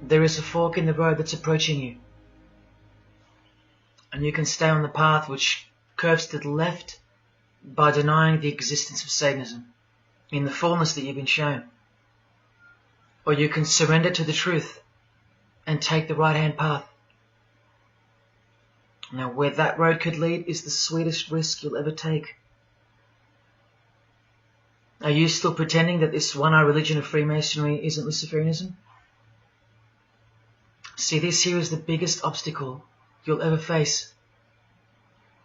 there is a fork in the road that's approaching you. And you can stay on the path which curves to the left by denying the existence of Satanism in the fullness that you've been shown. Or you can surrender to the truth and take the right-hand path. Now, where that road could lead is the sweetest risk you'll ever take. Are you still pretending that this one-eye religion of Freemasonry isn't Luciferianism? See, this here is the biggest obstacle you'll ever face.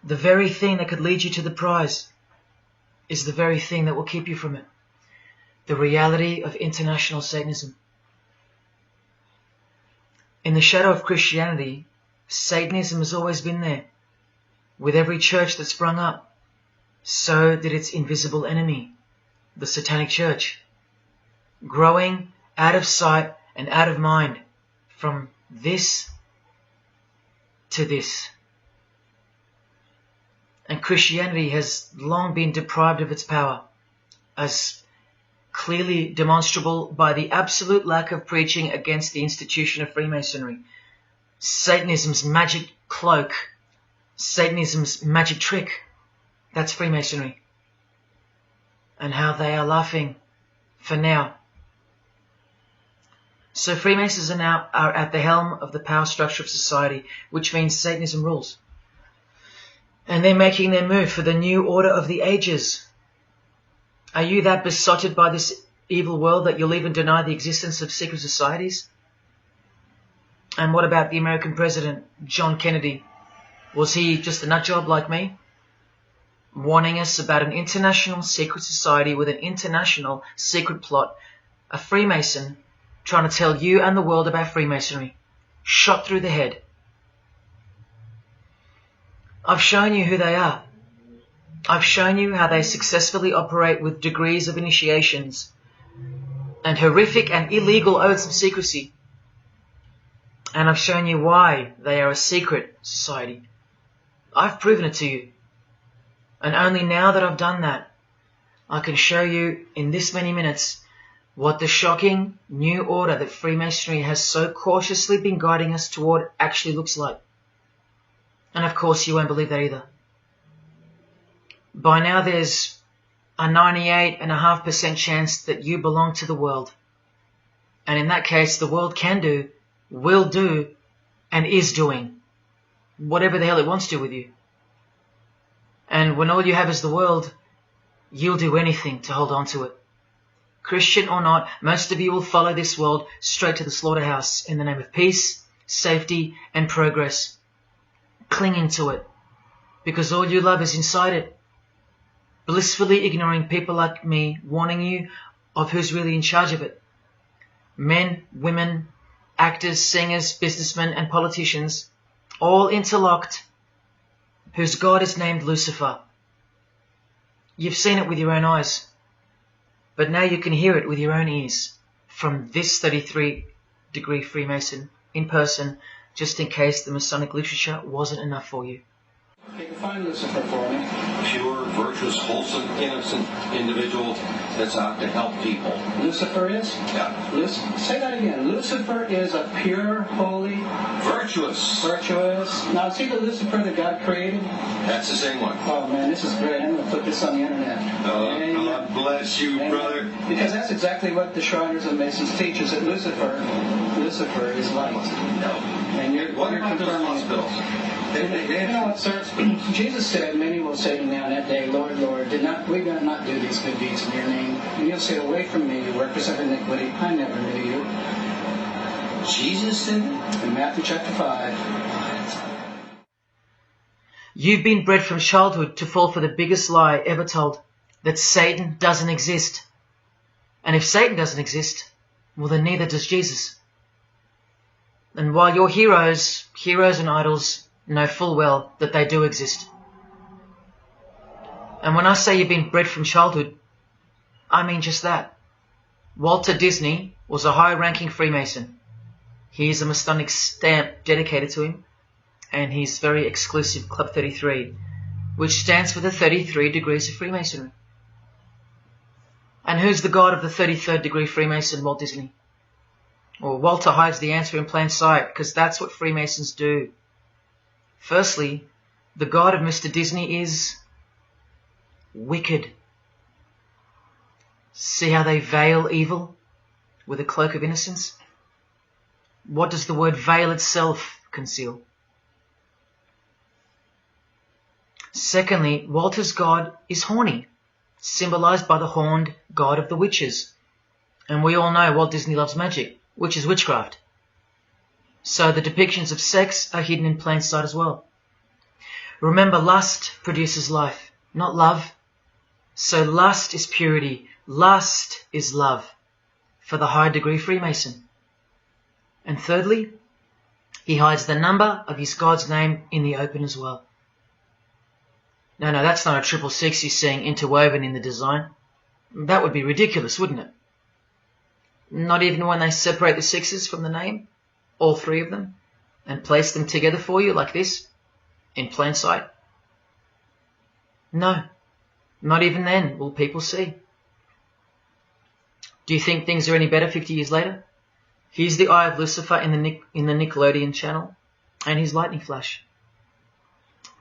The very thing that could lead you to the prize is the very thing that will keep you from it. The reality of international Satanism. In the shadow of Christianity, Satanism has always been there. With every church that sprung up, so did its invisible enemy, the Satanic Church, growing out of sight and out of mind from this to this. And Christianity has long been deprived of its power, as clearly demonstrable by the absolute lack of preaching against the institution of Freemasonry. Satanism's magic cloak, Satanism's magic trick, that's Freemasonry. And how they are laughing for now. So Freemasons are at the helm of the power structure of society, which means Satanism rules. And they're making their move for the new order of the ages. Are you that besotted by this evil world that you'll even deny the existence of secret societies? And what about the American president, John Kennedy? Was he just a nutjob like me? Warning us about an international secret society with an international secret plot. A Freemason trying to tell you and the world about Freemasonry. Shot through the head. I've shown you who they are. I've shown you how they successfully operate with degrees of initiations and horrific and illegal oaths of secrecy. And I've shown you why they are a secret society. I've proven it to you. And only now that I've done that, I can show you in this many minutes what the shocking new order that Freemasonry has so cautiously been guiding us toward actually looks like. And of course you won't believe that either. By now there's a 98.5% chance that you belong to the world. And in that case, the world can do, will do, and is doing whatever the hell it wants to with you. And when all you have is the world, you'll do anything to hold on to it. Christian or not, most of you will follow this world straight to the slaughterhouse in the name of peace, safety, and progress. Clinging to it, because all you love is inside it. Blissfully ignoring people like me warning you of who's really in charge of it. Men, women, actors, singers, businessmen, and politicians, all interlocked, whose God is named Lucifer. You've seen it with your own eyes, but now you can hear it with your own ears from this 33-degree Freemason in person, just in case the Masonic literature wasn't enough for you. Okay, define Lucifer for me. Pure, virtuous, wholesome, innocent individual that's out to help people. Lucifer is? Yeah. Say that again. Lucifer is a pure, holy, virtuous. Now, see the Lucifer that God created? That's the same one. Oh, man, this is great. I'm going to put this on the internet. God bless you, brother. Because that's exactly what the Shriners and Masons teach, is that Lucifer is light. No. And you're about those confirming hospitals? You know what, sir? Jesus said, many will say to me on that day, Lord, Lord, we did not do these good deeds in your name? And you'll say, away from me, you workers of iniquity, I never knew you. Jesus said that? In Matthew chapter 5. You've been bred from childhood to fall for the biggest lie ever told, that Satan doesn't exist. And if Satan doesn't exist, well then neither does Jesus. And while your heroes and idols know full well that they do exist. And when I say you've been bred from childhood, I mean just that. Walter Disney was a high-ranking Freemason. He's a Masonic stamp dedicated to him, and he's very exclusive Club 33, which stands for the 33 degrees of Freemasonry. And who's the god of the 33rd degree Freemason, Walt Disney? Or Walter hides the answer in plain sight, because that's what Freemasons do. Firstly, the God of Mr. Disney is wicked. See how they veil evil with a cloak of innocence? What does the word veil itself conceal? Secondly, Walter's God is horny, symbolized by the horned god of the witches. And we all know Walt Disney loves magic, which is witchcraft. So the depictions of sex are hidden in plain sight as well. Remember, lust produces life, not love. So lust is purity, lust is love for the high degree Freemason. And thirdly, he hides the number of his God's name in the open as well. No, that's not a 666 you're seeing interwoven in the design. That would be ridiculous, wouldn't it? Not even when they separate the sixes from the name, all three of them, and place them together for you like this, in plain sight. No, not even then will people see. Do you think things are any better 50 years later? Here's the eye of Lucifer in the Nickelodeon channel, and his lightning flash.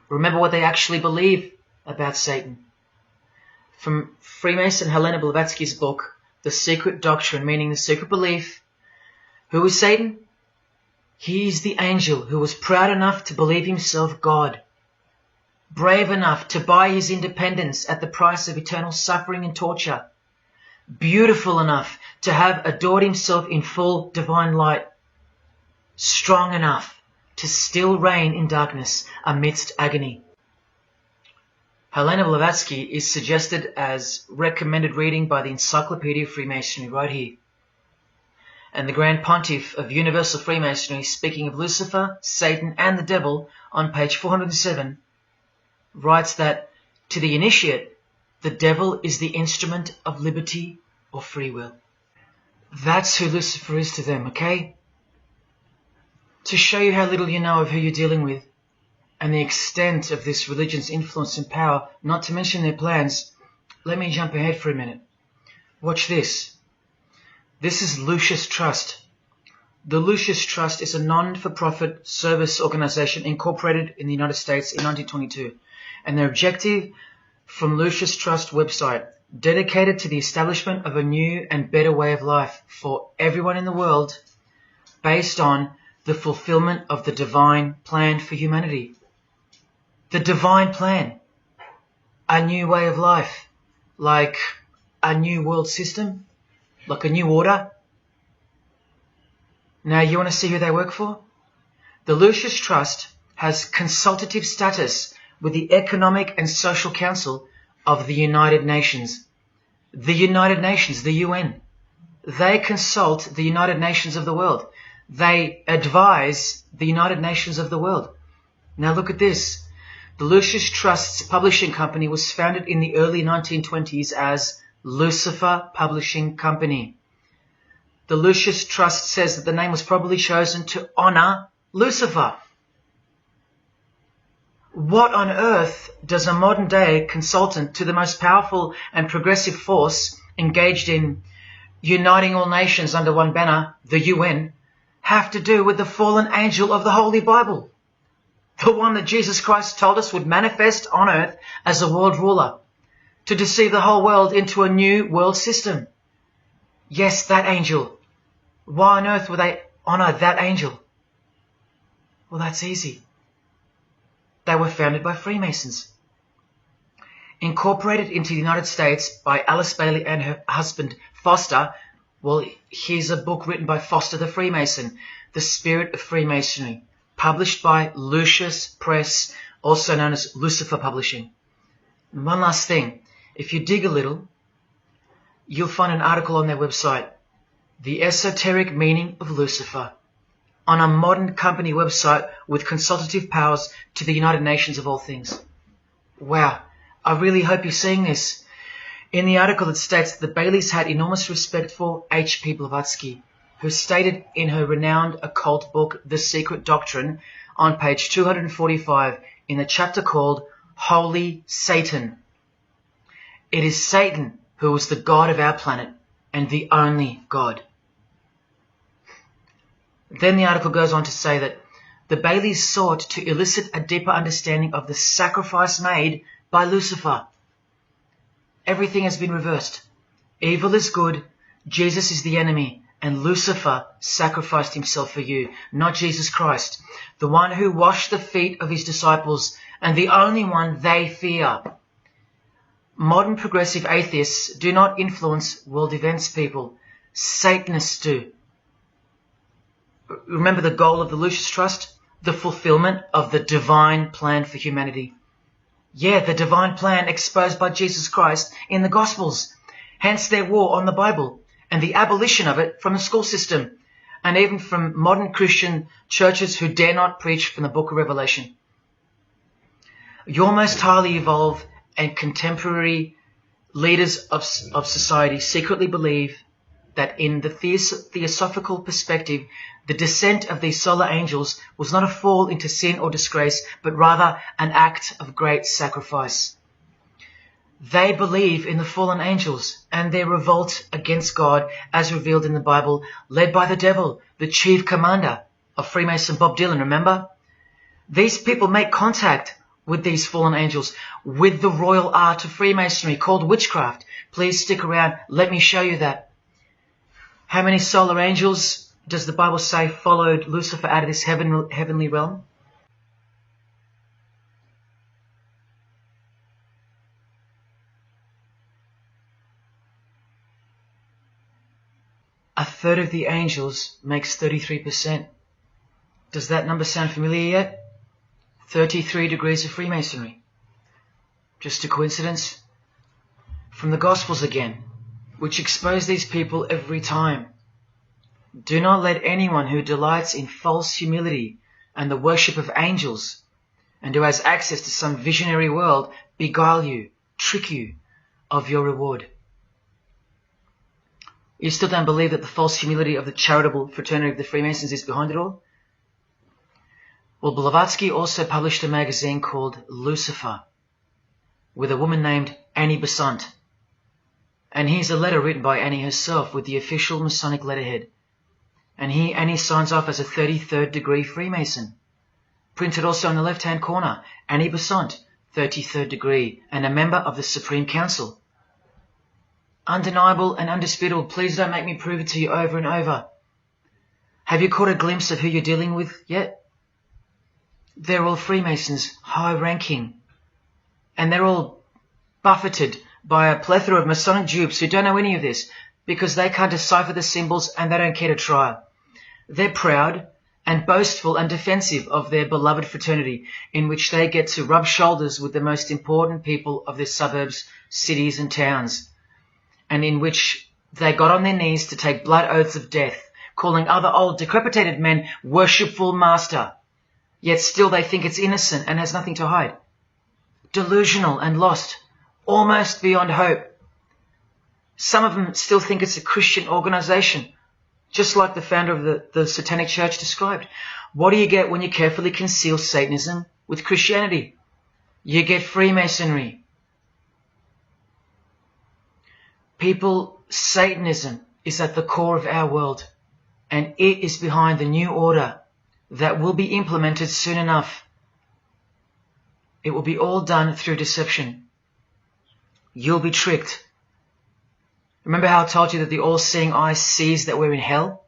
Remember what they actually believe about Satan. From Freemason Helena Blavatsky's book, The Secret Doctrine, meaning the secret belief. Who is Satan? He is the angel who was proud enough to believe himself God, brave enough to buy his independence at the price of eternal suffering and torture, beautiful enough to have adored himself in full divine light, strong enough to still reign in darkness amidst agony. Helena Blavatsky is suggested as recommended reading by the Encyclopedia of Freemasonry right here. And the Grand Pontiff of Universal Freemasonry, speaking of Lucifer, Satan and the Devil on page 407, writes that to the initiate, the devil is the instrument of liberty or free will. That's who Lucifer is to them, okay? To show you how little you know of who you're dealing with and the extent of this religion's influence and power, not to mention their plans, let me jump ahead for a minute. Watch this. This is Lucis Trust. The Lucis Trust is a non-for-profit service organization incorporated in the United States in 1922, and their objective from Lucis Trust website, dedicated to the establishment of a new and better way of life for everyone in the world based on the fulfillment of the divine plan for humanity. The divine plan. A new way of life. Like a new world system. Like a new order. Now you want to see who they work for? The Lucis Trust has consultative status with the Economic and Social Council of the United Nations. The United Nations, the UN. They consult the United Nations of the world. They advise the United Nations of the world. Now look at this. The Lucis Trust's publishing company was founded in the early 1920s as Lucifer Publishing Company. The Lucis Trust says that the name was probably chosen to honor Lucifer. What on earth does a modern day consultant to the most powerful and progressive force engaged in uniting all nations under one banner, the UN, have to do with the fallen angel of the Holy Bible? The one that Jesus Christ told us would manifest on earth as a world ruler, to deceive the whole world into a new world system. Yes, that angel. Why on earth would they honor that angel? Well, that's easy. They were founded by Freemasons. Incorporated into the United States by Alice Bailey and her husband Foster. Well, here's a book written by Foster the Freemason, The Spirit of Freemasonry, published by Lucis Press, also known as Lucifer Publishing. And one last thing. If you dig a little, you'll find an article on their website, The Esoteric Meaning of Lucifer, on a modern company website with consultative powers to the United Nations of all things. Wow, I really hope you're seeing this. In the article it states that the Baileys had enormous respect for H.P. Blavatsky, who stated in her renowned occult book, The Secret Doctrine, on page 245, in a chapter called Holy Satan. It is Satan who is the God of our planet and the only God. Then the article goes on to say that the Baileys sought to elicit a deeper understanding of the sacrifice made by Lucifer. Everything has been reversed. Evil is good, Jesus is the enemy, and Lucifer sacrificed himself for you, not Jesus Christ, the one who washed the feet of his disciples and the only one they fear. Modern progressive atheists do not influence world events, people. Satanists do. Remember the goal of the Lucis Trust? The fulfillment of the divine plan for humanity. Yeah, the divine plan exposed by Jesus Christ in the Gospels. Hence their war on the Bible and the abolition of it from the school system and even from modern Christian churches who dare not preach from the book of Revelation. Your most highly evolved and contemporary leaders of society secretly believe that in the theosophical perspective, the descent of these solar angels was not a fall into sin or disgrace, but rather an act of great sacrifice. They believe in the fallen angels and their revolt against God as revealed in the Bible, led by the devil, the chief commander of Freemason Bob Dylan, remember? These people make contact with these fallen angels, with the royal art of Freemasonry called witchcraft. Please stick around. Let me show you that. How many solar angels does the Bible say followed Lucifer out of this heavenly realm? A third of the angels makes 33%. Does that number sound familiar yet? 33 degrees of Freemasonry. Just a coincidence? From the Gospels again, which expose these people every time. Do not let anyone who delights in false humility and the worship of angels, and who has access to some visionary world, beguile you, trick you of your reward. You still don't believe that the false humility of the charitable fraternity of the Freemasons is behind it all? Well, Blavatsky also published a magazine called Lucifer with a woman named Annie Besant. And here's a letter written by Annie herself with the official Masonic letterhead. And here Annie signs off as a 33rd degree Freemason. Printed also in the left-hand corner, Annie Besant, 33rd degree, and a member of the Supreme Council. Undeniable and undisputable. Please don't make me prove it to you over and over. Have you caught a glimpse of who you're dealing with yet? They're all Freemasons, high-ranking. And they're all buffeted by a plethora of Masonic dupes who don't know any of this because they can't decipher the symbols and they don't care to try. They're proud and boastful and defensive of their beloved fraternity, in which they get to rub shoulders with the most important people of their suburbs, cities and towns, and in which they got on their knees to take blood oaths of death, calling other old decrepitated men worshipful master. Yet still they think it's innocent and has nothing to hide. Delusional and lost, almost beyond hope. Some of them still think it's a Christian organization, just like the founder of the Satanic Church described. What do you get when you carefully conceal Satanism with Christianity? You get Freemasonry. People, Satanism is at the core of our world, and it is behind the new order that will be implemented soon enough. It will be all done through deception. You'll be tricked. Remember how I told you that the all-seeing eye sees that we're in hell?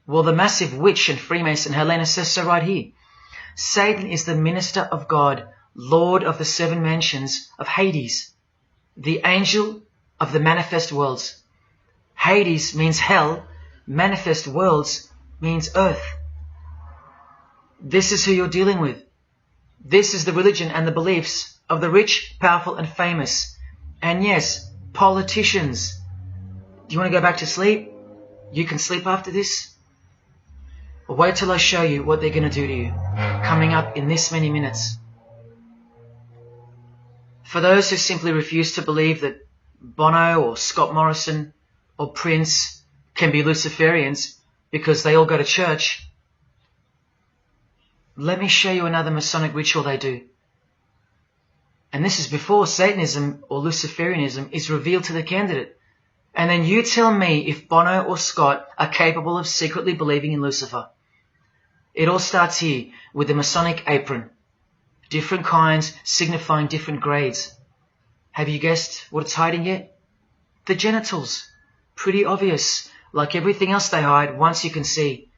Well, the massive witch and Freemason Helena says so right here. Satan is the minister of God, Lord of the seven mansions of Hades, the angel of the manifest worlds. Hades means hell, manifest worlds means earth. This is who you're dealing with. This is the religion and the beliefs of the rich, powerful and famous. And yes, politicians. Do you want to go back to sleep? You can sleep after this. Or wait till I show you what they're going to do to you, coming up in this many minutes. For those who simply refuse to believe that Bono or Scott Morrison or Prince can be Luciferians because they all go to church, let me show you another Masonic ritual they do. And this is before Satanism or Luciferianism is revealed to the candidate. And then you tell me if Bono or Scott are capable of secretly believing in Lucifer. It all starts here with the Masonic apron. Different kinds signifying different grades. Have you guessed what it's hiding yet? The genitals. Pretty obvious. Like everything else they hide, once you can see.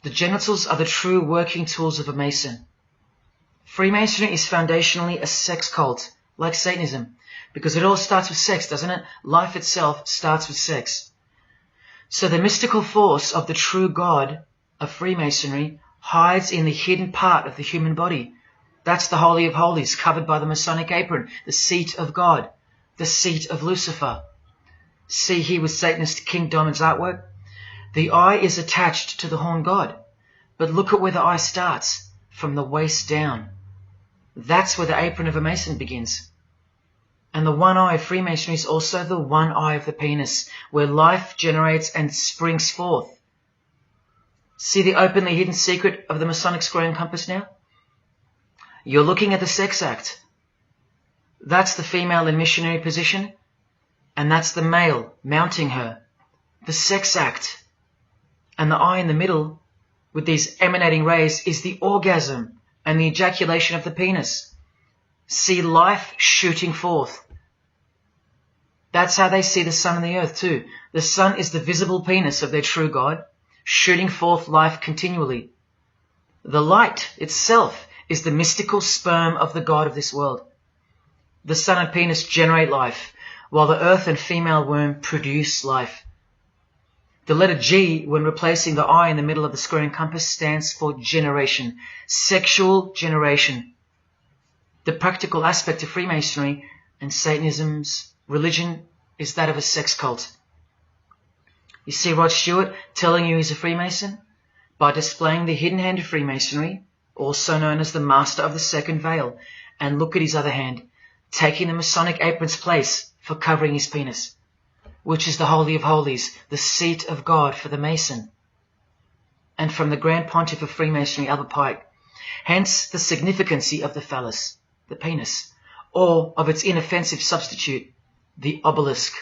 The genitals are the true working tools of a Mason. Freemasonry is foundationally a sex cult, like Satanism, because it all starts with sex, doesn't it? Life itself starts with sex. So the mystical force of the true God of Freemasonry hides in the hidden part of the human body. That's the Holy of Holies, covered by the Masonic apron, the seat of God, the seat of Lucifer. See here with Satanist King Diamond's artwork? The eye is attached to the horn god, but look at where the eye starts, from the waist down. That's where the apron of a Mason begins. And the one eye of Freemasonry is also the one eye of the penis, where life generates and springs forth. See the openly hidden secret of the Masonic square and compass now? You're looking at the sex act. That's the female in missionary position, and that's the male mounting her. The sex act. And the eye in the middle, with these emanating rays, is the orgasm and the ejaculation of the penis. See life shooting forth. That's how they see the sun and the earth too. The sun is the visible penis of their true God, shooting forth life continually. The light itself is the mystical sperm of the God of this world. The sun and penis generate life, while the earth and female womb produce life. The letter G, when replacing the I in the middle of the square and compass, stands for generation, sexual generation. The practical aspect of Freemasonry and Satanism's religion is that of a sex cult. You see Rod Stewart telling you he's a Freemason? By displaying the hidden hand of Freemasonry, also known as the Master of the Second Veil, and look at his other hand, taking the Masonic apron's place for covering his penis, which is the Holy of Holies, the seat of God for the Mason. And from the Grand Pontiff of Freemasonry, Albert Pike, hence the significancy of the phallus, the penis, or of its inoffensive substitute, the obelisk.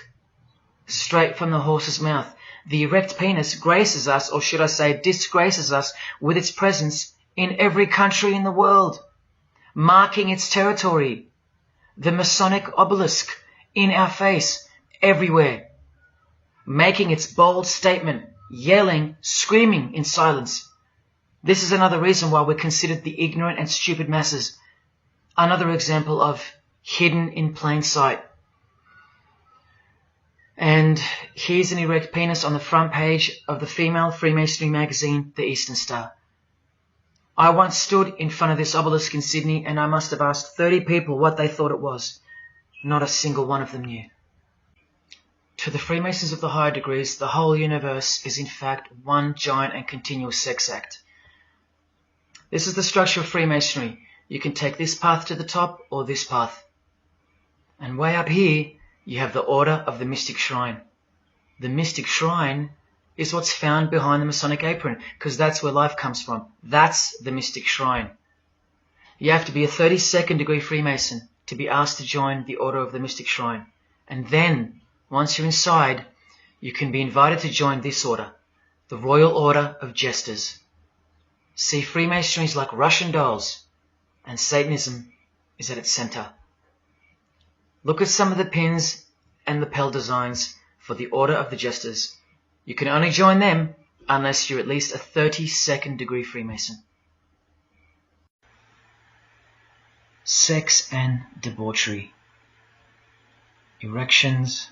Straight from the horse's mouth, the erect penis graces us, or should I say disgraces us, with its presence in every country in the world, marking its territory. The Masonic obelisk in our face, everywhere, making its bold statement, yelling, screaming in silence. This is another reason why we're considered the ignorant and stupid masses. Another example of hidden in plain sight. And here's an erect penis on the front page of the female Freemasonry magazine, The Eastern Star. I once stood in front of this obelisk in Sydney, and I must have asked 30 people what they thought it was. Not a single one of them knew. To the Freemasons of the higher degrees, the whole universe is in fact one giant and continuous sex act. This is the structure of Freemasonry. You can take this path to the top or this path. And way up here, you have the Order of the Mystic Shrine. The Mystic Shrine is what's found behind the Masonic apron, because that's where life comes from. That's the Mystic Shrine. You have to be a 32nd degree Freemason to be asked to join the Order of the Mystic Shrine. And then, once you're inside, you can be invited to join this order, the Royal Order of Jesters. See, Freemasonry is like Russian dolls, and Satanism is at its center. Look at some of the pins and lapel designs for the Order of the Jesters. You can only join them unless you're at least a 32nd degree Freemason. Sex and debauchery. Erections.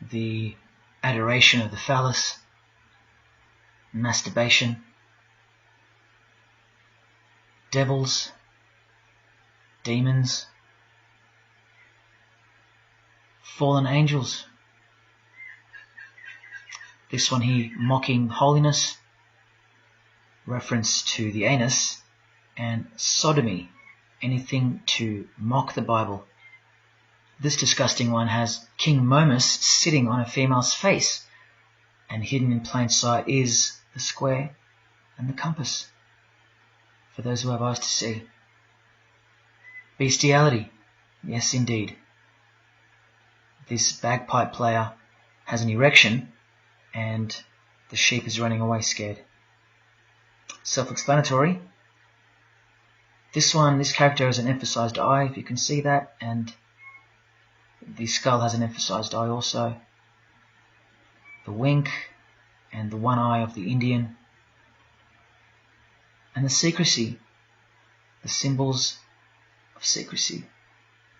The adoration of the phallus. Masturbation. Devils. Demons. Fallen angels. This one here, mocking holiness, reference to the anus, and sodomy, anything to mock the Bible. This disgusting one has King Momus sitting on a female's face, and hidden in plain sight is the square and the compass, for those who have eyes to see. Bestiality, yes indeed. this bagpipe player has an erection and the sheep is running away scared. Self-explanatory. This character has an emphasized eye, if you can see that, and the skull has an emphasized eye also. The wink and the one eye of the Indian. And the secrecy, the symbols of secrecy.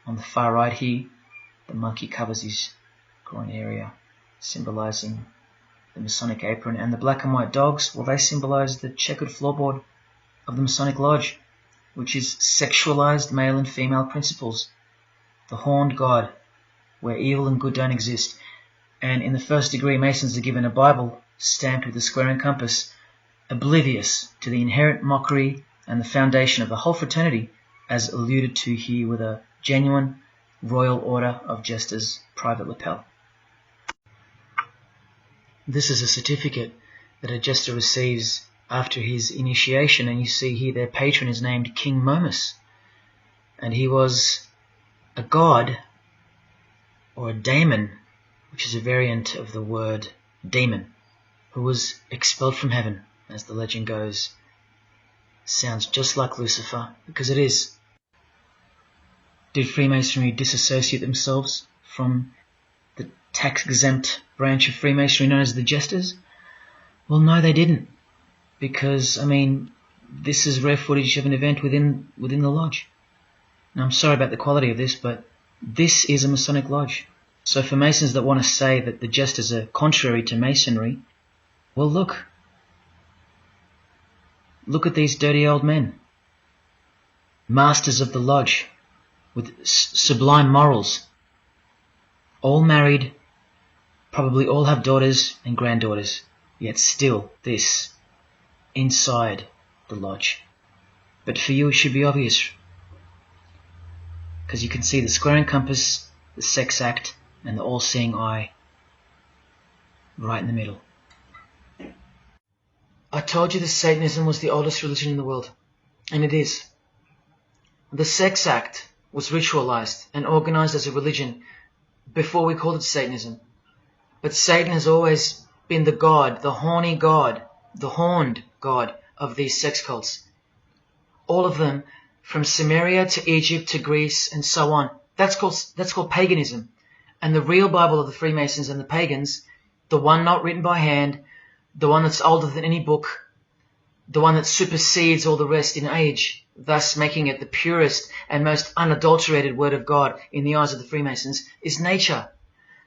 On the far right here, the monkey covers his groin area, symbolizing the Masonic apron, and the black and white dogs, well, they symbolize the checkered floorboard of the Masonic Lodge, which is sexualized male and female principles. The horned god, where evil and good don't exist. And in the first degree, Masons are given a Bible stamped with a square and compass, oblivious to the inherent mockery and the foundation of the whole fraternity, as alluded to here with a genuine Royal Order of Jesters private lapel. This is a certificate that a jester receives after his initiation, and you see here their patron is named King Momus, and he was a god, or a daemon, which is a variant of the word demon, who was expelled from heaven, as the legend goes. Sounds just like Lucifer, because it is. Did Freemasonry disassociate themselves from the tax-exempt branch of Freemasonry known as the Jesters? Well, no, they didn't. Because, this is rare footage of an event within the lodge. Now, I'm sorry about the quality of this, but this is a Masonic lodge. So for Masons that want to say that the Jesters are contrary to Masonry, well, look. Look at these dirty old men. Masters of the lodge, with sublime morals. All married, probably all have daughters and granddaughters, yet still this, inside the lodge. But for you it should be obvious, because you can see the square and compass, the sex act, and the all-seeing eye right in the middle. I told you that Satanism was the oldest religion in the world, and it is. The sex act was ritualized and organized as a religion before we called it Satanism. But Satan has always been the god, the horny god, the horned god of these sex cults. All of them, from Sumeria to Egypt to Greece and so on. That's called paganism. And the real Bible of the Freemasons and the pagans, the one not written by hand, the one that's older than any book, the one that supersedes all the rest in age, thus making it the purest and most unadulterated word of God in the eyes of the Freemasons, is nature.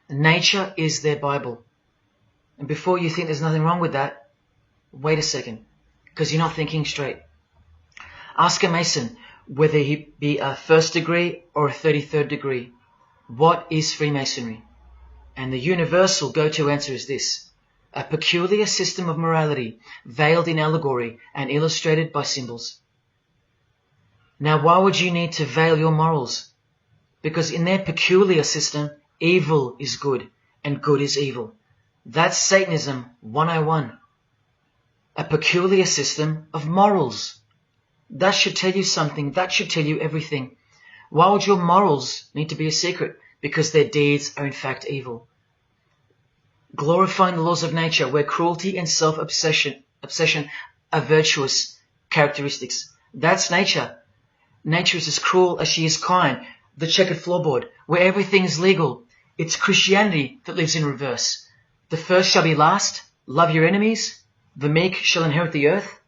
Nature is their Bible. And before you think there's nothing wrong with that, wait a second, because you're not thinking straight. Ask a Mason, whether he be a first degree or a 33rd degree, what is Freemasonry? And the universal go-to answer is this: a peculiar system of morality, veiled in allegory and illustrated by symbols. Now, why would you need to veil your morals? Because in their peculiar system, evil is good and good is evil. That's Satanism 101. A peculiar system of morals. That should tell you something. That should tell you everything. Why would your morals need to be a secret? Because their deeds are in fact evil. Glorifying the laws of nature, where cruelty and self-obsession are virtuous characteristics. That's nature. Nature is as cruel as she is kind. The checkered floorboard, where everything is legal. It's Christianity that lives in reverse. The first shall be last. Love your enemies. The meek shall inherit the earth.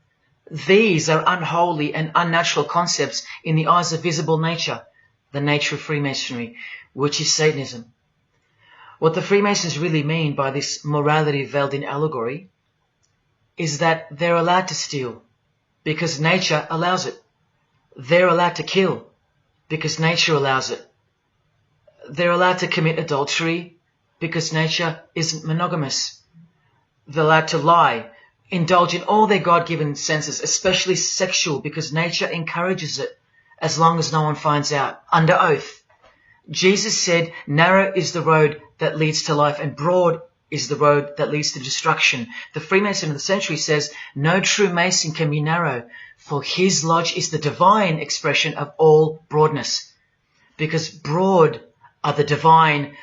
These are unholy and unnatural concepts in the eyes of visible nature, the nature of Freemasonry, which is Satanism. What the Freemasons really mean by this morality veiled in allegory is that they're allowed to steal because nature allows it. They're allowed to kill because nature allows it. They're allowed to commit adultery because nature isn't monogamous. They're allowed to lie, indulge in all their God-given senses, especially sexual, because nature encourages it, as long as no one finds out, under oath. Jesus said, narrow is the road that leads to life, and broad is the road that leads to destruction. The Freemason of the century says, no true Mason can be narrow, for his lodge is the divine expression of all broadness. Because broad are the divine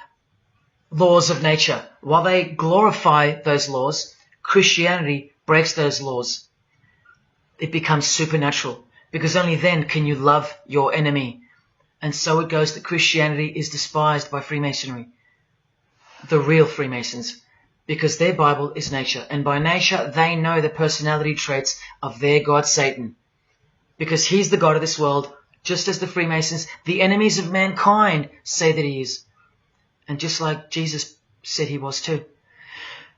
laws of nature. While they glorify those laws, Christianity breaks those laws. It becomes supernatural, because only then can you love your enemy. And so it goes that Christianity is despised by Freemasonry, the real Freemasons, because their Bible is nature. And by nature, they know the personality traits of their God, Satan, because he's the God of this world, just as the Freemasons, the enemies of mankind, say that he is. And just like Jesus said he was too.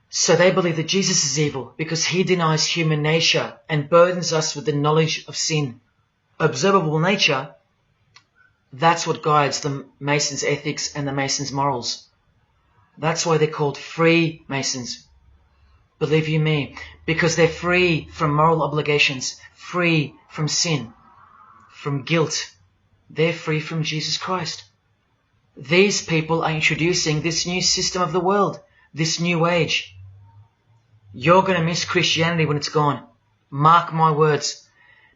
So they believe that Jesus is evil because he denies human nature and burdens us with the knowledge of sin. Observable nature, that's what guides the Masons' ethics and the Masons' morals. That's why they're called Freemasons. Believe you me, because they're free from moral obligations, free from sin, from guilt. They're free from Jesus Christ. These people are introducing this new system of the world, this new age. You're going to miss Christianity when it's gone. Mark my words.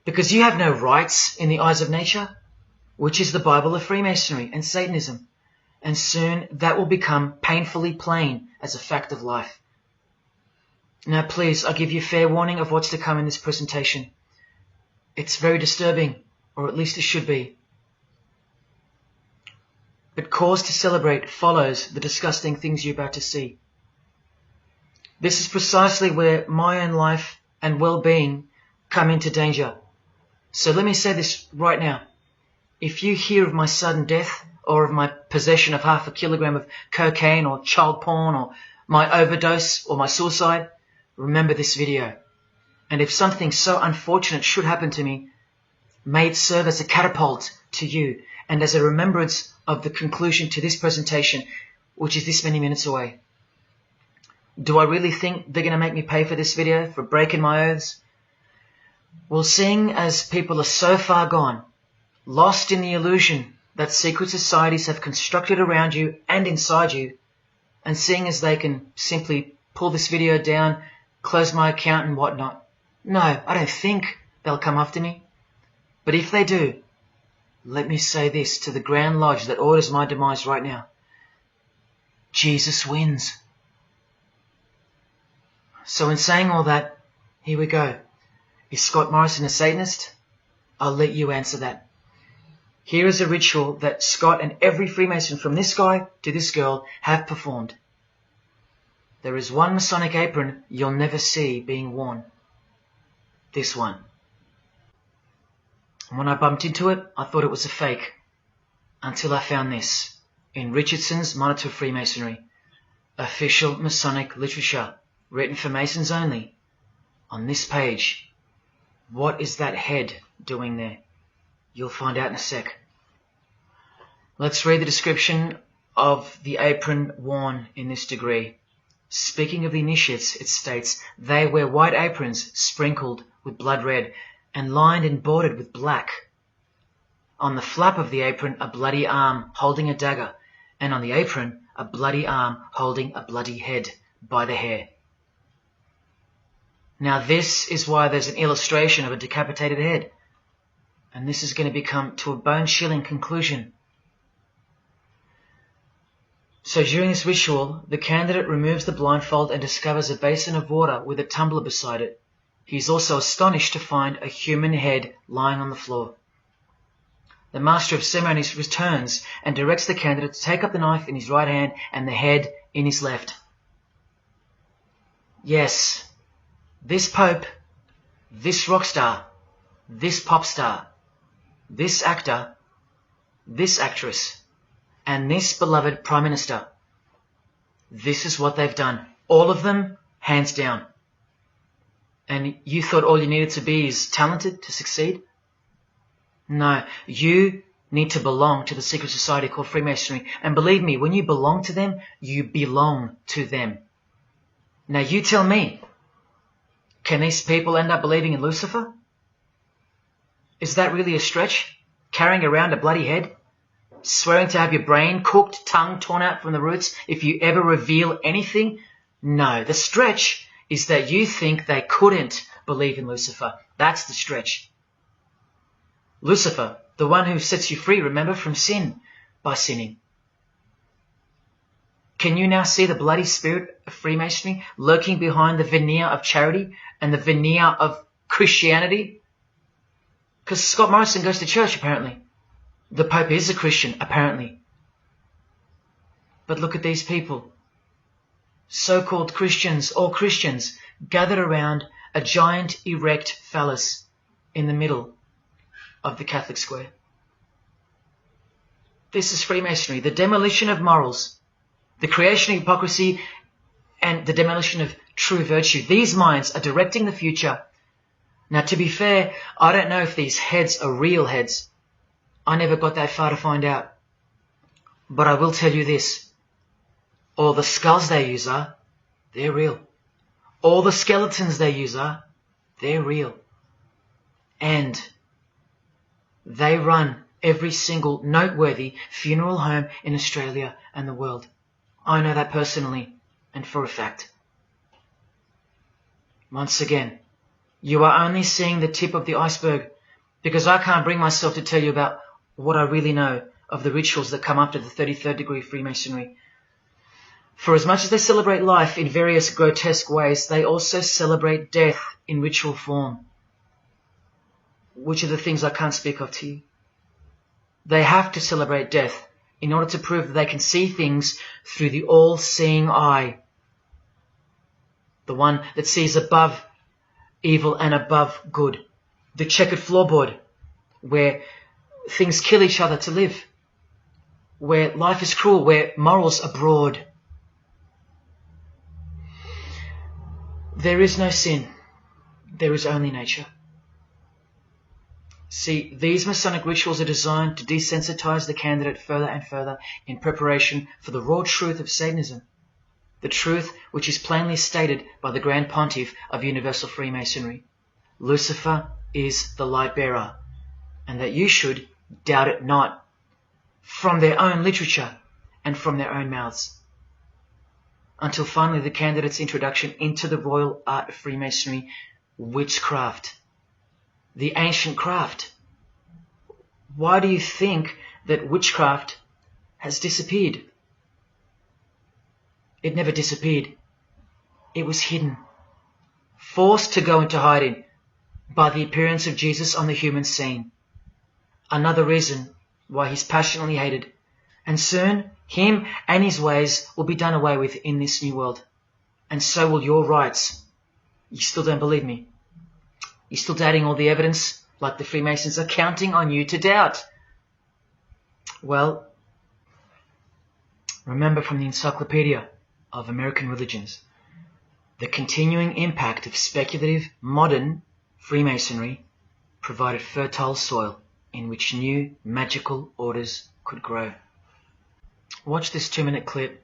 Because you have no rights in the eyes of nature, which is the Bible of Freemasonry and Satanism. And soon that will become painfully plain as a fact of life. Now please, I give you fair warning of what's to come in this presentation. It's very disturbing, or at least it should be. But cause to celebrate follows the disgusting things you're about to see. This is precisely where my own life and well-being come into danger. So let me say this right now. If you hear of my sudden death, or of my possession of 0.5 kilogram of cocaine or child porn, or my overdose or my suicide, remember this video. And if something so unfortunate should happen to me, may it serve as a catapult to you and as a remembrance of the conclusion to this presentation, which is this many minutes away. Do I really think they're going to make me pay for this video, for breaking my oaths? Well, seeing as people are so far gone, lost in the illusion that secret societies have constructed around you and inside you, and seeing as they can simply pull this video down, close my account and whatnot, no, I don't think they'll come after me. But if they do, let me say this to the Grand Lodge that orders my demise right now. Jesus wins. So in saying all that, here we go. Is Scott Morrison a Satanist? I'll let you answer that. Here is a ritual that Scott and every Freemason from this guy to this girl have performed. There is one Masonic apron you'll never see being worn. This one. And when I bumped into it, I thought it was a fake. Until I found this in Richardson's Monitor of Freemasonry, official Masonic literature, written for Masons only. On this page, what is that head doing there? You'll find out in a sec. Let's read the description of the apron worn in this degree. Speaking of the initiates, it states, they wear white aprons sprinkled with blood red and lined and bordered with black. On the flap of the apron, a bloody arm holding a dagger, and on the apron, a bloody arm holding a bloody head by the hair. Now this is why there's an illustration of a decapitated head. And this is going to become to a bone-chilling conclusion. So during this ritual, the candidate removes the blindfold and discovers a basin of water with a tumbler beside it. He is also astonished to find a human head lying on the floor. The master of ceremonies returns and directs the candidate to take up the knife in his right hand and the head in his left. Yes, this Pope, this rock star, this pop star, this actor, this actress, and this beloved Prime Minister. This is what they've done. All of them, hands down. And you thought all you needed to be is talented to succeed? No, you need to belong to the secret society called Freemasonry. And believe me, when you belong to them, you belong to them. Now you tell me, can these people end up believing in Lucifer? Is that really a stretch? Carrying around a bloody head? Swearing to have your brain cooked, tongue torn out from the roots if you ever reveal anything? No, the stretch is that you think they couldn't believe in Lucifer. That's the stretch. Lucifer, the one who sets you free, remember, from sin by sinning. Can you now see the bloody spirit of Freemasonry lurking behind the veneer of charity and the veneer of Christianity? Because Scott Morrison goes to church, apparently. The Pope is a Christian, apparently. But look at these people. So-called Christians, or Christians, gathered around a giant erect phallus in the middle of the Catholic square. This is Freemasonry, the demolition of morals, the creation of hypocrisy, and the demolition of true virtue. These minds are directing the future. Now, to be fair, I don't know if these heads are real heads. I never got that far to find out. But I will tell you this. All the skulls they use they're real. All the skeletons they use they're real. And they run every single noteworthy funeral home in Australia and the world. I know that personally and for a fact. Once again, you are only seeing the tip of the iceberg, because I can't bring myself to tell you about what I really know of the rituals that come after the 33rd degree Freemasonry. For as much as they celebrate life in various grotesque ways, they also celebrate death in ritual form, which are the things I can't speak of to you. They have to celebrate death in order to prove that they can see things through the all-seeing eye, the one that sees above evil and above good, the checkered floorboard where things kill each other to live, where life is cruel, where morals are broad. There is no sin. There is only nature. See, these Masonic rituals are designed to desensitize the candidate further and further in preparation for the raw truth of Satanism, the truth which is plainly stated by the Grand Pontiff of Universal Freemasonry. Lucifer is the light bearer, and that you should doubt it not, from their own literature and from their own mouths. Until finally the candidate's introduction into the royal art of Freemasonry, witchcraft, the ancient craft. Why do you think that witchcraft has disappeared? It never disappeared. It was hidden, forced to go into hiding by the appearance of Jesus on the human scene. Another reason why he's passionately hated, and soon him and his ways will be done away with in this new world. And so will your rights. You still don't believe me? You're still doubting all the evidence, like the Freemasons are counting on you to doubt. Well, remember from the Encyclopedia of American Religions, the continuing impact of speculative modern Freemasonry provided fertile soil in which new magical orders could grow. Watch this 2-minute clip.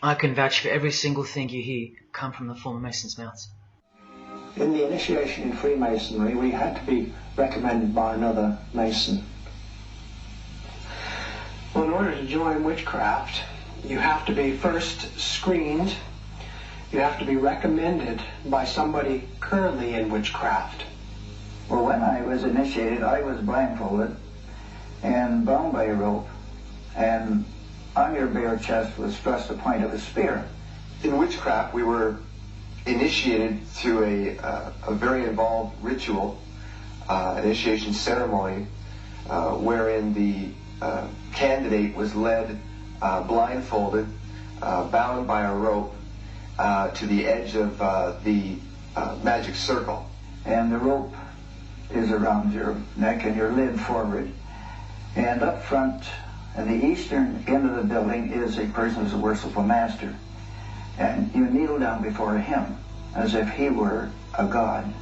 I can vouch for every single thing you hear come from the former Masons' mouths. In the initiation in Freemasonry, we had to be recommended by another Mason. Well, in order to join witchcraft, you have to be first screened. You have to be recommended by somebody currently in witchcraft. Well, when I was initiated, I was blindfolded and bound by a rope, and on your bare chest was thrust the point of a spear. In witchcraft, we were initiated through a very involved ritual, initiation ceremony, wherein the candidate was led blindfolded, bound by a rope, to the edge of the magic circle. And the rope is around your neck and your lid forward. And up front, at the eastern end of the building, is a person who's a worshipful master. And you kneel down before him as if he were a god.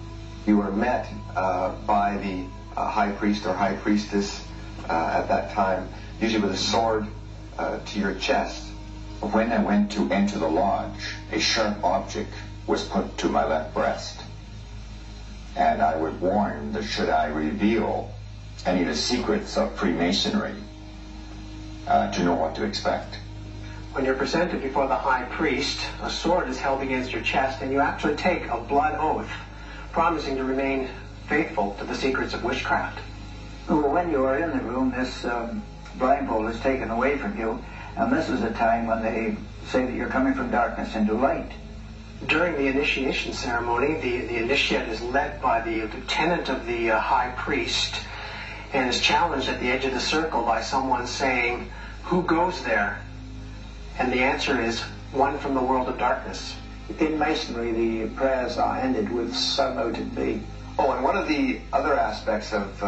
You were met by the high priest or high priestess at that time, usually with a sword to your chest. When I went to enter the lodge, a sharp object was put to my left breast. And I was warned that should I reveal any of the secrets of Freemasonry, to know what to expect. When you're presented before the high priest, a sword is held against your chest, and you actually take a blood oath, promising to remain faithful to the secrets of witchcraft. Well, when you are in the room, this blindfold is taken away from you, and this is a time when they say that you're coming from darkness into light. During the initiation ceremony, the initiate is led by the lieutenant of the high priest and is challenged at the edge of the circle by someone saying, "Who goes there?" And the answer is, "One from the world of darkness." In Masonry, the prayers are ended with "So mote it be." Oh, and one of the other aspects of,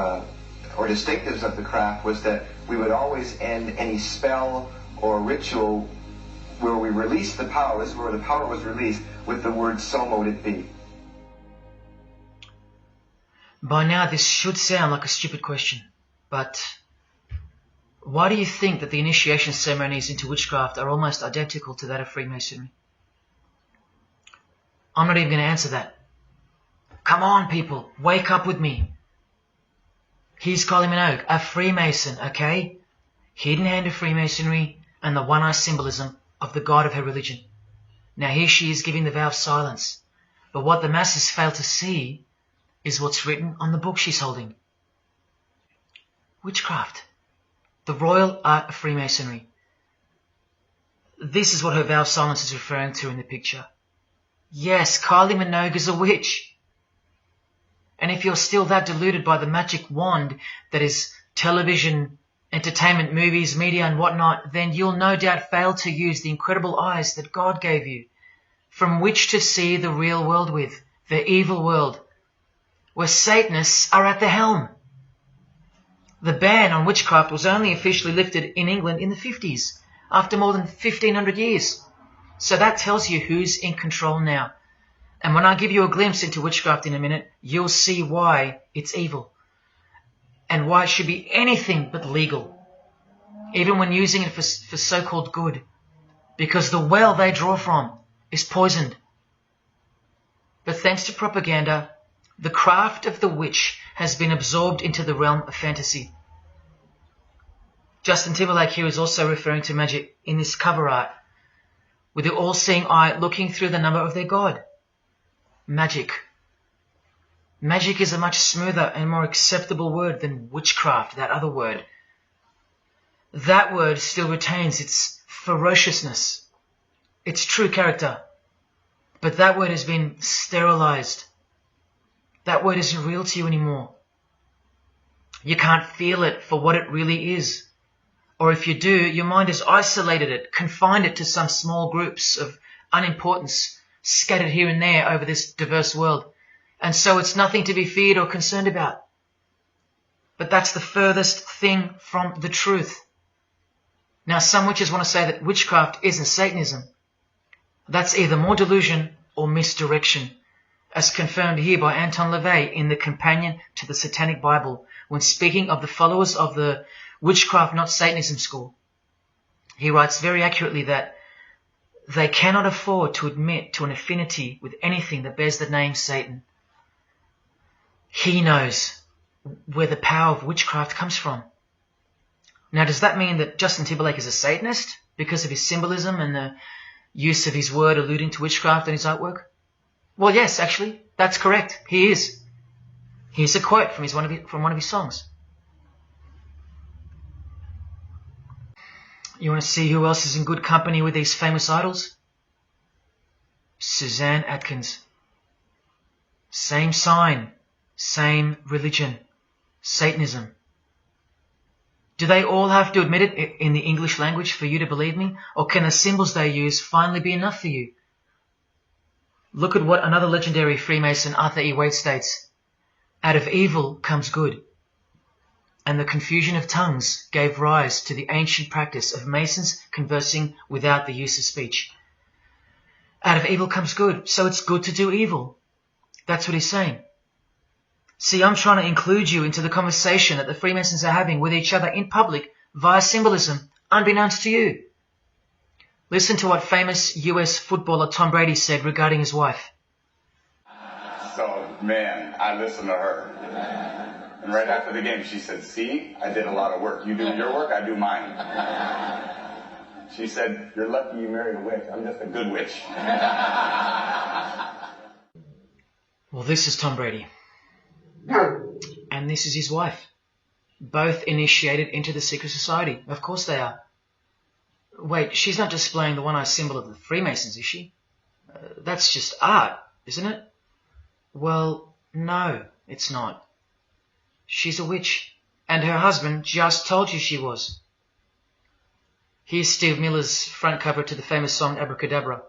or distinctives of the craft was that we would always end any spell or ritual where we released the power, this is where the power was released, with the word "So mote it be." By now this should sound like a stupid question, but why do you think that the initiation ceremonies into witchcraft are almost identical to that of Freemasonry? I'm not even going to answer that. Come on, people, wake up with me. Here's Kylie Minogue, a Freemason, okay? Hidden hand of Freemasonry and the one-eye symbolism of the god of her religion. Now here she is giving the vow of silence, but what the masses fail to see is what's written on the book she's holding. Witchcraft. The royal art of Freemasonry. This is what her vow of silence is referring to in the picture. Yes, Kylie Minogue is a witch. And if you're still that deluded by the magic wand that is television, entertainment, movies, media and whatnot, then you'll no doubt fail to use the incredible eyes that God gave you, from which to see the real world with, the evil world, where Satanists are at the helm. The ban on witchcraft was only officially lifted in England in the 50s, after more than 1500 years. So that tells you who's in control now. And when I give you a glimpse into witchcraft in a minute, you'll see why it's evil. And why it should be anything but legal. Even when using it for so-called good. Because the well they draw from is poisoned. But thanks to propaganda, the craft of the witch has been absorbed into the realm of fantasy. Justin Timberlake here is also referring to magic in this cover art, with the all-seeing eye looking through the number of their god. Magic. Magic is a much smoother and more acceptable word than witchcraft, that other word. That word still retains its ferociousness, its true character, but that word has been sterilized. That word isn't real to you anymore. You can't feel it for what it really is. Or if you do, your mind has isolated it, confined it to some small groups of unimportance scattered here and there over this diverse world. And so it's nothing to be feared or concerned about. But that's the furthest thing from the truth. Now some witches want to say that witchcraft isn't Satanism. That's either more delusion or misdirection, as confirmed here by Anton LaVey in the Companion to the Satanic Bible, when speaking of the followers of the Witchcraft Not Satanism school. He writes very accurately that they cannot afford to admit to an affinity with anything that bears the name Satan. He knows where the power of witchcraft comes from. Now, does that mean that Justin Timberlake is a Satanist because of his symbolism and the use of his word alluding to witchcraft in his artwork? Well, yes, actually, that's correct. He is. Here's a quote from one of his songs. You want to see who else is in good company with these famous idols? Suzanne Atkins. Same sign, same religion, Satanism. Do they all have to admit it in the English language for you to believe me? Or can the symbols they use finally be enough for you? Look at what another legendary Freemason, Arthur E. Wade, states. Out of evil comes good. And the confusion of tongues gave rise to the ancient practice of Masons conversing without the use of speech. Out of evil comes good, so it's good to do evil. That's what he's saying. See, I'm trying to include you into the conversation that the Freemasons are having with each other in public via symbolism, unbeknownst to you. Listen to what famous US footballer Tom Brady said regarding his wife. So, man, I listened to her. And right after the game, she said, "See, I did a lot of work. You do your work, I do mine." She said, "You're lucky you married a witch. I'm just a good witch." Well, this is Tom Brady. And this is his wife. Both initiated into the secret society. Of course they are. Wait, she's not displaying the one-eye symbol of the Freemasons, is she? That's just art, isn't it? Well, no, it's not. She's a witch, and her husband just told you she was. Here's Steve Miller's front cover to the famous song Abracadabra.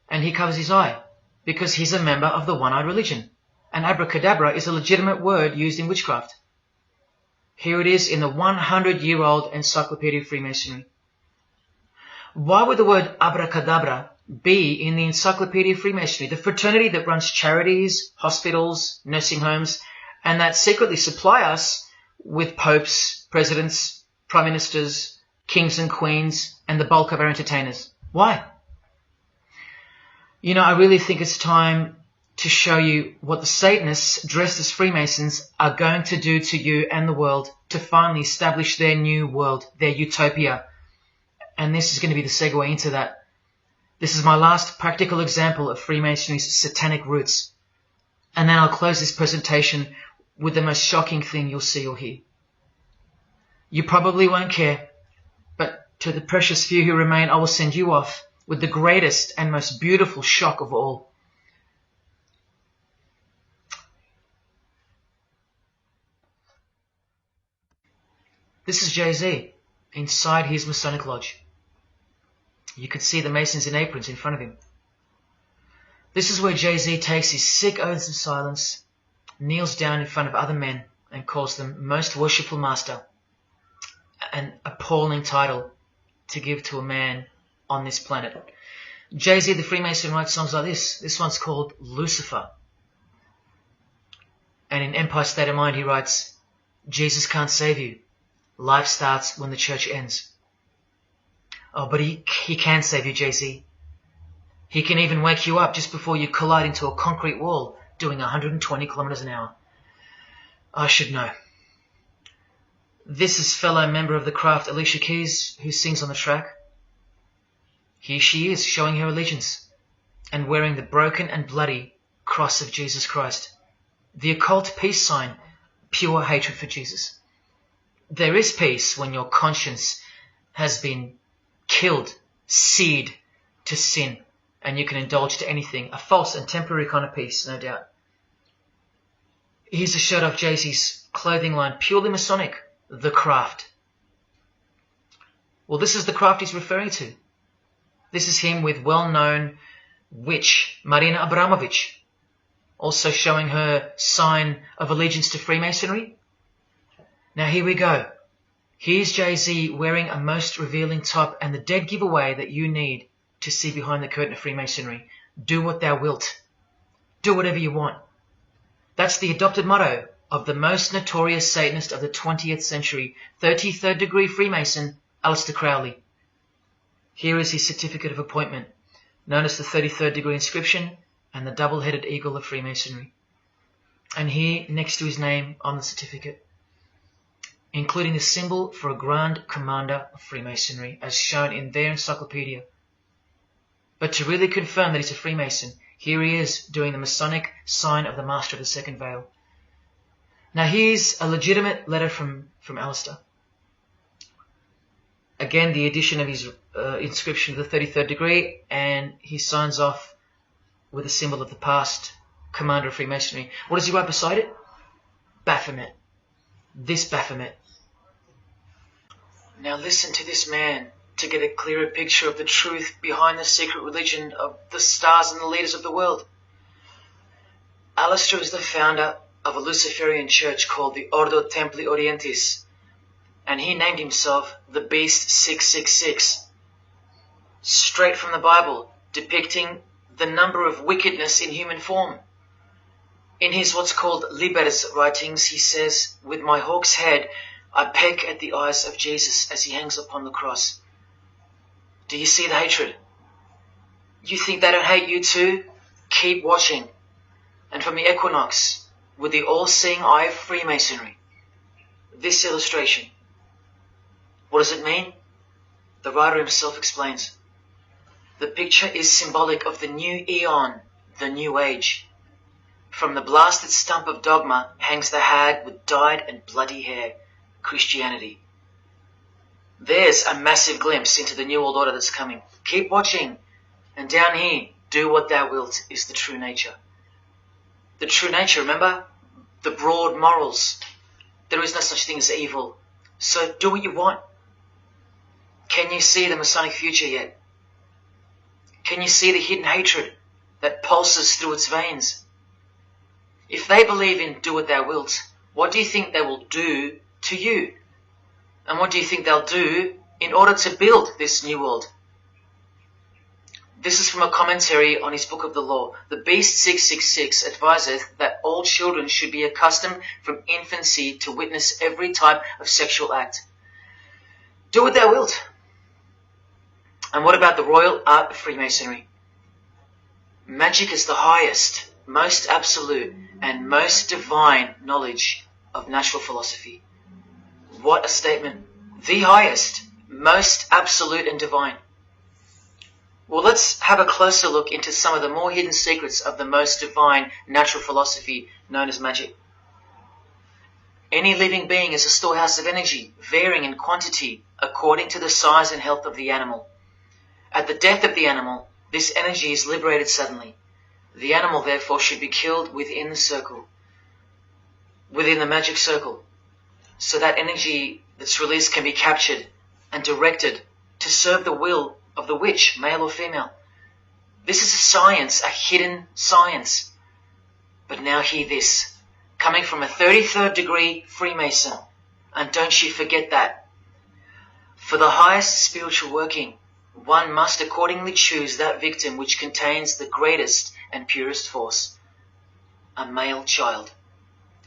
And he covers his eye, because he's a member of the one-eyed religion. And abracadabra is a legitimate word used in witchcraft. Here it is in the 100-year-old Encyclopedia of Freemasonry. Why would the word abracadabra be in the Encyclopedia of Freemasonry, the fraternity that runs charities, hospitals, nursing homes, and that secretly supply us with popes, presidents, prime ministers, kings and queens, and the bulk of our entertainers? Why? You know, I really think it's time to show you what the Satanists dressed as Freemasons are going to do to you and the world to finally establish their new world, their utopia. And this is going to be the segue into that. This is my last practical example of Freemasonry's satanic roots. And then I'll close this presentation with the most shocking thing you'll see or hear. You probably won't care, but to the precious few who remain, I will send you off with the greatest and most beautiful shock of all. This is Jay-Z inside his Masonic Lodge. You could see the Masons in aprons in front of him. This is where Jay-Z takes his sick oaths of silence, kneels down in front of other men and calls them Most Worshipful Master, an appalling title to give to a man on this planet. Jay-Z the Freemason writes songs like this. This one's called Lucifer. And in Empire State of Mind he writes, Jesus can't save you. Life starts when the church ends. Oh, but he can save you, Jay-Z. He can even wake you up just before you collide into a concrete wall doing 120 kilometers an hour. I should know. This is fellow member of the craft Alicia Keys, who sings on the track. Here she is, showing her allegiance and wearing the broken and bloody cross of Jesus Christ, the occult peace sign, pure hatred for Jesus. There is peace when your conscience has been killed, seared to sin, and you can indulge to anything, a false and temporary kind of peace, no doubt. Here's a shot of Jay-Z's clothing line, purely Masonic, the craft. Well, this is the craft he's referring to. This is him with well-known witch Marina Abramovich, also showing her sign of allegiance to Freemasonry. Now here we go. Here's Jay-Z wearing a most revealing top and the dead giveaway that you need to see behind the curtain of Freemasonry. Do what thou wilt. Do whatever you want. That's the adopted motto of the most notorious Satanist of the 20th century, 33rd degree Freemason, Aleister Crowley. Here is his certificate of appointment, known as the 33rd degree inscription and the double-headed eagle of Freemasonry. And here, next to his name on the certificate, including the symbol for a Grand Commander of Freemasonry, as shown in their encyclopedia. But to really confirm that he's a Freemason, here he is doing the Masonic sign of the Master of the Second Veil. Now here's a legitimate letter from Aleister. Again, the addition of his inscription of the 33rd degree, and he signs off with a symbol of the past Commander of Freemasonry. What does he write beside it? Baphomet. This Baphomet. Now listen to this man to get a clearer picture of the truth behind the secret religion of the stars and the leaders of the world. Aleister is the founder of a Luciferian church called the Ordo Templi Orientis, and he named himself the Beast 666, straight from the Bible, depicting the number of wickedness in human form. In his what's called Libers writings, he says, "With my hawk's head, I peck at the eyes of Jesus as he hangs upon the cross." Do you see the hatred? You think they don't hate you too? Keep watching. And from the equinox, with the all-seeing eye of Freemasonry, this illustration. What does it mean? The writer himself explains. The picture is symbolic of the new eon, the new age. From the blasted stump of dogma hangs the hag with dyed and bloody hair, Christianity. There's a massive glimpse into the new world order that's coming. Keep watching. And down here, do what thou wilt is the true nature. The true nature, remember? The broad morals. There is no such thing as evil. So do what you want. Can you see the Masonic future yet? Can you see the hidden hatred that pulses through its veins? If they believe in do what thou wilt, what do you think they will do to you? And what do you think they'll do in order to build this new world? This is from a commentary on his book of the law. The Beast 666 adviseth that all children should be accustomed from infancy to witness every type of sexual act. Do what thou wilt. And what about the royal art of Freemasonry? Magic is the highest, most absolute, and most divine knowledge of natural philosophy. What a statement. The highest, most absolute and divine. Well, let's have a closer look into some of the more hidden secrets of the most divine natural philosophy known as magic. Any living being is a storehouse of energy, varying in quantity according to the size and health of the animal. At the death of the animal, this energy is liberated suddenly. The animal, therefore, should be killed within the circle, within the magic circle, so that energy that's released can be captured and directed to serve the will of the witch, male or female. This is a science, a hidden science. But now hear this, coming from a 33rd degree Freemason, and don't you forget that. For the highest spiritual working, one must accordingly choose that victim which contains the greatest and purest force, a male child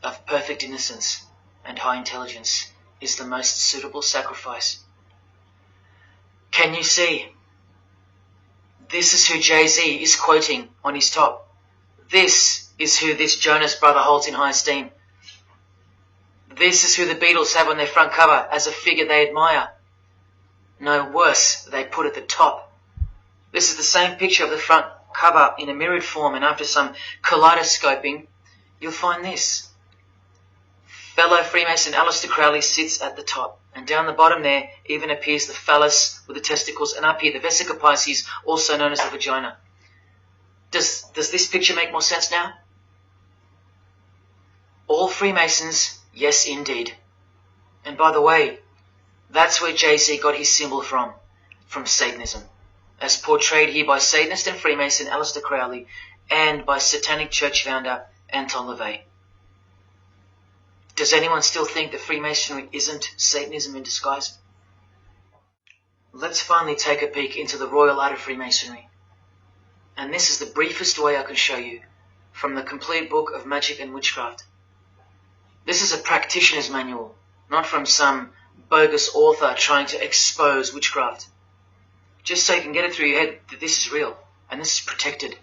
of perfect innocence and high intelligence is the most suitable sacrifice. Can you see? This is who Jay-Z is quoting on his top. This is who this Jonas brother holds in high esteem. This is who the Beatles have on their front cover as a figure they admire. No worse, they put at the top. This is the same picture of the front cover in a mirrored form, and after some kaleidoscoping, you'll find this. Fellow Freemason Aleister Crowley sits at the top, and down the bottom there even appears the phallus with the testicles, and up here the vesica Pisces, also known as the vagina. Does this picture make more sense now? All Freemasons, yes indeed. And by the way, that's where Jay-Z got his symbol from Satanism, as portrayed here by Satanist and Freemason Aleister Crowley and by Satanic Church founder Anton LaVey. Does anyone still think that Freemasonry isn't Satanism in disguise? Let's finally take a peek into the royal art of Freemasonry. And this is the briefest way I can show you from the complete book of Magic and Witchcraft. This is a practitioner's manual, not from some bogus author trying to expose witchcraft. Just so you can get it through your head that this is real and this is protected.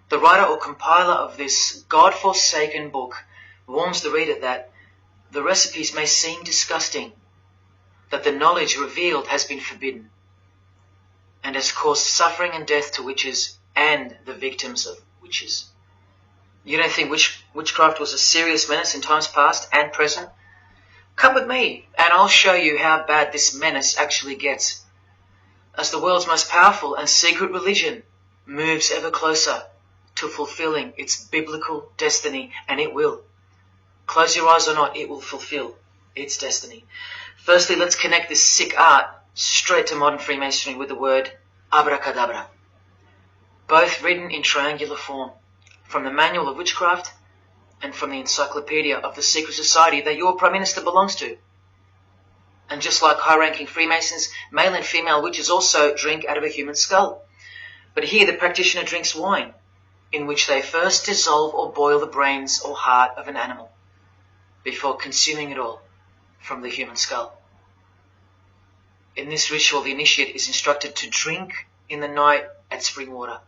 The writer or compiler of this God-forsaken book warns the reader that the recipes may seem disgusting, that the knowledge revealed has been forbidden, and has caused suffering and death to witches and the victims of witches. You don't think witchcraft was a serious menace in times past and present? Come with me, and I'll show you how bad this menace actually gets, as the world's most powerful and secret religion moves ever closer to fulfilling its biblical destiny, and it will. Close your eyes or not, it will fulfill its destiny. Firstly, let's connect this sick art straight to modern Freemasonry with the word abracadabra, both written in triangular form, from the Manual of Witchcraft and from the Encyclopedia of the Secret Society that your Prime Minister belongs to. And just like high-ranking Freemasons, male and female witches also drink out of a human skull. But here the practitioner drinks wine, in which they first dissolve or boil the brains or heart of an animal, before consuming it all from the human skull. In this ritual, the initiate is instructed to drink in the night at spring water,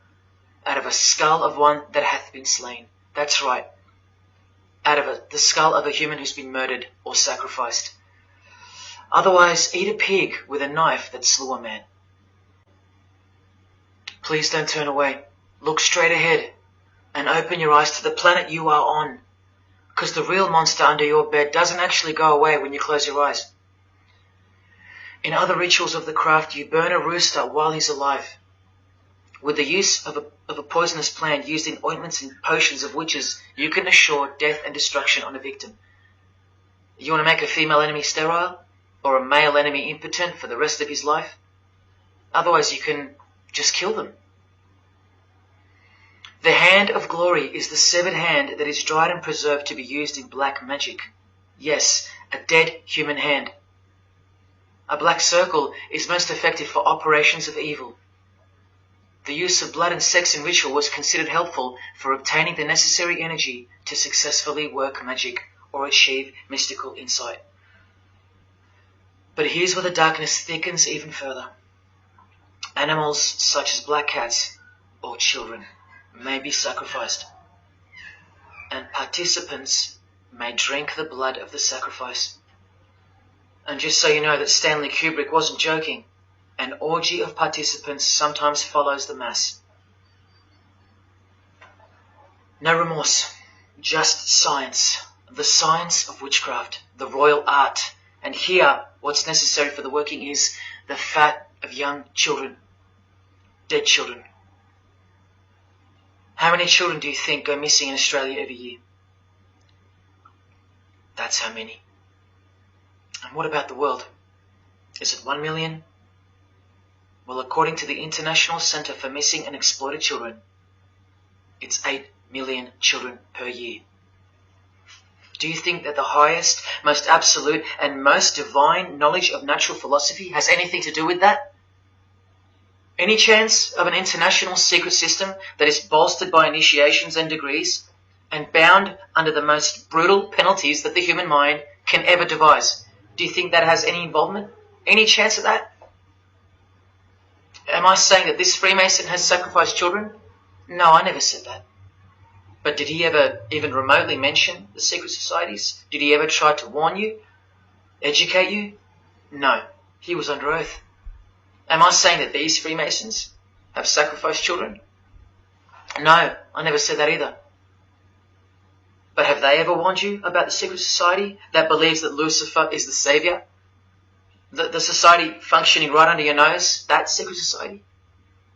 out of a skull of one that hath been slain. That's right, out of the skull of a human who's been murdered or sacrificed. Otherwise, eat a pig with a knife that slew a man. Please don't turn away. Look straight ahead and open your eyes to the planet you are on, because the real monster under your bed doesn't actually go away when you close your eyes. In other rituals of the craft, you burn a rooster while he's alive. With the use of a poisonous plant used in ointments and potions of witches, you can assure death and destruction on a victim. You want to make a female enemy sterile or a male enemy impotent for the rest of his life? Otherwise, you can just kill them. The hand of glory is the severed hand that is dried and preserved to be used in black magic. Yes, a dead human hand. A black circle is most effective for operations of evil. The use of blood and sex in ritual was considered helpful for obtaining the necessary energy to successfully work magic or achieve mystical insight. But here's where the darkness thickens even further. Animals such as black cats or children may be sacrificed, and participants may drink the blood of the sacrifice. And just so you know that Stanley Kubrick wasn't joking, an orgy of participants sometimes follows the mass. No remorse, just science, the science of witchcraft, the royal art. And here, what's necessary for the working is the fat of young children, dead children. How many children do you think go missing in Australia every year? That's how many. And what about the world? Is it 1 million? Well, according to the International Centre for Missing and Exploited Children, it's 8 million children per year. Do you think that the highest, most absolute, and most divine knowledge of natural philosophy has anything to do with that? Any chance of an international secret system that is bolstered by initiations and degrees and bound under the most brutal penalties that the human mind can ever devise? Do you think that has any involvement? Any chance of that? Am I saying that this Freemason has sacrificed children? No, I never said that. But did he ever even remotely mention the secret societies? Did he ever try to warn you? Educate you? No, he was under oath. Am I saying that these Freemasons have sacrificed children? No, I never said that either. But have they ever warned you about the secret society that believes that Lucifer is the savior? The society functioning right under your nose, that secret society?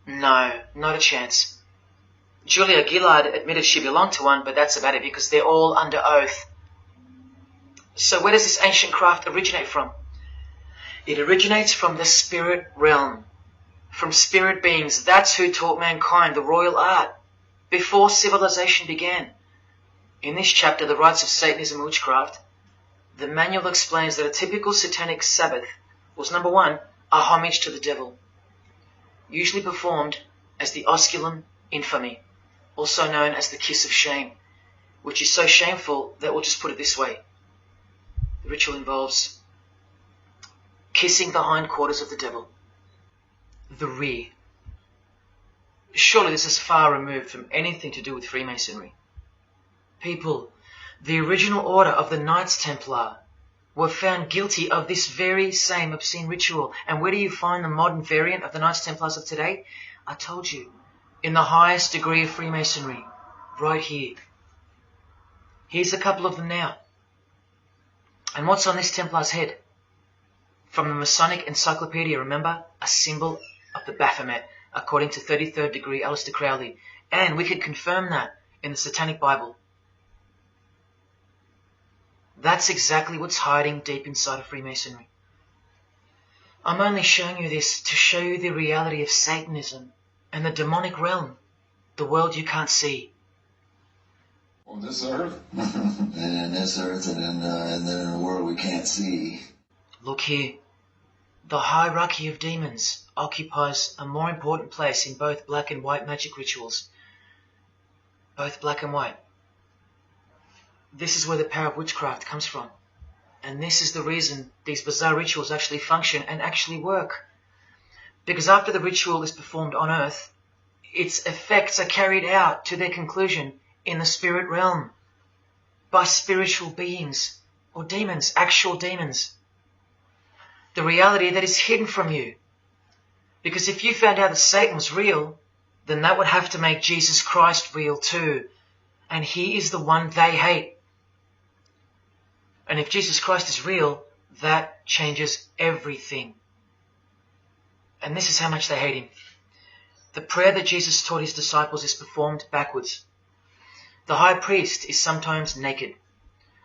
No, not a chance. Julia Gillard admitted she belonged to one, but that's about it because they're all under oath. So where does this ancient craft originate from? It originates from the spirit realm, from spirit beings. That's who taught mankind the royal art before civilization began. In this chapter, The Rites of Satanism and Witchcraft, the manual explains that a typical satanic Sabbath was, number one, a homage to the devil, usually performed as the osculum infami, also known as the kiss of shame, which is so shameful that we'll just put it this way. The ritual involves kissing the hindquarters of the devil, the rear. Surely this is far removed from anything to do with Freemasonry. People, the original order of the Knights Templar were found guilty of this very same obscene ritual. And where do you find the modern variant of the Knights Templars of today? I told you, in the highest degree of Freemasonry, right here. Here's a couple of them now. And what's on this Templar's head? From the Masonic Encyclopedia, remember? A symbol of the Baphomet, according to 33rd degree Aleister Crowley. And we can confirm that in the Satanic Bible. That's exactly what's hiding deep inside of Freemasonry. I'm only showing you this to show you the reality of Satanism and the demonic realm, the world you can't see. On this earth? And this earth and then in a world we can't see. Look here. The hierarchy of demons occupies a more important place in both black and white magic rituals. Both black and white. This is where the power of witchcraft comes from. And this is the reason these bizarre rituals actually function and actually work. Because after the ritual is performed on earth, its effects are carried out to their conclusion in the spirit realm by spiritual beings or demons, actual demons. The reality that is hidden from you. Because if you found out that Satan was real, then that would have to make Jesus Christ real too. And he is the one they hate. And if Jesus Christ is real, that changes everything. And this is how much they hate him. The prayer that Jesus taught his disciples is performed backwards. The high priest is sometimes naked.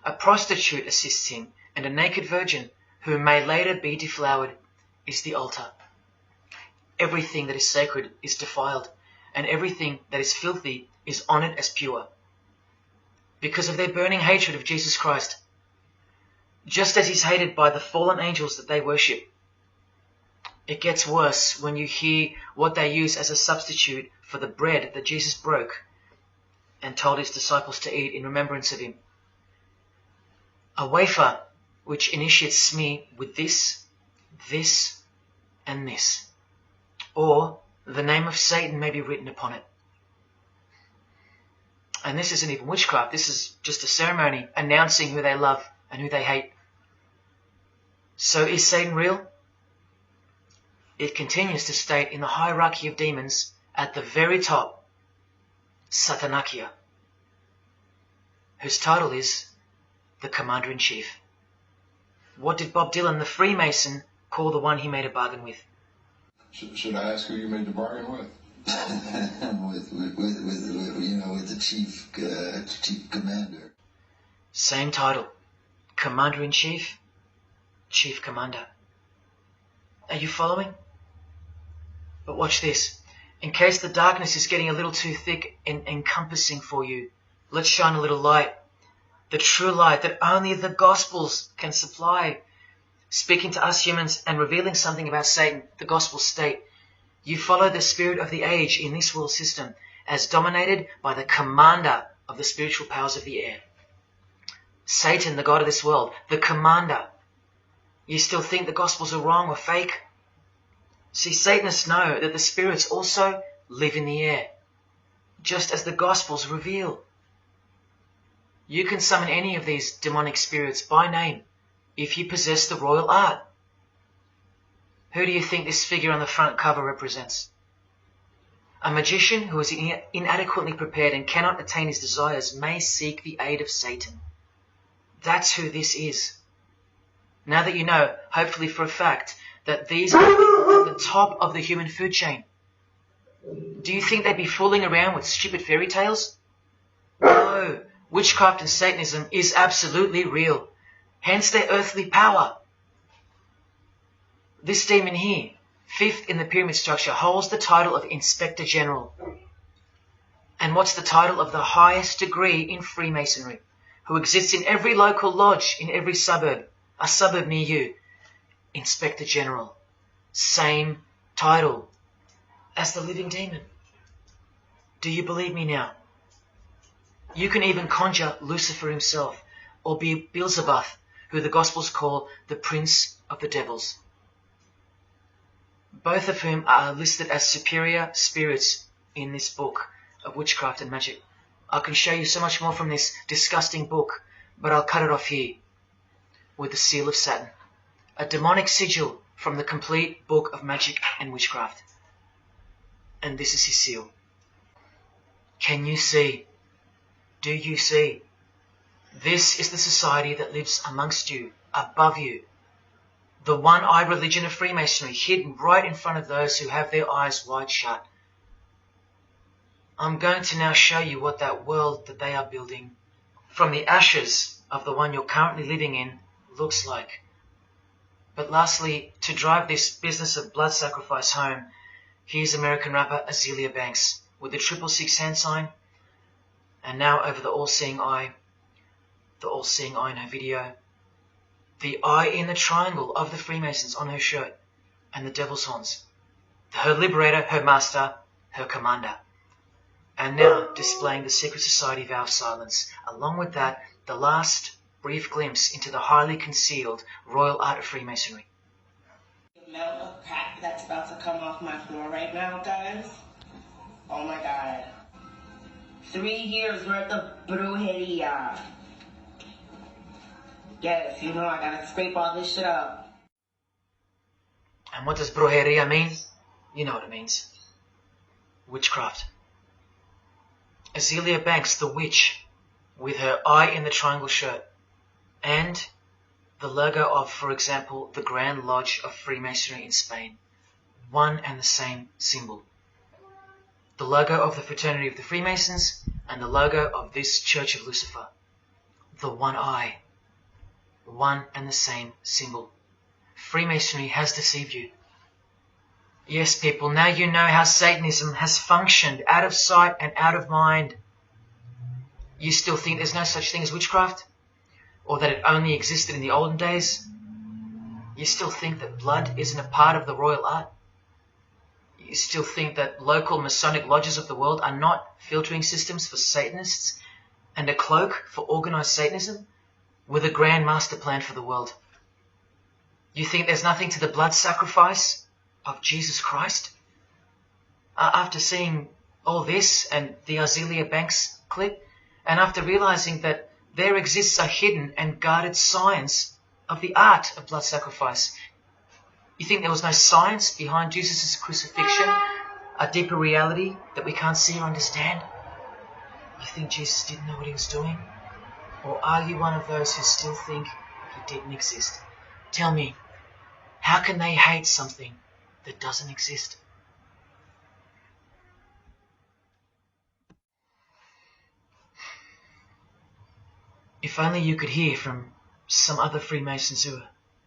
A prostitute assists him, and a naked virgin, who may later be deflowered, is the altar. Everything that is sacred is defiled, and everything that is filthy is honored as pure. Because of their burning hatred of Jesus Christ, just as he's hated by the fallen angels that they worship. It gets worse when you hear what they use as a substitute for the bread that Jesus broke and told his disciples to eat in remembrance of him. A wafer which initiates me with this, this, and this. Or the name of Satan may be written upon it. And this isn't even witchcraft. This is just a ceremony announcing who they love and who they hate. So is Satan real? It continues to state in the hierarchy of demons at the very top, Satanakia, whose title is the Commander-in-Chief. What did Bob Dylan, the Freemason, call the one he made a bargain with? Should I ask who you made the bargain with? with the chief commander. Same title, Commander-in-Chief, Chief Commander. Are you following? But watch this. In case the darkness is getting a little too thick and encompassing for you, let's shine a little light. The true light that only the Gospels can supply. Speaking to us humans and revealing something about Satan, the Gospels state, you follow the spirit of the age in this world system as dominated by the commander of the spiritual powers of the air. Satan, the god of this world, the commander. You still think the Gospels are wrong or fake? See, Satanists know that the spirits also live in the air, just as the Gospels reveal. You can summon any of these demonic spirits by name if you possess the royal art. Who do you think this figure on the front cover represents? A magician who is inadequately prepared and cannot attain his desires may seek the aid of Satan. That's who this is. Now that you know, hopefully for a fact, that these are at the top of the human food chain, do you think they'd be fooling around with stupid fairy tales? No, witchcraft and Satanism is absolutely real, hence their earthly power. This demon here, fifth in the pyramid structure, holds the title of Inspector General. And what's the title of the highest degree in Freemasonry, who exists in every local lodge in every suburb, a suburb near you? Inspector General. Same title as the living demon. Do you believe me now? You can even conjure Lucifer himself, or be Beelzebub, who the Gospels call the Prince of the Devils. Both of whom are listed as superior spirits in this book of witchcraft and magic. I can show you so much more from this disgusting book, but I'll cut it off here with the seal of Saturn, a demonic sigil from the complete book of magic and witchcraft. And this is his seal. Can you see? Do you see? This is the society that lives amongst you, above you. The one-eyed religion of Freemasonry, hidden right in front of those who have their eyes wide shut. I'm going to now show you what that world that they are building from the ashes of the one you're currently living in looks like. But lastly, to drive this business of blood sacrifice home, here's American rapper Azealia Banks with the 666 hand sign, and now over the all-seeing eye in her video, the eye in the triangle of the Freemasons on her shirt, and the devil's horns, her liberator, her master, her commander. And now displaying the secret society vow of silence. Along with that, the last brief glimpse into the highly concealed royal art of Freemasonry. The amount of crack that's about to come off my floor right now, guys. Oh my God. 3 years worth of brujeria. Yes, you know I gotta scrape all this shit up. And what does brujeria mean? You know what it means. Witchcraft. Azealia Banks, the witch, with her eye in the triangle shirt, and the logo of, for example, the Grand Lodge of Freemasonry in Spain. one and the same symbol. The logo of the Fraternity of the Freemasons and the logo of this Church of Lucifer. The one eye. One and the same symbol. Freemasonry has deceived you. Yes, people, now you know how Satanism has functioned out of sight and out of mind. You still think there's no such thing as witchcraft? Or that it only existed in the olden days? You still think that blood isn't a part of the royal art? You still think that local Masonic lodges of the world are not filtering systems for Satanists and a cloak for organized Satanism with a grand master plan for the world? You think there's nothing to the blood sacrifice of Jesus Christ? After seeing all this and the Arzelia Banks clip, and after realizing that there exists a hidden and guarded science of the art of blood sacrifice, you think there was no science behind Jesus' crucifixion, a deeper reality that we can't see or understand? You think Jesus didn't know what he was doing? Or are you one of those who still think he didn't exist? Tell me, how can they hate something that doesn't exist? If only you could hear from some other Freemasons who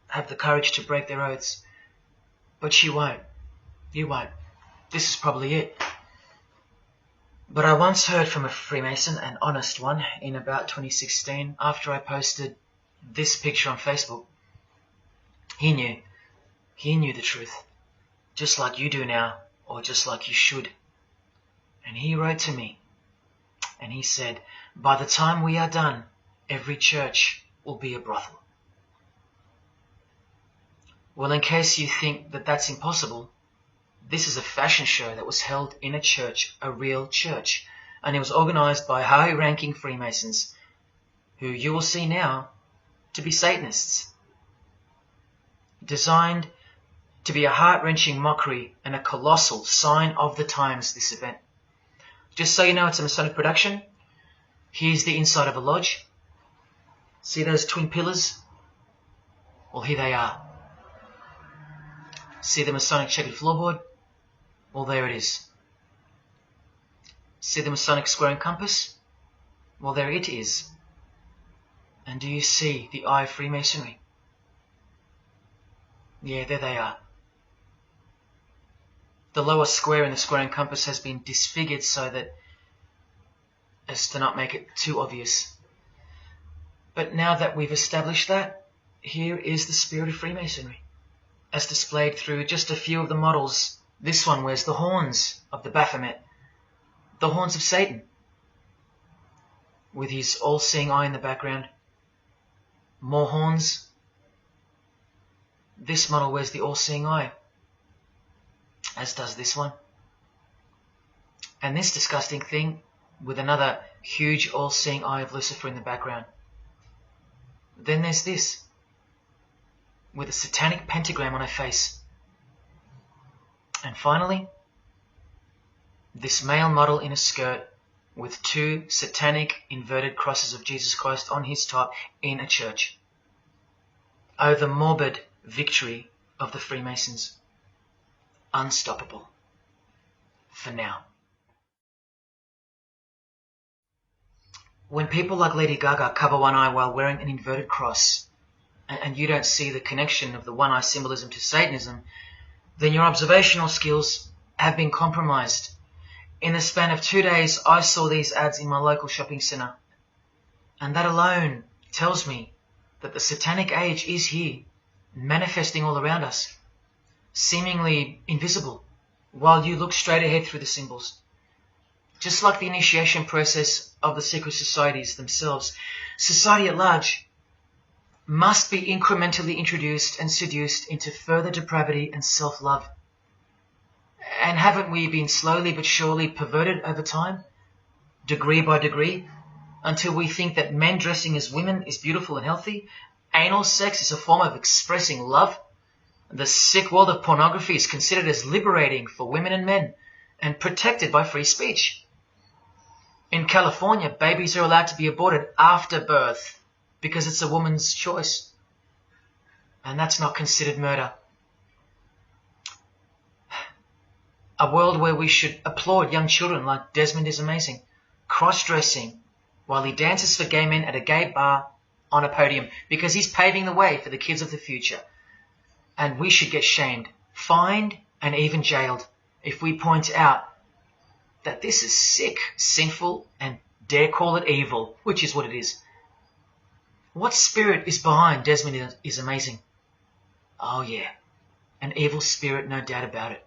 have the courage to break their oaths. But you won't. You won't. This is probably it. But I once heard from a Freemason, an honest one, in about 2016, after I posted this picture on Facebook. He knew. He knew the truth. Just like you do now, or just like you should. And he wrote to me. And he said, by the time we are done, every church will be a brothel. Well, in case you think that that's impossible, this is a fashion show that was held in a church, a real church, and it was organized by high-ranking Freemasons, who you will see now to be Satanists. Designed to be a heart-wrenching mockery and a colossal sign of the times, this event. Just so you know, it's a Masonic production. Here's the inside of a lodge. See those twin pillars? Well, here they are. See the Masonic checkered floorboard? Well, there it is. See the Masonic square and compass? Well, there it is. And do you see the eye of Freemasonry? Yeah, there they are. The lower square in the square and compass has been disfigured so that as to not make it too obvious. But now that we've established that, here is the spirit of Freemasonry, as displayed through just a few of the models. This one wears the horns of the Baphomet, the horns of Satan, with his all-seeing eye in the background. More horns. This model wears the all-seeing eye, as does this one. And this disgusting thing with another huge all-seeing eye of Lucifer in the background. Then there's this, with a satanic pentagram on her face. And finally, this male model in a skirt with two satanic inverted crosses of Jesus Christ on his top in a church. Oh, the morbid victory of the Freemasons. Unstoppable. For now. When people like Lady Gaga cover one eye while wearing an inverted cross, and you don't see the connection of the one eye symbolism to Satanism, then your observational skills have been compromised. In the span of 2 days, I saw these ads in my local shopping centre. And that alone tells me that the satanic age is here, manifesting all around us, seemingly invisible, while you look straight ahead through the symbols. Just like the initiation process of the secret societies themselves, society at large must be incrementally introduced and seduced into further depravity and self-love. And haven't we been slowly but surely perverted over time, degree by degree, until we think that men dressing as women is beautiful and healthy, anal sex is a form of expressing love, the sick world of pornography is considered as liberating for women and men, and protected by free speech. In California, babies are allowed to be aborted after birth because it's a woman's choice. And that's not considered murder. A world where we should applaud young children like Desmond is amazing, cross-dressing while he dances for gay men at a gay bar on a podium because he's paving the way for the kids of the future. And we should get shamed, fined, and even jailed if we point out that this is sick, sinful, and dare call it evil, which is what it is. What spirit is behind Desmond is amazing? Oh yeah, an evil spirit, no doubt about it.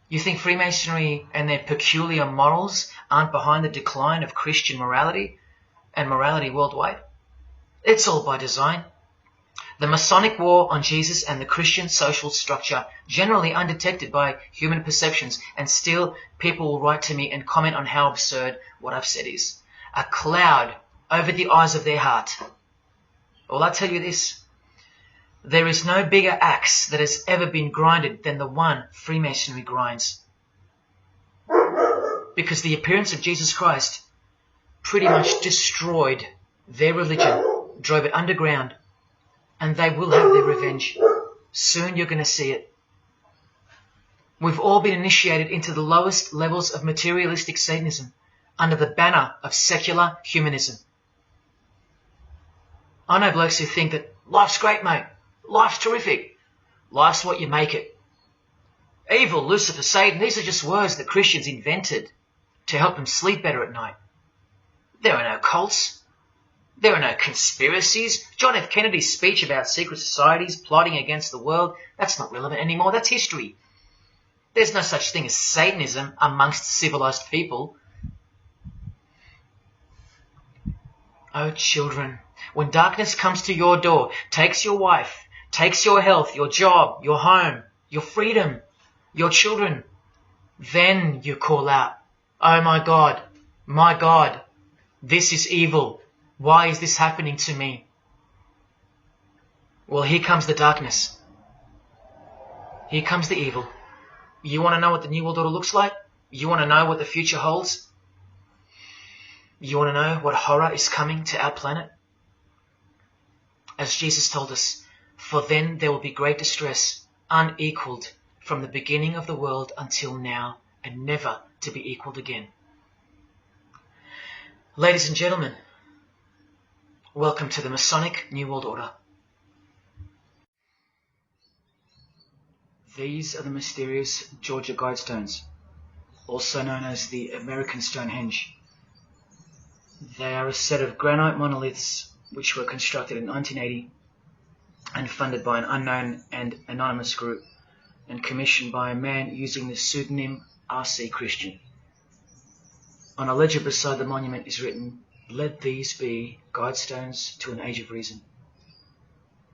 You think Freemasonry and their peculiar morals aren't behind the decline of Christian morality and morality worldwide? It's all by design. The Masonic war on Jesus and the Christian social structure, generally undetected by human perceptions, and still people will write to me and comment on how absurd what I've said is. A cloud over the eyes of their heart. Well, I tell you this, there is no bigger axe that has ever been grinded than the one Freemasonry grinds. Because the appearance of Jesus Christ pretty much destroyed their religion, drove it underground, and they will have their revenge. Soon you're going to see it. We've all been initiated into the lowest levels of materialistic Satanism under the banner of secular humanism. I know blokes who think that life's great, mate. Life's terrific. Life's what you make it. Evil, Lucifer, Satan, these are just words that Christians invented to help them sleep better at night. There are no cults. There are no conspiracies. John F. Kennedy's speech about secret societies plotting against the world, that's not relevant anymore. That's history. There's no such thing as Satanism amongst civilized people. Oh, children, when darkness comes to your door, takes your wife, takes your health, your job, your home, your freedom, your children, then you call out, oh my God, this is evil. Why is this happening to me? Well, here comes the darkness. Here comes the evil. You want to know what the New World Order looks like? You want to know what the future holds? You want to know what horror is coming to our planet? As Jesus told us, for then there will be great distress, unequaled from the beginning of the world until now, and never to be equaled again. Ladies and gentlemen, welcome to the Masonic New World Order. These are the mysterious Georgia Guidestones, also known as the American Stonehenge. They are a set of granite monoliths which were constructed in 1980 and funded by an unknown and anonymous group and commissioned by a man using the pseudonym R.C. Christian. On a ledger beside the monument is written, "Let these be guidestones to an age of reason."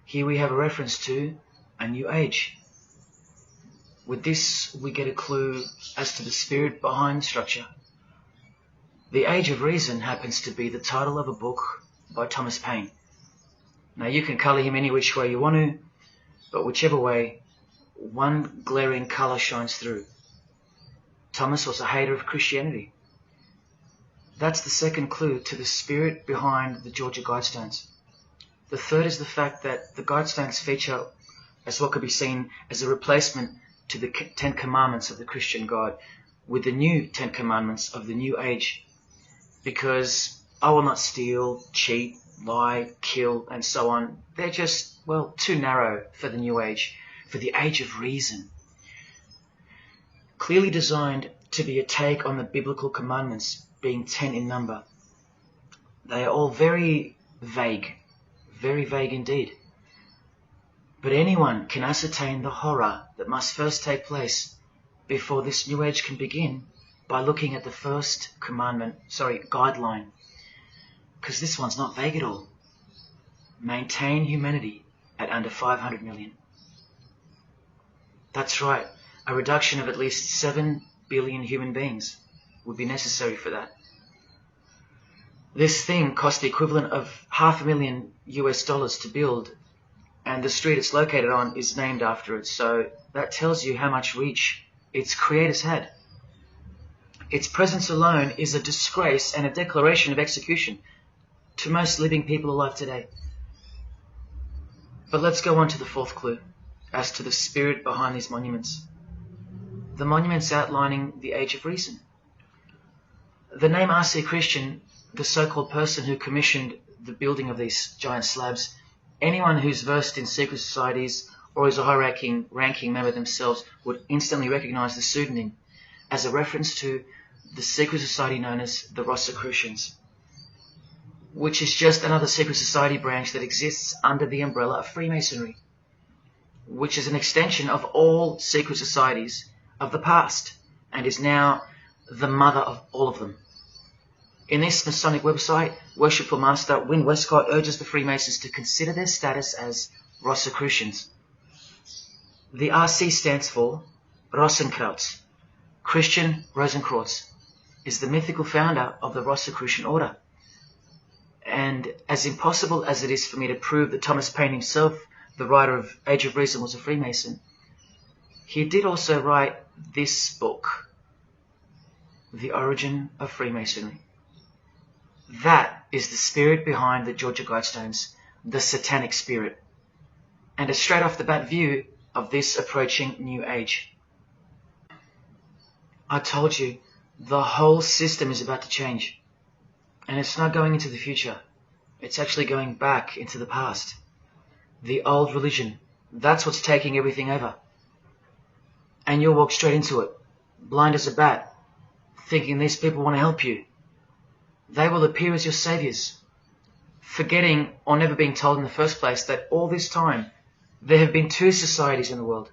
Here we have a reference to a new age. With this, we get a clue as to the spirit behind the structure. The Age of Reason happens to be the title of a book by Thomas Paine. Now, you can colour him any which way you want to, but whichever way, one glaring colour shines through. Thomas was a hater of Christianity. That's the second clue to the spirit behind the Georgia Guidestones. The third is the fact that the Guidestones feature as what could be seen as a replacement to the Ten Commandments of the Christian God with the new Ten Commandments of the New Age. Because I will not steal, cheat, lie, kill, and so on. They're just, well, too narrow for the New Age, for the Age of Reason. Clearly designed to be a take on the biblical commandments, being 10 in number. They are all very vague indeed. But anyone can ascertain the horror that must first take place before this New Age can begin by looking at the first guideline. Because this one's not vague at all. Maintain humanity at under 500 million. That's right, a reduction of at least 7 billion human beings would be necessary for that. This thing cost the equivalent of $500,000 US to build, and the street it's located on is named after it, so that tells you how much reach its creators had. Its presence alone is a disgrace and a declaration of execution to most living people alive today. But let's go on to the fourth clue as to the spirit behind these monuments. the monuments outlining the Age of Reason. The name R.C. Christian, the so-called person who commissioned the building of these giant slabs, anyone who's versed in secret societies or is a high-ranking member themselves would instantly recognize the pseudonym as a reference to the secret society known as the Rosicrucians, which is just another secret society branch that exists under the umbrella of Freemasonry, which is an extension of all secret societies of the past and is now the mother of all of them. In this Masonic website, Worshipful Master Wynne Westcott urges the Freemasons to consider their status as Rosicrucians. The RC stands for Rosenkreuz. Christian Rosenkreuz is the mythical founder of the Rosicrucian order. And as impossible as it is for me to prove that Thomas Paine himself, the writer of Age of Reason, was a Freemason, he did also write this book, The Origin of Freemasonry. That is the spirit behind the Georgia Guidestones, the satanic spirit, and a straight off the bat view of this approaching new age. I told you, the whole system is about to change, and it's not going into the future. It's actually going back into the past. The old religion, that's what's taking everything over. And you'll walk straight into it, blind as a bat, thinking these people want to help you. They will appear as your saviors, forgetting or never being told in the first place that all this time there have been two societies in the world.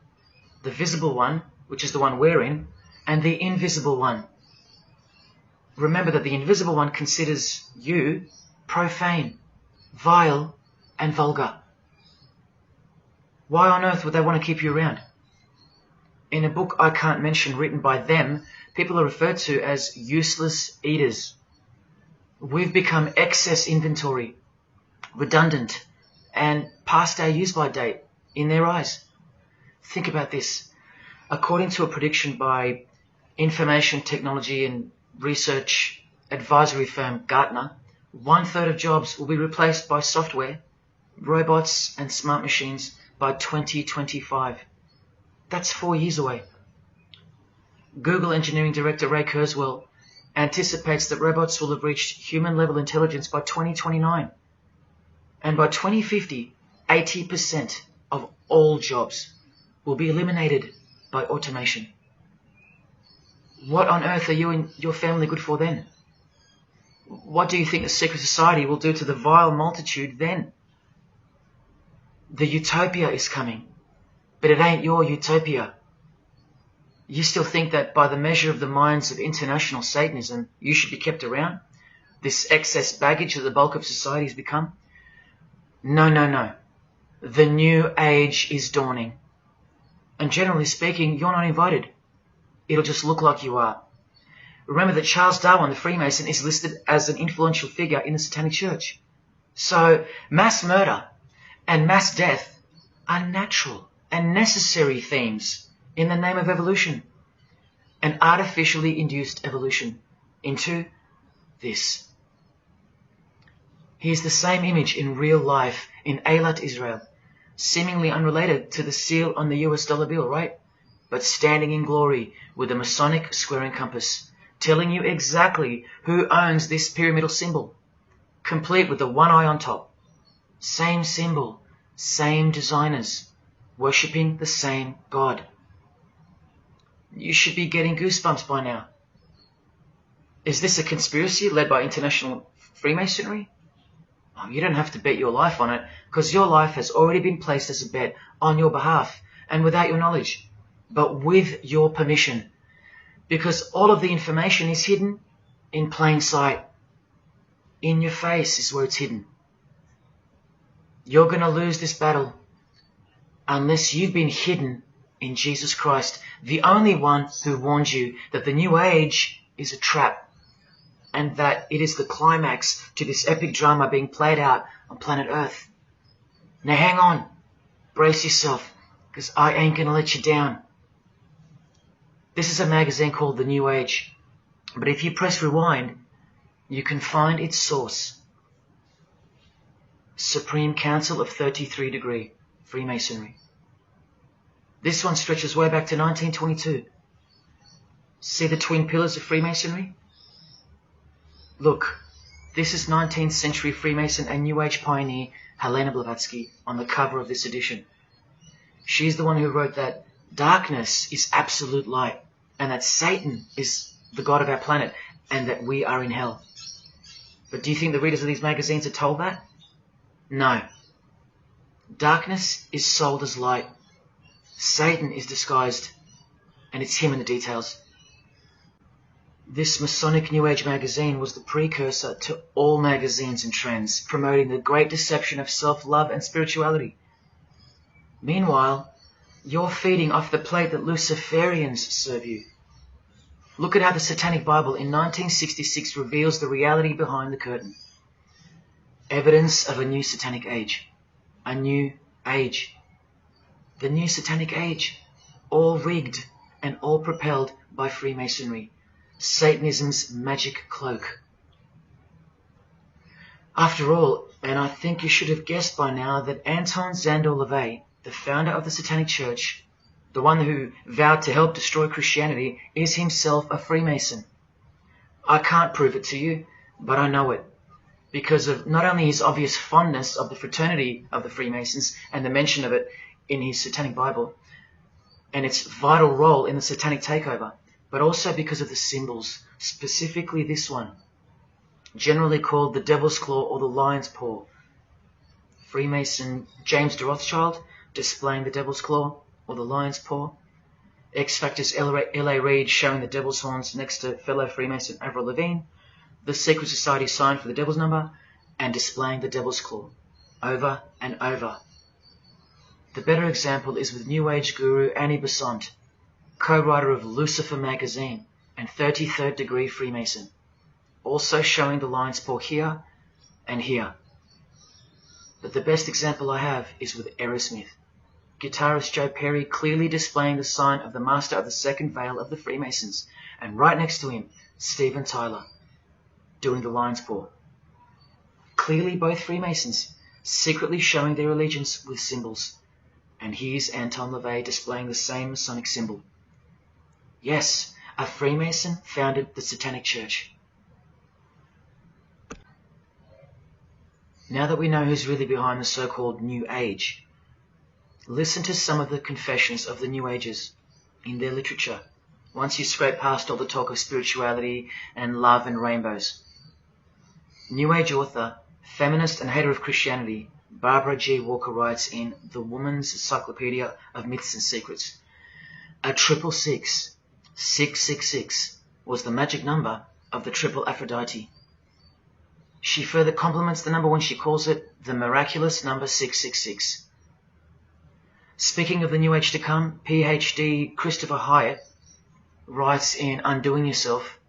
The visible one, which is the one we're in, and the invisible one. Remember that the invisible one considers you profane, vile, and vulgar. Why on earth would they want to keep you around? In a book I can't mention written by them, people are referred to as useless eaters. We've become excess inventory, redundant, and past our use-by date in their eyes. Think about this. According to a prediction by information technology and research advisory firm Gartner, 1/3 of jobs will be replaced by software, robots, and smart machines by 2025. That's 4 years away. Google engineering director Ray Kurzweil anticipates that robots will have reached human-level intelligence by 2029. And by 2050, 80% of all jobs will be eliminated by automation. What on earth are you and your family good for then? What do you think the secret society will do to the vile multitude then? The utopia is coming, but it ain't your utopia. You still think that by the measure of the minds of international Satanism, you should be kept around? This excess baggage that the bulk of society has become? No, no, no. The new age is dawning. And generally speaking, you're not invited. It'll just look like you are. Remember that Charles Darwin, the Freemason, is listed as an influential figure in the Satanic Church. So mass murder and mass death are natural and necessary themes in the name of evolution, an artificially induced evolution into this. Here's the same image in real life in ALOT, Israel, seemingly unrelated to the seal on the US dollar bill, right? But standing in glory with a Masonic square and compass, telling you exactly who owns this pyramidal symbol, complete with the one eye on top. Same symbol, same designers, worshipping the same God. You should be getting goosebumps by now. Is this a conspiracy led by international Freemasonry? Oh, you don't have to bet your life on it, because your life has already been placed as a bet on your behalf and without your knowledge, but with your permission, because all of the information is hidden in plain sight. In your face is where it's hidden. You're going to lose this battle unless you've been hidden in Jesus Christ, the only one who warned you that the new age is a trap and that it is the climax to this epic drama being played out on planet Earth. Now hang on, brace yourself, because I ain't going to let you down. This is a magazine called The New Age, but if you press rewind, you can find its source. Supreme Council of 33 Degree, Freemasonry. This one stretches way back to 1922. See the twin pillars of Freemasonry? Look, this is 19th century Freemason and New Age pioneer Helena Blavatsky on the cover of this edition. She's the one who wrote that darkness is absolute light, and that Satan is the god of our planet, and that we are in hell. But do you think the readers of these magazines are told that? No. Darkness is sold as light. Satan is disguised, and it's him in the details. This Masonic New Age magazine was the precursor to all magazines and trends, promoting the great deception of self-love and spirituality. Meanwhile, you're feeding off the plate that Luciferians serve you. Look at how the Satanic Bible in 1966 reveals the reality behind the curtain. Evidence of a new Satanic age. A new age. The new Satanic age. All rigged and all propelled by Freemasonry. Satanism's magic cloak. After all, and I think you should have guessed by now that Anton Szandor LaVey, the founder of the Satanic Church, the one who vowed to help destroy Christianity, is himself a Freemason. I can't prove it to you, but I know it, because of not only his obvious fondness of the fraternity of the Freemasons and the mention of it in his Satanic Bible, and its vital role in the Satanic takeover, but also because of the symbols, specifically this one, generally called the Devil's Claw or the Lion's Paw. Freemason James de Rothschild displaying the Devil's Claw or the Lion's Paw. X Factor's L.A. Reid showing the Devil's Horns next to fellow Freemason Avril Lavigne. The Secret Society sign for the Devil's Number, and displaying the Devil's Claw over and over. The better example is with New Age guru Annie Besant, co-writer of Lucifer magazine and 33rd degree Freemason, also showing the Lion's Paw here and here. But the best example I have is with Aerosmith, guitarist Joe Perry clearly displaying the sign of the Master of the Second Veil of the Freemasons, and right next to him, Steven Tyler, doing the Lion's Paw. Clearly both Freemasons, secretly showing their allegiance with symbols. And here's Anton LaVey displaying the same Masonic symbol. Yes, a Freemason founded the Satanic Church. Now that we know who's really behind the so-called New Age, listen to some of the confessions of the New Agers in their literature, once you scrape past all the talk of spirituality and love and rainbows. New Age author, feminist and hater of Christianity, Barbara G. Walker writes in The Woman's Encyclopedia of Myths and Secrets, a 666, 666, was the magic number of the triple Aphrodite. She further compliments the number when she calls it the miraculous number 666. Speaking of the New Age to come, PhD Christopher Hyatt writes in Undoing Yourself,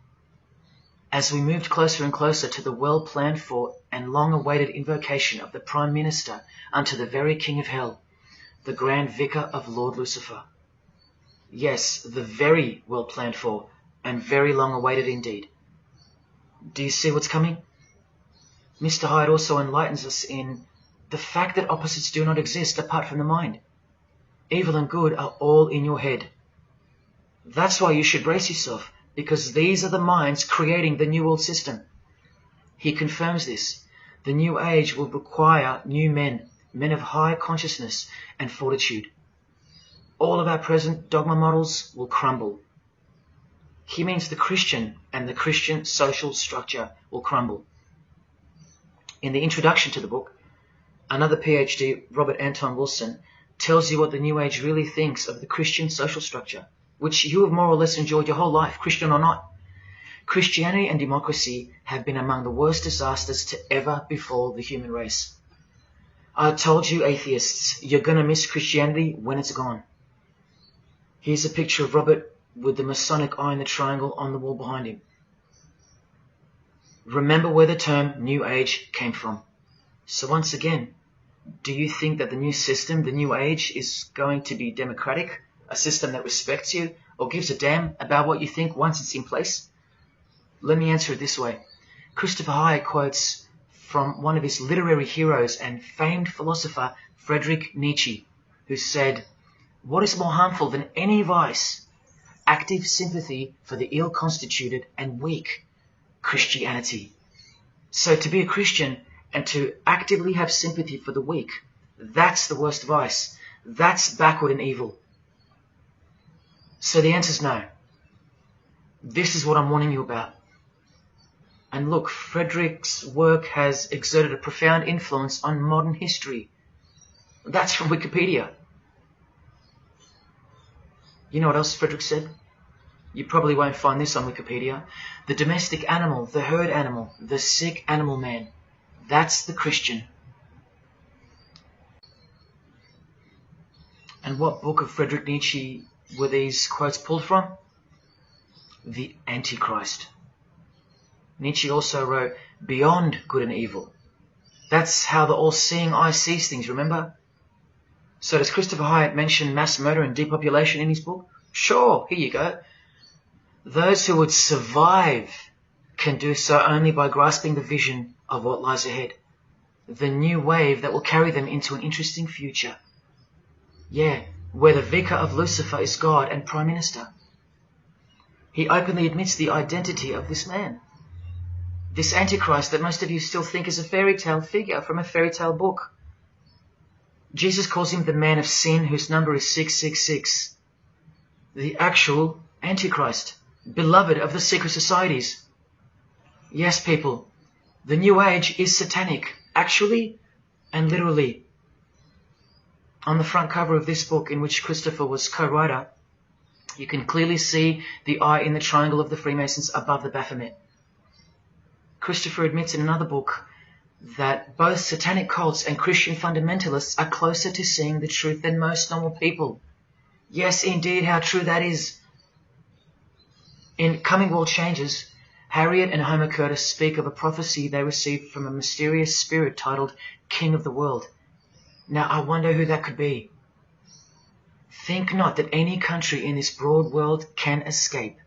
as we moved closer and closer to the well-planned for and long-awaited invocation of the Prime Minister unto the very King of Hell, the Grand Vicar of Lord Lucifer. Yes, the very well-planned for and very long-awaited indeed. Do you see what's coming? Mr. Hyde also enlightens us in the fact that opposites do not exist apart from the mind. Evil and good are all in your head. That's why you should brace yourself, because these are the minds creating the New World System. He confirms this. The New Age will require new men, men of high consciousness and fortitude. All of our present dogma models will crumble. He means the Christian and the Christian social structure will crumble. In the introduction to the book, another PhD, Robert Anton Wilson, tells you what the New Age really thinks of the Christian social structure, which you have more or less enjoyed your whole life, Christian or not. Christianity and democracy have been among the worst disasters to ever befall the human race. I told you, atheists, you're going to miss Christianity when it's gone. Here's a picture of Robert with the Masonic eye in the triangle on the wall behind him. Remember where the term New Age came from. So once again, do you think that the new system, the New Age, is going to be democratic, a system that respects you or gives a damn about what you think once it's in place? Let me answer it this way. Christopher Hyatt quotes from one of his literary heroes and famed philosopher Friedrich Nietzsche, who said, "What is more harmful than any vice? active sympathy for the ill-constituted and weak Christianity. So to be a Christian and to actively have sympathy for the weak, that's the worst vice. That's backward and evil. So the answer is no. This is what I'm warning you about. And look, Frederick's work has exerted a profound influence on modern history. That's from Wikipedia. You know what else Frederick said? You probably won't find this on Wikipedia. The domestic animal, the herd animal, the sick animal man. That's the Christian. And what book of Friedrich Nietzsche were these quotes pulled from? The Antichrist. Nietzsche also wrote Beyond Good and Evil. That's how the all-seeing eye sees things, remember? So does Christopher Hyatt mention mass murder and depopulation in his book? Sure, here you go. Those who would survive can do so only by grasping the vision of what lies ahead. The new wave that will carry them into an interesting future. Yeah, where the vicar of Lucifer is God and Prime Minister. He openly admits the identity of this man. This Antichrist that most of you still think is a fairy tale figure from a fairy tale book. Jesus calls him the man of sin whose number is 666. The actual Antichrist, beloved of the secret societies. Yes, people, the New Age is satanic, actually and literally. On the front cover of this book, in which Christopher was co-writer, you can clearly see the eye in the triangle of the Freemasons above the Baphomet. Christopher admits in another book that both satanic cults and Christian fundamentalists are closer to seeing the truth than most normal people. Yes, indeed, how true that is. In Coming World Changes, Harriet and Homer Curtis speak of a prophecy they received from a mysterious spirit titled King of the World. Now, I wonder who that could be. Think not that any country in this broad world can escape.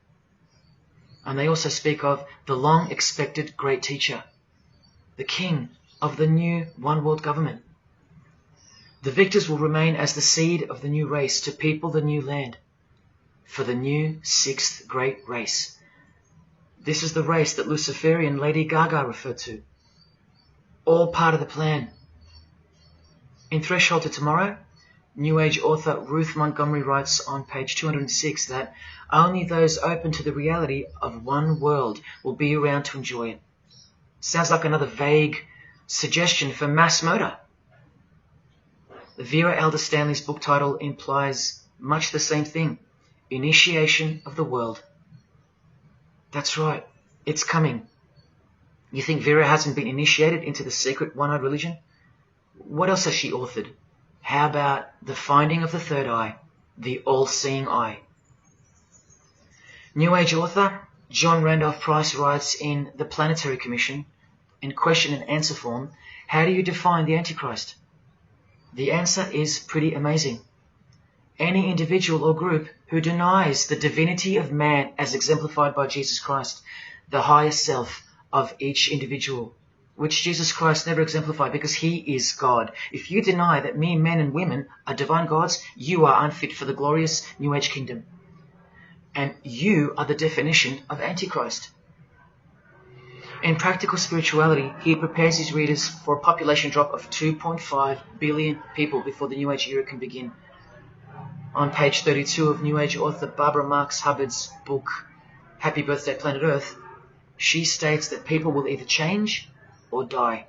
And they also speak of the long-expected great teacher, the king of the new one-world government. The victors will remain as the seed of the new race to people the new land, for the new sixth great race. This is the race that Luciferian Lady Gaga referred to. All part of the plan. In Threshold to Tomorrow, New Age author Ruth Montgomery writes on page 206 that only those open to the reality of one world will be around to enjoy it. Sounds like another vague suggestion for mass murder. Vera Elder Stanley's book title implies much the same thing. Initiation of the world. That's right. It's coming. You think Vera hasn't been initiated into the secret one-eyed religion? What else has she authored? How about the finding of the third eye, the all-seeing eye? New Age author John Randolph Price writes in The Planetary Commission, in question and answer form, how do you define the Antichrist? The answer is pretty amazing. Any individual or group who denies the divinity of man as exemplified by Jesus Christ, the higher self of each individual, which Jesus Christ never exemplified because he is God. If you deny that mere men and women are divine gods, you are unfit for the glorious New Age kingdom. And you are the definition of Antichrist. In Practical Spirituality, he prepares his readers for a population drop of 2.5 billion people before the New Age era can begin. On page 32 of New Age author Barbara Marx Hubbard's book, Happy Birthday Planet Earth, she states that people will either change or die.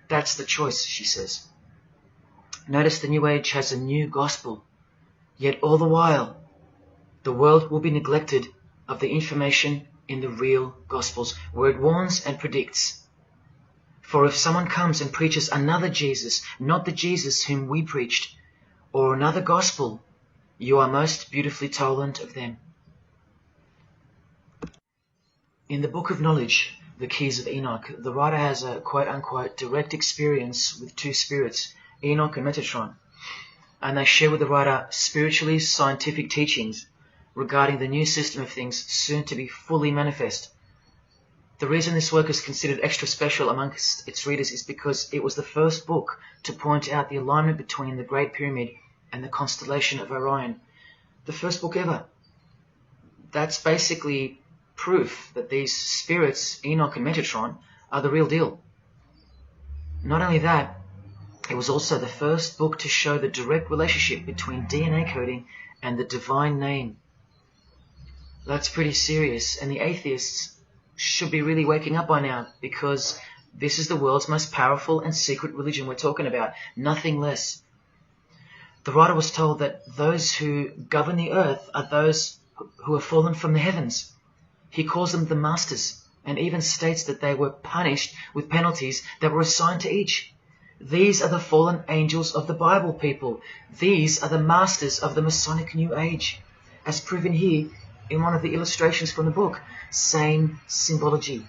That's the choice, she says. Notice the New Age has a new gospel, yet all the while, the world will be neglected of the information in the real Gospels, where it warns and predicts. For if someone comes and preaches another Jesus, not the Jesus whom we preached, or another gospel, you are most beautifully tolerant of them. In the Book of Knowledge, The Keys of Enoch, the writer has a quote-unquote direct experience with two spirits, Enoch and Metatron, and they share with the writer spiritually scientific teachings regarding the new system of things soon to be fully manifest. The reason this work is considered extra special amongst its readers is because it was the first book to point out the alignment between the Great Pyramid and the constellation of Orion. The first book ever. that's basically proof that these spirits, Enoch and Metatron, are the real deal. Not only that, it was also the first book to show the direct relationship between DNA coding and the divine name. That's pretty serious, and the atheists should be really waking up by now, because this is the world's most powerful and secret religion we're talking about, nothing less. The writer was told that those who govern the earth are those who have fallen from the heavens. He calls them the masters, and even states that they were punished with penalties that were assigned to each. These are the fallen angels of the Bible, people. These are the masters of the Masonic New Age, as proven here in one of the illustrations from the book. Same symbology.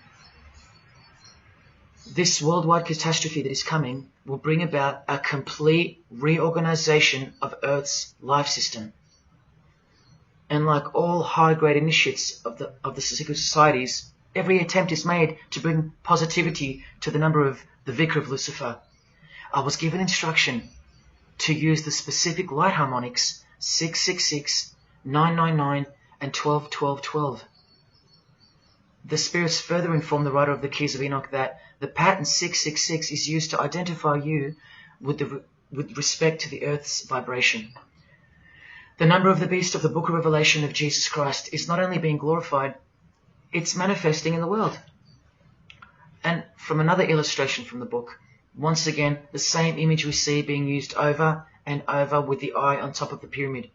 This worldwide catastrophe that is coming will bring about a complete reorganization of Earth's life system. And like all high-grade initiates of the secret societies, every attempt is made to bring positivity to the number of the Vicar of Lucifer. I was given instruction to use the specific light harmonics 666, 999, and 12, 12, 12. The spirits further inform the writer of the Keys of Enoch that the pattern 666 is used to identify you with respect to the earth's vibration. The number of the beast of the Book of Revelation of Jesus Christ is not only being glorified, it's manifesting in the world. And from another illustration from the book, once again, the same image we see being used over and over with the eye on top of the pyramid.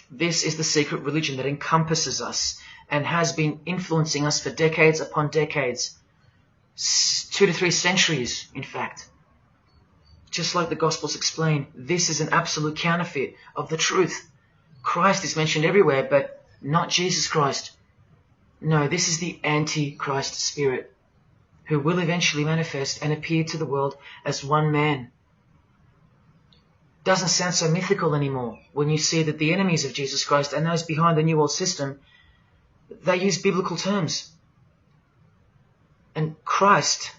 This is the secret religion that encompasses us and has been influencing us for decades upon decades. 2 to 3 centuries, in fact. Just like the Gospels explain, this is an absolute counterfeit of the truth. Christ is mentioned everywhere, but not Jesus Christ. No, this is the Antichrist spirit, who will eventually manifest and appear to the world as one man. Doesn't sound so mythical anymore when you see that the enemies of Jesus Christ and those behind the New World System, they use biblical terms. And Christ,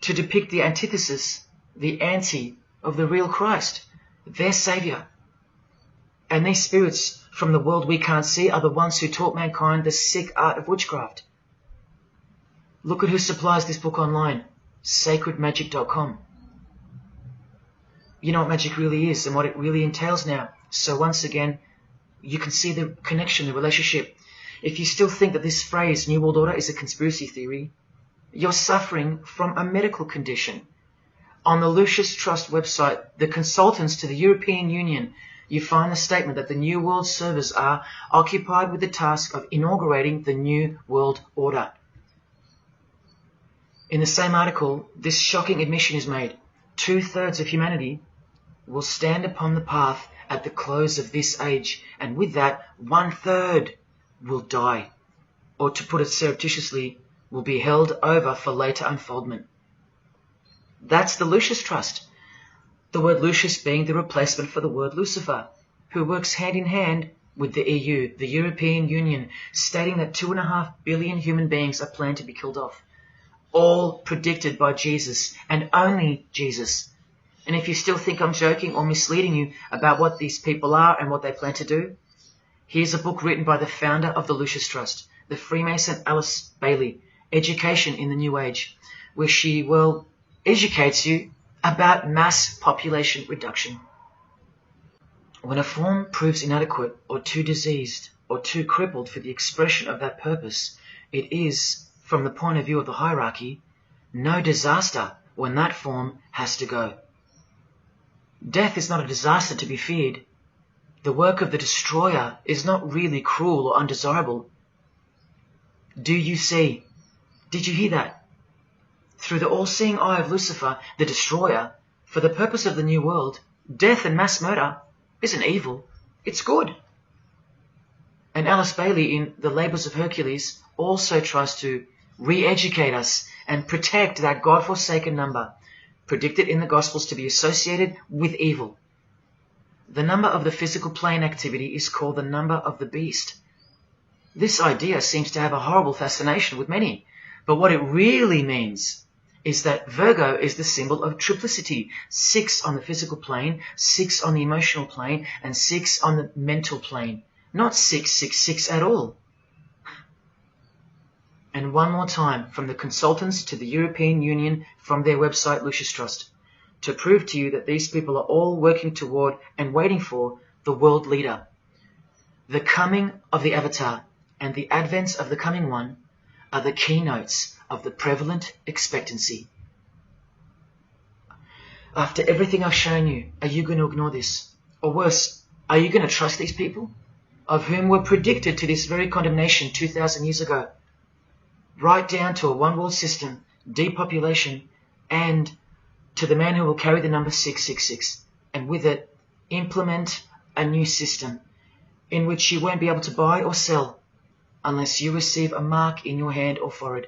to depict the antithesis, the anti of the real Christ, their Saviour. And these spirits from the world we can't see are the ones who taught mankind the sick art of witchcraft. Look at who supplies this book online, sacredmagic.com. You know what magic really is and what it really entails now. So once again, you can see the connection, the relationship. If you still think that this phrase, New World Order, is a conspiracy theory, you're suffering from a medical condition. On the Lucis Trust website, the consultants to the European Union, you find the statement that the New World servers are occupied with the task of inaugurating the New World Order. In the same article, this shocking admission is made. 2/3 of humanity will stand upon the path at the close of this age, and with that, 1/3 will die, or to put it surreptitiously, will be held over for later unfoldment. That's the Lucis Trust. The word Lucis being the replacement for the word Lucifer, who works hand in hand with the EU, the European Union, stating that 2.5 billion human beings are planned to be killed off. All predicted by Jesus, and only Jesus. And if you still think I'm joking or misleading you about what these people are and what they plan to do, here's a book written by the founder of the Lucis Trust, the Freemason Alice Bailey, Education in the New Age, where she, educates you about mass population reduction. When a form proves inadequate or too diseased or too crippled for the expression of that purpose, it is, from the point of view of the hierarchy, no disaster when that form has to go. Death is not a disaster to be feared. The work of the destroyer is not really cruel or undesirable. Do you see? Did you hear that? Through the all-seeing eye of Lucifer, the destroyer, for the purpose of the new world, death and mass murder isn't evil, it's good. And Alice Bailey in The Labours of Hercules also tries to re-educate us and protect that God-forsaken number, predicted in the Gospels to be associated with evil. The number of the physical plane activity is called the number of the beast. This idea seems to have a horrible fascination with many, but what it really means is that Virgo is the symbol of triplicity, 6 on the physical plane, 6 on the emotional plane, and 6 on the mental plane. not 666 at all. And one more time, from the consultants to the European Union, from their website Lucius Trust, to prove to you that these people are all working toward and waiting for the world leader. The coming of the Avatar and the advent of the coming one are the keynotes of the prevalent expectancy. After everything I've shown you, are you going to ignore this? Or worse, are you going to trust these people, of whom were predicted to this very condemnation 2,000 years ago? Right down to a one-world system, depopulation, and to the man who will carry the number 666, and with it implement a new system in which you won't be able to buy or sell unless you receive a mark in your hand or forehead.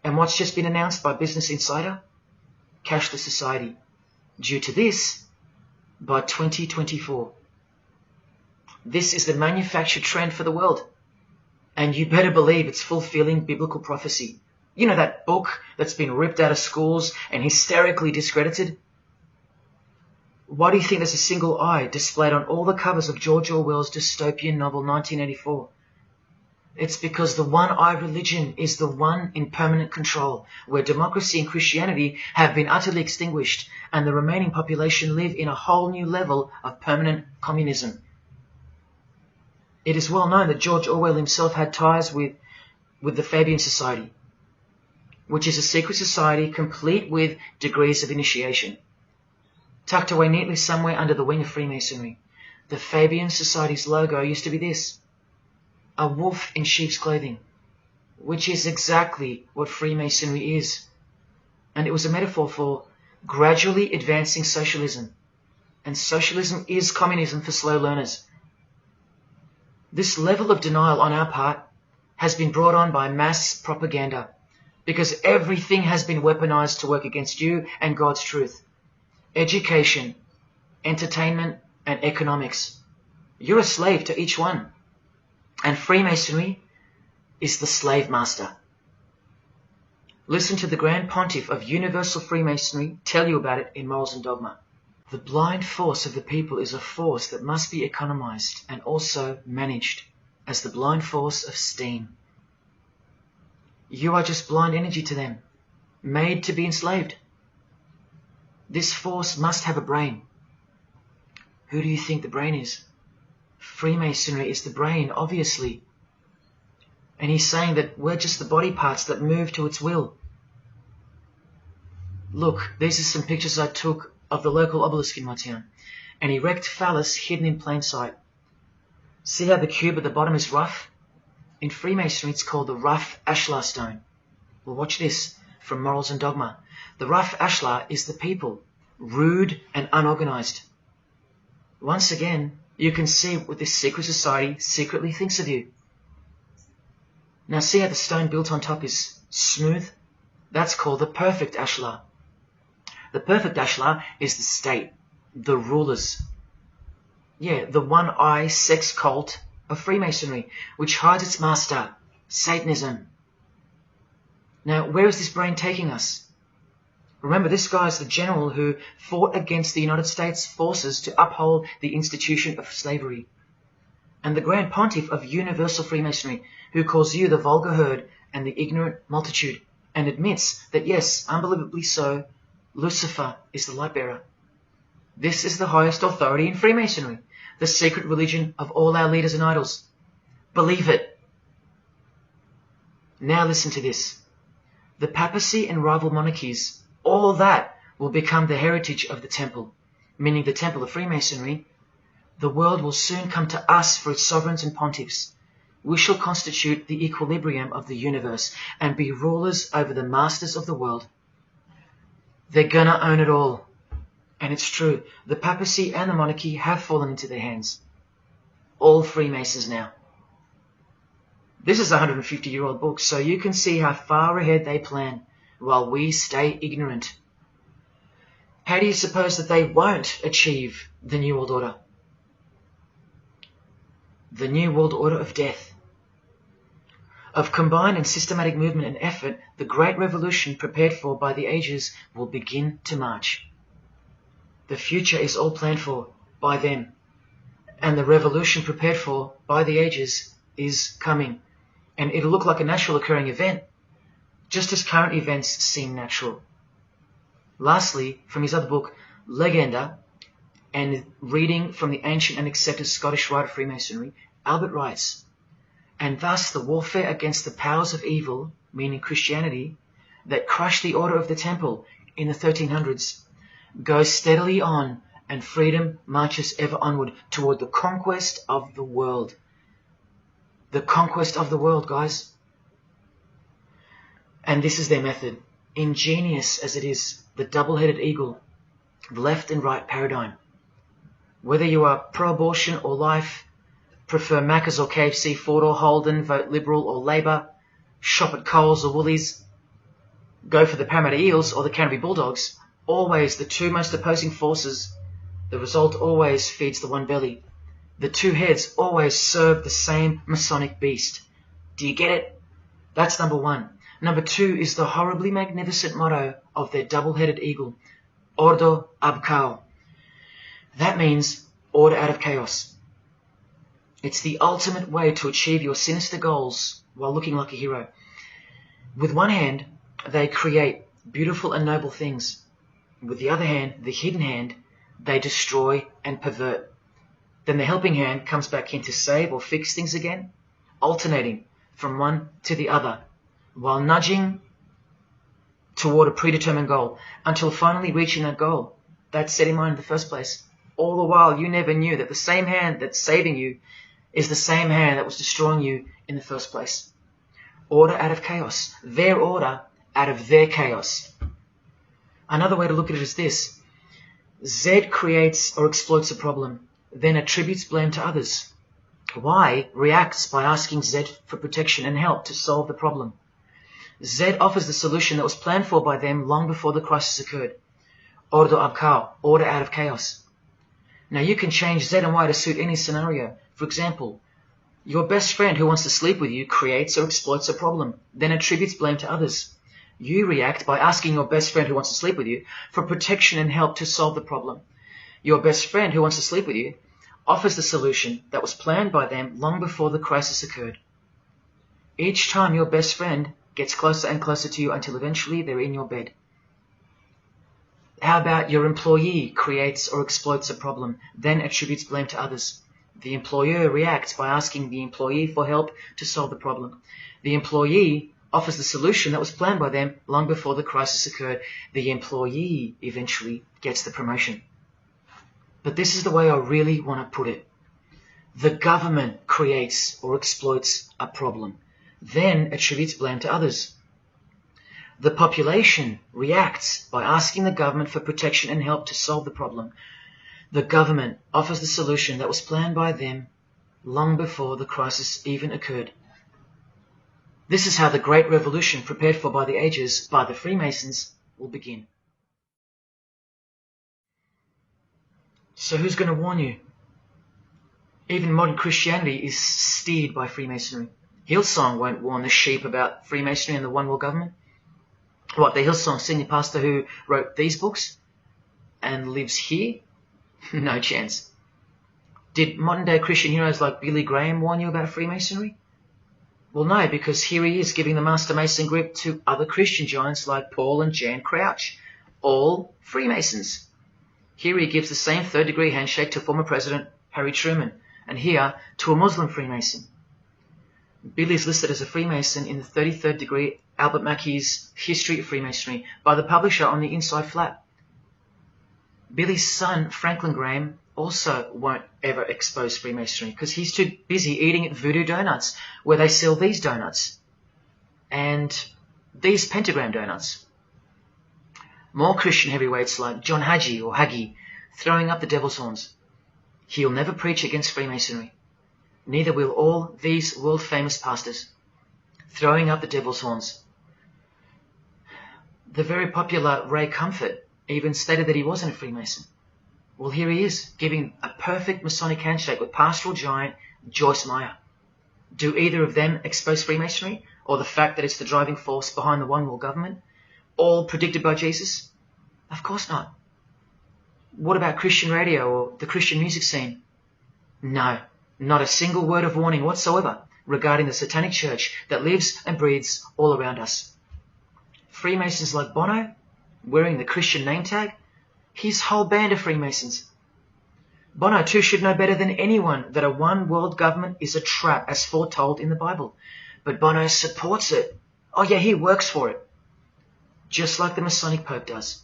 And what's just been announced by Business Insider? Cashless society. Due to this, by 2024. This is the manufactured trend for the world. And you better believe it's fulfilling biblical prophecy. You know that book that's been ripped out of schools and hysterically discredited? Why do you think there's a single eye displayed on all the covers of George Orwell's dystopian novel 1984? It's because the one-eye religion is the one in permanent control, where democracy and Christianity have been utterly extinguished and the remaining population live in a whole new level of permanent communism. It is well known that George Orwell himself had ties with the Fabian Society, which is a secret society complete with degrees of initiation. Tucked away neatly somewhere under the wing of Freemasonry, the Fabian Society's logo used to be this: a wolf in sheep's clothing, which is exactly what Freemasonry is. And it was a metaphor for gradually advancing socialism. And socialism is communism for slow learners. This level of denial on our part has been brought on by mass propaganda, because everything has been weaponized to work against you and God's truth. Education, entertainment, and economics. You're a slave to each one. And Freemasonry is the slave master. Listen to the Grand Pontiff of Universal Freemasonry tell you about it in Morals and Dogma. The blind force of the people is a force that must be economized and also managed as the blind force of steam. You are just blind energy to them, made to be enslaved. This force must have a brain. Who do you think the brain is? Freemasonry is the brain, obviously. And he's saying that we're just the body parts that move to its will. Look, these are some pictures I took of the local obelisk in my town. An erect phallus hidden in plain sight. See how the cube at the bottom is rough? In Freemasonry it's called the rough ashlar stone. Well, watch this from Morals and Dogma. The rough ashlar is the people, rude and unorganized. Once again, you can see what this secret society secretly thinks of you. Now see how the stone built on top is smooth? That's called the perfect ashlar. The perfect ashlar is the state, the rulers. Yeah, the one-eye sex cult of Freemasonry, which hides its master, Satanism. Now, where is this brain taking us? Remember, this guy is the general who fought against the United States forces to uphold the institution of slavery. And the Grand Pontiff of Universal Freemasonry, who calls you the vulgar herd and the ignorant multitude, and admits that, yes, unbelievably so, Lucifer is the light bearer. This is the highest authority in Freemasonry, the secret religion of all our leaders and idols. Believe it. Now listen to this. The papacy and rival monarchies, all that will become the heritage of the temple, meaning the temple of Freemasonry. The world will soon come to us for its sovereigns and pontiffs. We shall constitute the equilibrium of the universe and be rulers over the masters of the world. They're gonna own it all. And it's true, the papacy and the monarchy have fallen into their hands. All Freemasons now. This is a 150-year-old book, so you can see how far ahead they plan, while we stay ignorant. How do you suppose that they won't achieve the New World Order? The New World Order of death. Of combined and systematic movement and effort, the great revolution prepared for by the ages will begin to march. The future is all planned for by them, And the revolution prepared for by the ages is coming. And it'll look like a natural occurring event, just as current events seem natural. Lastly, from his other book, Legenda, and reading from the ancient and accepted Scottish rite of Freemasonry, Albert writes, "And thus the warfare against the powers of evil, meaning Christianity, that crushed the order of the temple in the 1300s, goes steadily on, and freedom marches ever onward toward the conquest of the world." The conquest of the world, guys. And this is their method. Ingenious as it is, the double-headed eagle, the left and right paradigm. Whether you are pro-abortion or life, prefer Macca's or KFC, Ford or Holden, vote Liberal or Labour, shop at Coles or Woolies, go for the Parramatta Eels or the Canterbury Bulldogs, always the two most opposing forces, the result always feeds the one belly. The two heads always serve the same Masonic beast. Do you get it? That's number one. Number two is the horribly magnificent motto of their double-headed eagle, Ordo ab Chaos. That means order out of chaos. It's the ultimate way to achieve your sinister goals while looking like a hero. With one hand, they create beautiful and noble things. With the other hand, the hidden hand, they destroy and pervert. Then the helping hand comes back in to save or fix things again, alternating from one to the other, while nudging toward a predetermined goal, until finally reaching that goal that's set in mind in the first place. All the while, you never knew that the same hand that's saving you is the same hand that was destroying you in the first place. Order out of chaos. Their order out of their chaos. Another way to look at it is this. Z creates or exploits a problem, then attributes blame to others. Y reacts by asking Z for protection and help to solve the problem. Z offers the solution that was planned for by them long before the crisis occurred. Ordo ab Chaos, order out of chaos. Now you can change Z and Y to suit any scenario. For example, your best friend who wants to sleep with you creates or exploits a problem, then attributes blame to others. You react by asking your best friend who wants to sleep with you for protection and help to solve the problem. Your best friend who wants to sleep with you offers the solution that was planned by them long before the crisis occurred. Each time your best friend gets closer and closer to you until eventually they're in your bed. How about your employee creates or exploits a problem, then attributes blame to others? The employer reacts by asking the employee for help to solve the problem. The employee offers the solution that was planned by them long before the crisis occurred. The employee eventually gets the promotion. But this is the way I really want to put it. The government creates or exploits a problem, then attributes blame to others. The population reacts by asking the government for protection and help to solve the problem. The government offers the solution that was planned by them long before the crisis even occurred. This is how the Great Revolution, prepared for by the ages by the Freemasons, will begin. So who's going to warn you? Even modern Christianity is steered by Freemasonry. Hillsong won't warn the sheep about Freemasonry and the One World Government. What, the Hillsong senior pastor who wrote these books and lives here? No chance. Did modern day Christian heroes like Billy Graham warn you about Freemasonry? Well, no, because here he is giving the Master Mason grip to other Christian giants like Paul and Jan Crouch, all Freemasons. Here he gives the same third-degree handshake to former President Harry Truman, and here to a Muslim Freemason. Billy is listed as a Freemason in the 33rd degree Albert Mackey's History of Freemasonry by the publisher on the inside flap. Billy's son, Franklin Graham, also won't ever expose Freemasonry because he's too busy eating at Voodoo Donuts, where they sell these donuts and these pentagram donuts. More Christian heavyweights like John Hagee or Hagee throwing up the devil's horns. He'll never preach against Freemasonry. Neither will all these world-famous pastors throwing up the devil's horns. The very popular Ray Comfort even stated that he wasn't a Freemason. Well, here he is, giving a perfect Masonic handshake with pastoral giant Joyce Meyer. Do either of them expose Freemasonry, or the fact that it's the driving force behind the One World Government, all predicted by Jesus? Of course not. What about Christian radio or the Christian music scene? No, not a single word of warning whatsoever regarding the satanic church that lives and breathes all around us. Freemasons like Bono, wearing the Christian name tag, his whole band of Freemasons. Bono too should know better than anyone that a one world government is a trap as foretold in the Bible. But Bono supports it. Oh yeah, he works for it. Just like the Masonic Pope does.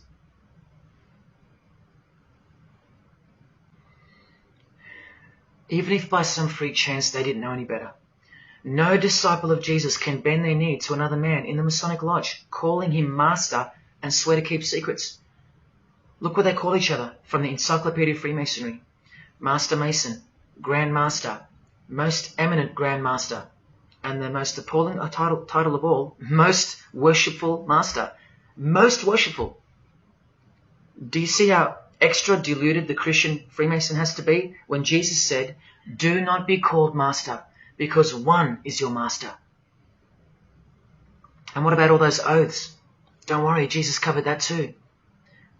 Even if by some freak chance they didn't know any better. No disciple of Jesus can bend their knee to another man in the Masonic Lodge, calling him master and swear to keep secrets. Look what they call each other from the Encyclopedia of Freemasonry. Master Mason, Grand Master, Most Eminent Grand Master, and the most appalling title of all, Most Worshipful Master. Most worshipful. Do you see how extra diluted the Christian Freemason has to be when Jesus said, "Do not be called master, because one is your master"? And what about all those oaths? Don't worry, Jesus covered that too.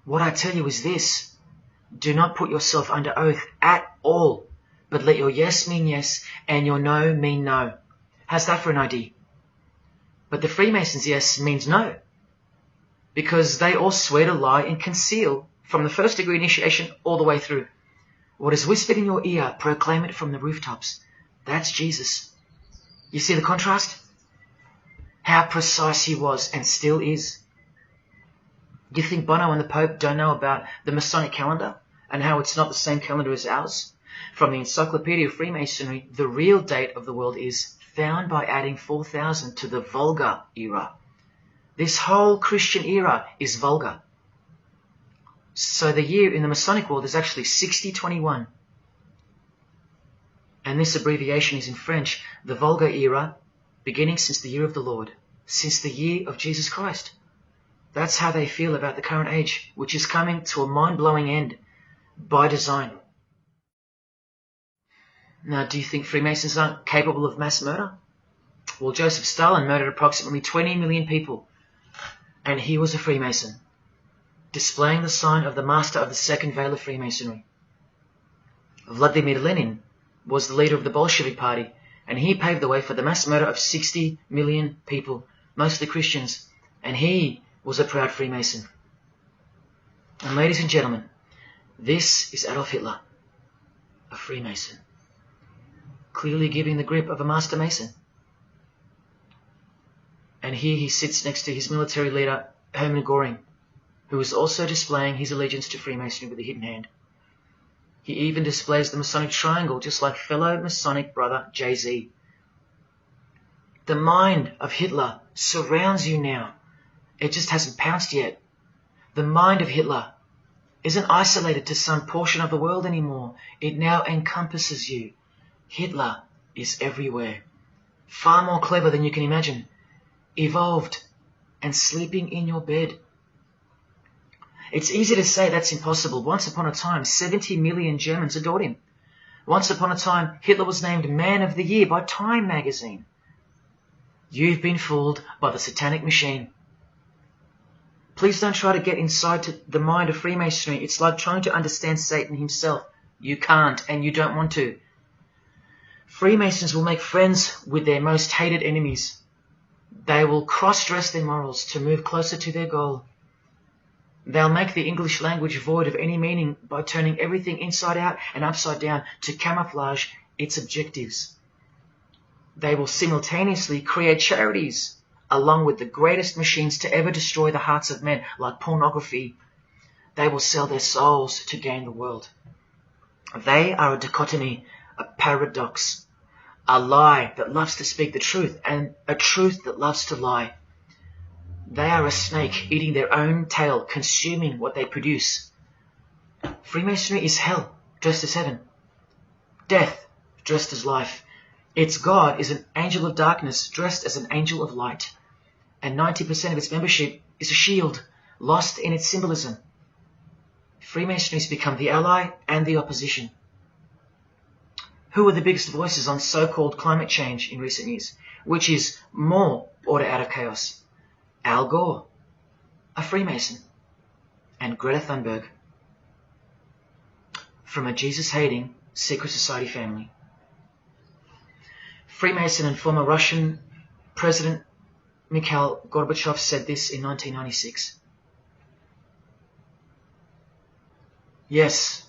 What I tell you is this: do not put yourself under oath at all, but let your yes mean yes and your no mean no. How's that for an idea? But the Freemasons' yes means no, because they all swear to lie and conceal from the first degree initiation all the way through. What is whispered in your ear, proclaim it from the rooftops. That's Jesus. You see the contrast? How precise he was and still is. You think Bono and the Pope don't know about the Masonic calendar and how it's not the same calendar as ours? From the Encyclopedia of Freemasonry, the real date of the world is found by adding 4000 to the Vulgar era. This whole Christian era is vulgar. So the year in the Masonic world is actually 6021. And this abbreviation is in French, the Vulgar era, beginning since the year of the Lord, since the year of Jesus Christ. That's how they feel about the current age, which is coming to a mind-blowing end by design. Now, do you think Freemasons aren't capable of mass murder? Well, Joseph Stalin murdered approximately 20 million people, and he was a Freemason, displaying the sign of the master of the second veil of Freemasonry. Vladimir Lenin was the leader of the Bolshevik Party, and he paved the way for the mass murder of 60 million people, mostly Christians, and he was a proud Freemason. And ladies and gentlemen, this is Adolf Hitler, a Freemason, clearly giving the grip of a Master Mason. And here he sits next to his military leader, Hermann Göring, who is also displaying his allegiance to Freemasonry with a hidden hand. He even displays the Masonic triangle, just like fellow Masonic brother Jay-Z. The mind of Hitler surrounds you now. It just hasn't pounced yet. The mind of Hitler isn't isolated to some portion of the world anymore. It now encompasses you. Hitler is everywhere. Far more clever than you can imagine. Evolved and sleeping in your bed. It's easy to say that's impossible. Once upon a time, 70 million Germans adored him. Once upon a time, Hitler was named Man of the Year by Time magazine. You've been fooled by the satanic machine. Please don't try to get inside to the mind of Freemasonry. It's like trying to understand Satan himself. You can't, and you don't want to. Freemasons will make friends with their most hated enemies. They will cross-dress their morals to move closer to their goal. They'll make the English language void of any meaning by turning everything inside out and upside down to camouflage its objectives. They will simultaneously create charities along with the greatest machines to ever destroy the hearts of men, like pornography. They will sell their souls to gain the world. They are a dichotomy, a paradox, a lie that loves to speak the truth and a truth that loves to lie. They are a snake eating their own tail, consuming what they produce. Freemasonry is hell dressed as heaven, death dressed as life. Its God is an angel of darkness dressed as an angel of light. And 90% of its membership is a shield, lost in its symbolism. Freemasonry has become the ally and the opposition. Who are the biggest voices on so-called climate change in recent years? Which is more order out of chaos? Al Gore, a Freemason, and Greta Thunberg. From a Jesus-hating, secret society family. Freemason and former Russian President Mikhail Gorbachev said this in 1996. Yes,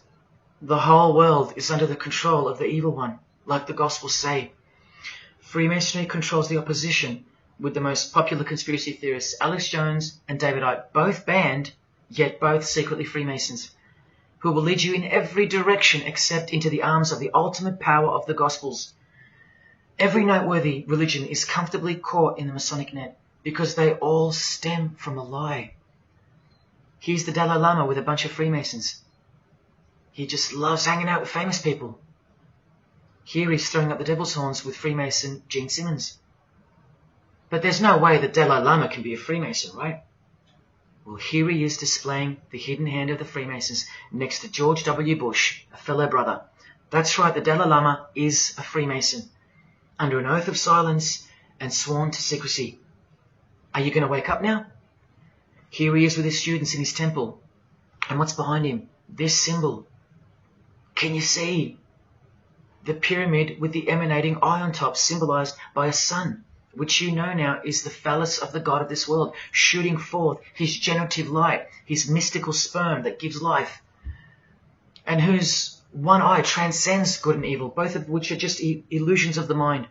the whole world is under the control of the evil one, like the Gospels say. Freemasonry controls the opposition, with the most popular conspiracy theorists Alex Jones and David Icke both banned, yet both secretly Freemasons, who will lead you in every direction except into the arms of the ultimate power of the Gospels. Every noteworthy religion is comfortably caught in the Masonic net because they all stem from a lie. Here's the Dalai Lama with a bunch of Freemasons. He just loves hanging out with famous people. Here he's throwing up the devil's horns with Freemason Gene Simmons. But there's no way the Dalai Lama can be a Freemason, right? Well, here he is displaying the hidden hand of the Freemasons next to George W. Bush, a fellow brother. That's right, the Dalai Lama is a Freemason, under an oath of silence and sworn to secrecy. Are you going to wake up now? Here he is with his students in his temple. And what's behind him? This symbol. Can you see? The pyramid with the emanating eye on top, symbolized by a sun, which you know now is the phallus of the god of this world, shooting forth his generative light, his mystical sperm that gives life, and whose one eye transcends good and evil, both of which are just illusions of the mind.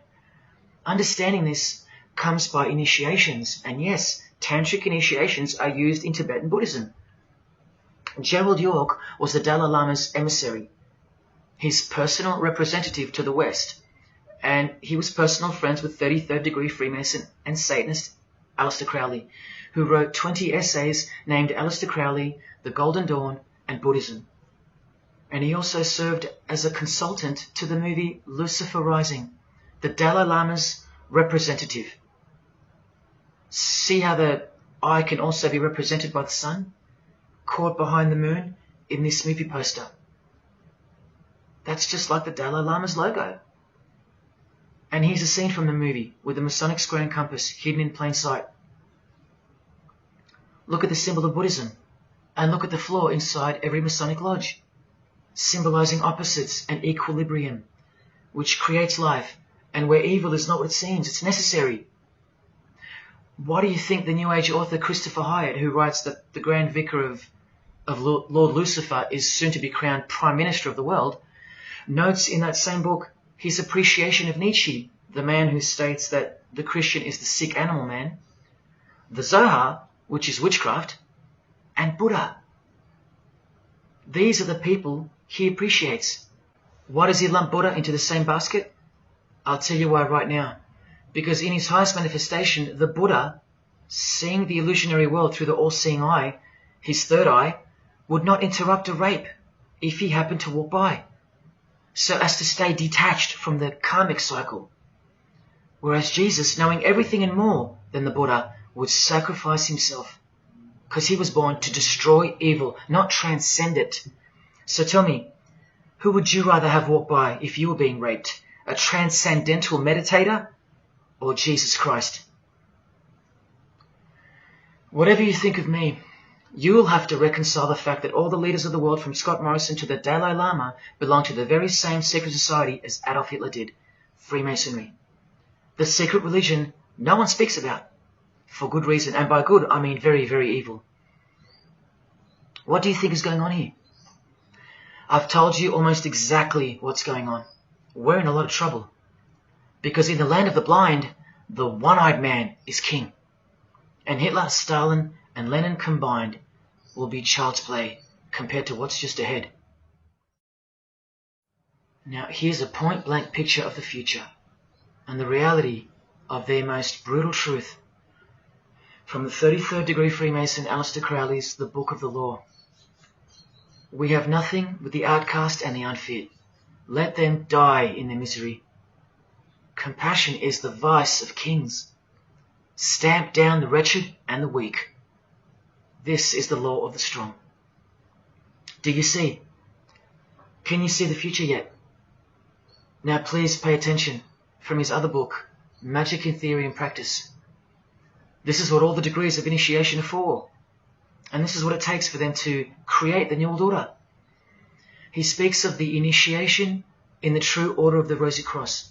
Understanding this comes by initiations, and yes, tantric initiations are used in Tibetan Buddhism. Gerald York was the Dalai Lama's emissary, his personal representative to the West, and he was personal friends with 33rd degree Freemason and Satanist Aleister Crowley, who wrote 20 essays named Aleister Crowley, The Golden Dawn, and Buddhism. And he also served as a consultant to the movie Luciferianism, the Dalai Lama's representative. See how the eye can also be represented by the sun, caught behind the moon in this movie poster. That's just like the Dalai Lama's logo. And here's a scene from the movie with the Masonic square and compass hidden in plain sight. Look at the symbol of Buddhism, and look at the floor inside every Masonic lodge, symbolizing opposites and equilibrium, which creates life, and where evil is not what it seems, it's necessary. Why do you think the New Age author Christopher Hyatt, who writes that the Grand Vicar of Lord Lucifer is soon to be crowned Prime Minister of the world, notes in that same book his appreciation of Nietzsche, the man who states that the Christian is the sick animal man, the Zohar, which is witchcraft, and Buddha. These are the people he appreciates. Why does he lump Buddha into the same basket? I'll tell you why right now. Because in his highest manifestation, the Buddha, seeing the illusionary world through the all-seeing eye, his third eye, would not interrupt a rape if he happened to walk by, so as to stay detached from the karmic cycle. Whereas Jesus, knowing everything and more than the Buddha, would sacrifice himself, because he was born to destroy evil, not transcend it. So tell me, who would you rather have walk by if you were being raped? A transcendental meditator or Jesus Christ? Whatever you think of me, you will have to reconcile the fact that all the leaders of the world, from Scott Morrison to the Dalai Lama, belong to the very same secret society as Adolf Hitler did, Freemasonry. The secret religion no one speaks about, for good reason, and by good I mean very, very evil. What do you think is going on here? I've told you almost exactly what's going on. We're in a lot of trouble, because in the land of the blind, the one-eyed man is king, and Hitler, Stalin, and Lenin combined will be child's play compared to what's just ahead. Now here's a point-blank picture of the future and the reality of their most brutal truth from the 33rd degree Freemason Aleister Crowley's The Book of the Law. We have nothing but the outcast and the unfit. Let them die in their misery. Compassion is the vice of kings. Stamp down the wretched and the weak. This is the law of the strong. Do you see? Can you see the future yet? Now please pay attention from his other book, Magic in Theory and Practice. This is what all the degrees of initiation are for. And this is what it takes for them to create the New World Order. he speaks of the initiation in the true order of the Rosy Cross.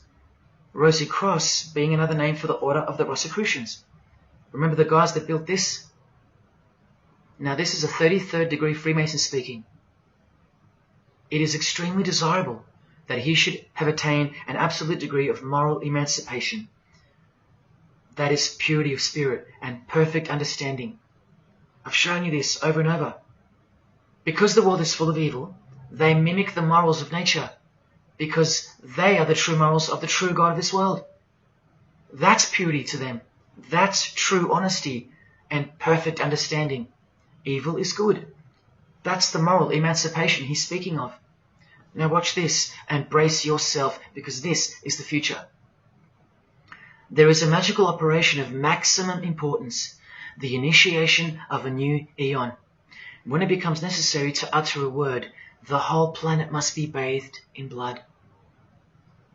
Rosy Cross being another name for the order of the Rosicrucians. Remember the guys that built this? Now this is a 33rd degree Freemason speaking. It is extremely desirable that he should have attained an absolute degree of moral emancipation. That is purity of spirit and perfect understanding. I've shown you this over and over. Because the world is full of evil, they mimic the morals of nature, because they are the true morals of the true God of this world. That's purity to them. That's true honesty and perfect understanding. Evil is good. That's the moral emancipation he's speaking of. Now watch this and brace yourself, because this is the future. There is a magical operation of maximum importance, the initiation of a new eon. When it becomes necessary to utter a word, the whole planet must be bathed in blood.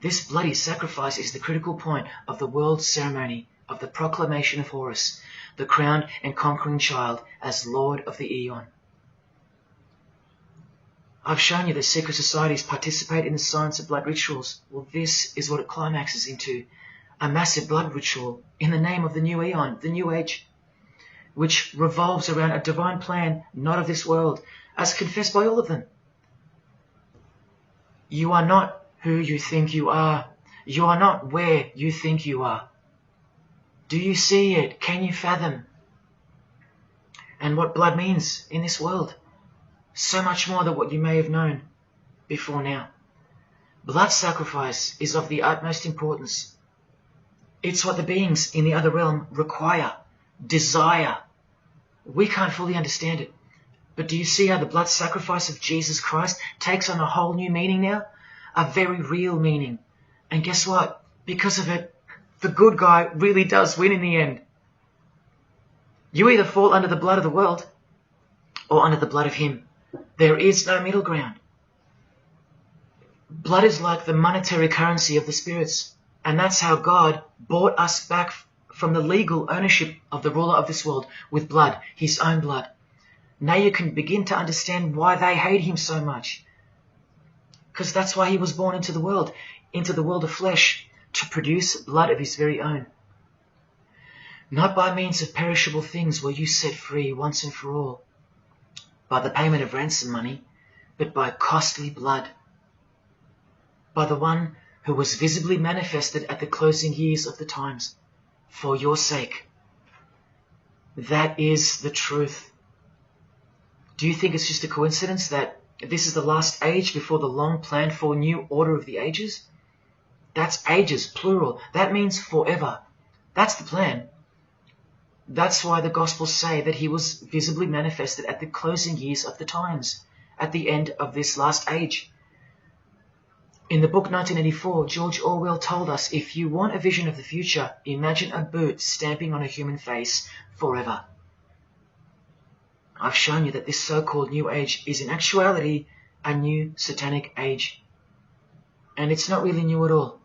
This bloody sacrifice is the critical point of the world ceremony of the proclamation of Horus, the crowned and conquering child, as Lord of the Eon. I've shown you that secret societies participate in the science of blood rituals. Well, this is what it climaxes into, a massive blood ritual in the name of the new Eon, the new age, which revolves around a divine plan not of this world, as confessed by all of them. You are not who you think you are. You are not where you think you are. Do you see it? Can you fathom? And what blood means in this world? So much more than what you may have known before now. Blood sacrifice is of the utmost importance. It's what the beings in the other realm require, desire. We can't fully understand it. But do you see how the blood sacrifice of Jesus Christ takes on a whole new meaning now? A very real meaning. And guess what? Because of it, the good guy really does win in the end. You either fall under the blood of the world or under the blood of him. There is no middle ground. Blood is like the monetary currency of the spirits. And that's how God bought us back from the legal ownership of the ruler of this world with blood, his own blood. Now you can begin to understand why they hate him so much. Because that's why he was born into the world of flesh, to produce blood of his very own. Not by means of perishable things were you set free once and for all, by the payment of ransom money, but by costly blood, by the one who was visibly manifested at the closing years of the times, for your sake. That is the truth. Do you think it's just a coincidence that this is the last age before the long planned for new order of the ages? That's ages, plural. That means forever. That's the plan. That's why the Gospels say that he was visibly manifested at the closing years of the times, at the end of this last age. In the book 1984, George Orwell told us, if you want a vision of the future, imagine a boot stamping on a human face forever. I've shown you that this so-called new age is in actuality a new satanic age. And it's not really new at all.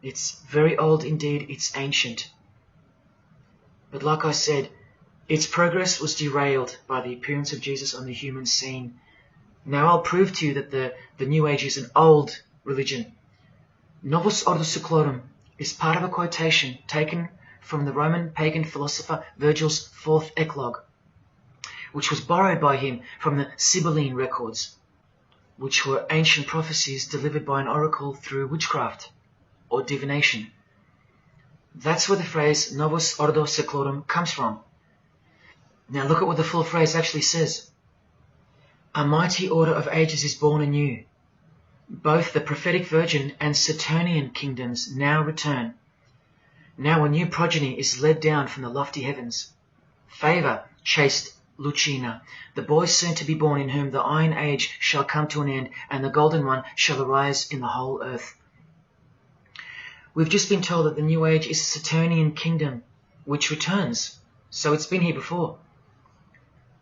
It's very old indeed, it's ancient. But like I said, its progress was derailed by the appearance of Jesus on the human scene. Now I'll prove to you that the New Age is an old religion. Novus Ordo Seclorum is part of a quotation taken from the Roman pagan philosopher Virgil's fourth eclogue, which was borrowed by him from the Sibylline records, which were ancient prophecies delivered by an oracle through witchcraft or divination. That's where the phrase Novus Ordo Seclorum comes from. Now look at what the full phrase actually says. A mighty order of ages is born anew. Both the prophetic virgin and Saturnian kingdoms now return. Now a new progeny is led down from the lofty heavens. Favour, chaste Lucina, the boy soon to be born, in whom the iron age shall come to an end, and the golden one shall arise in the whole earth. We've just been told that the new age is a Saturnian kingdom, which returns. So it's been here before.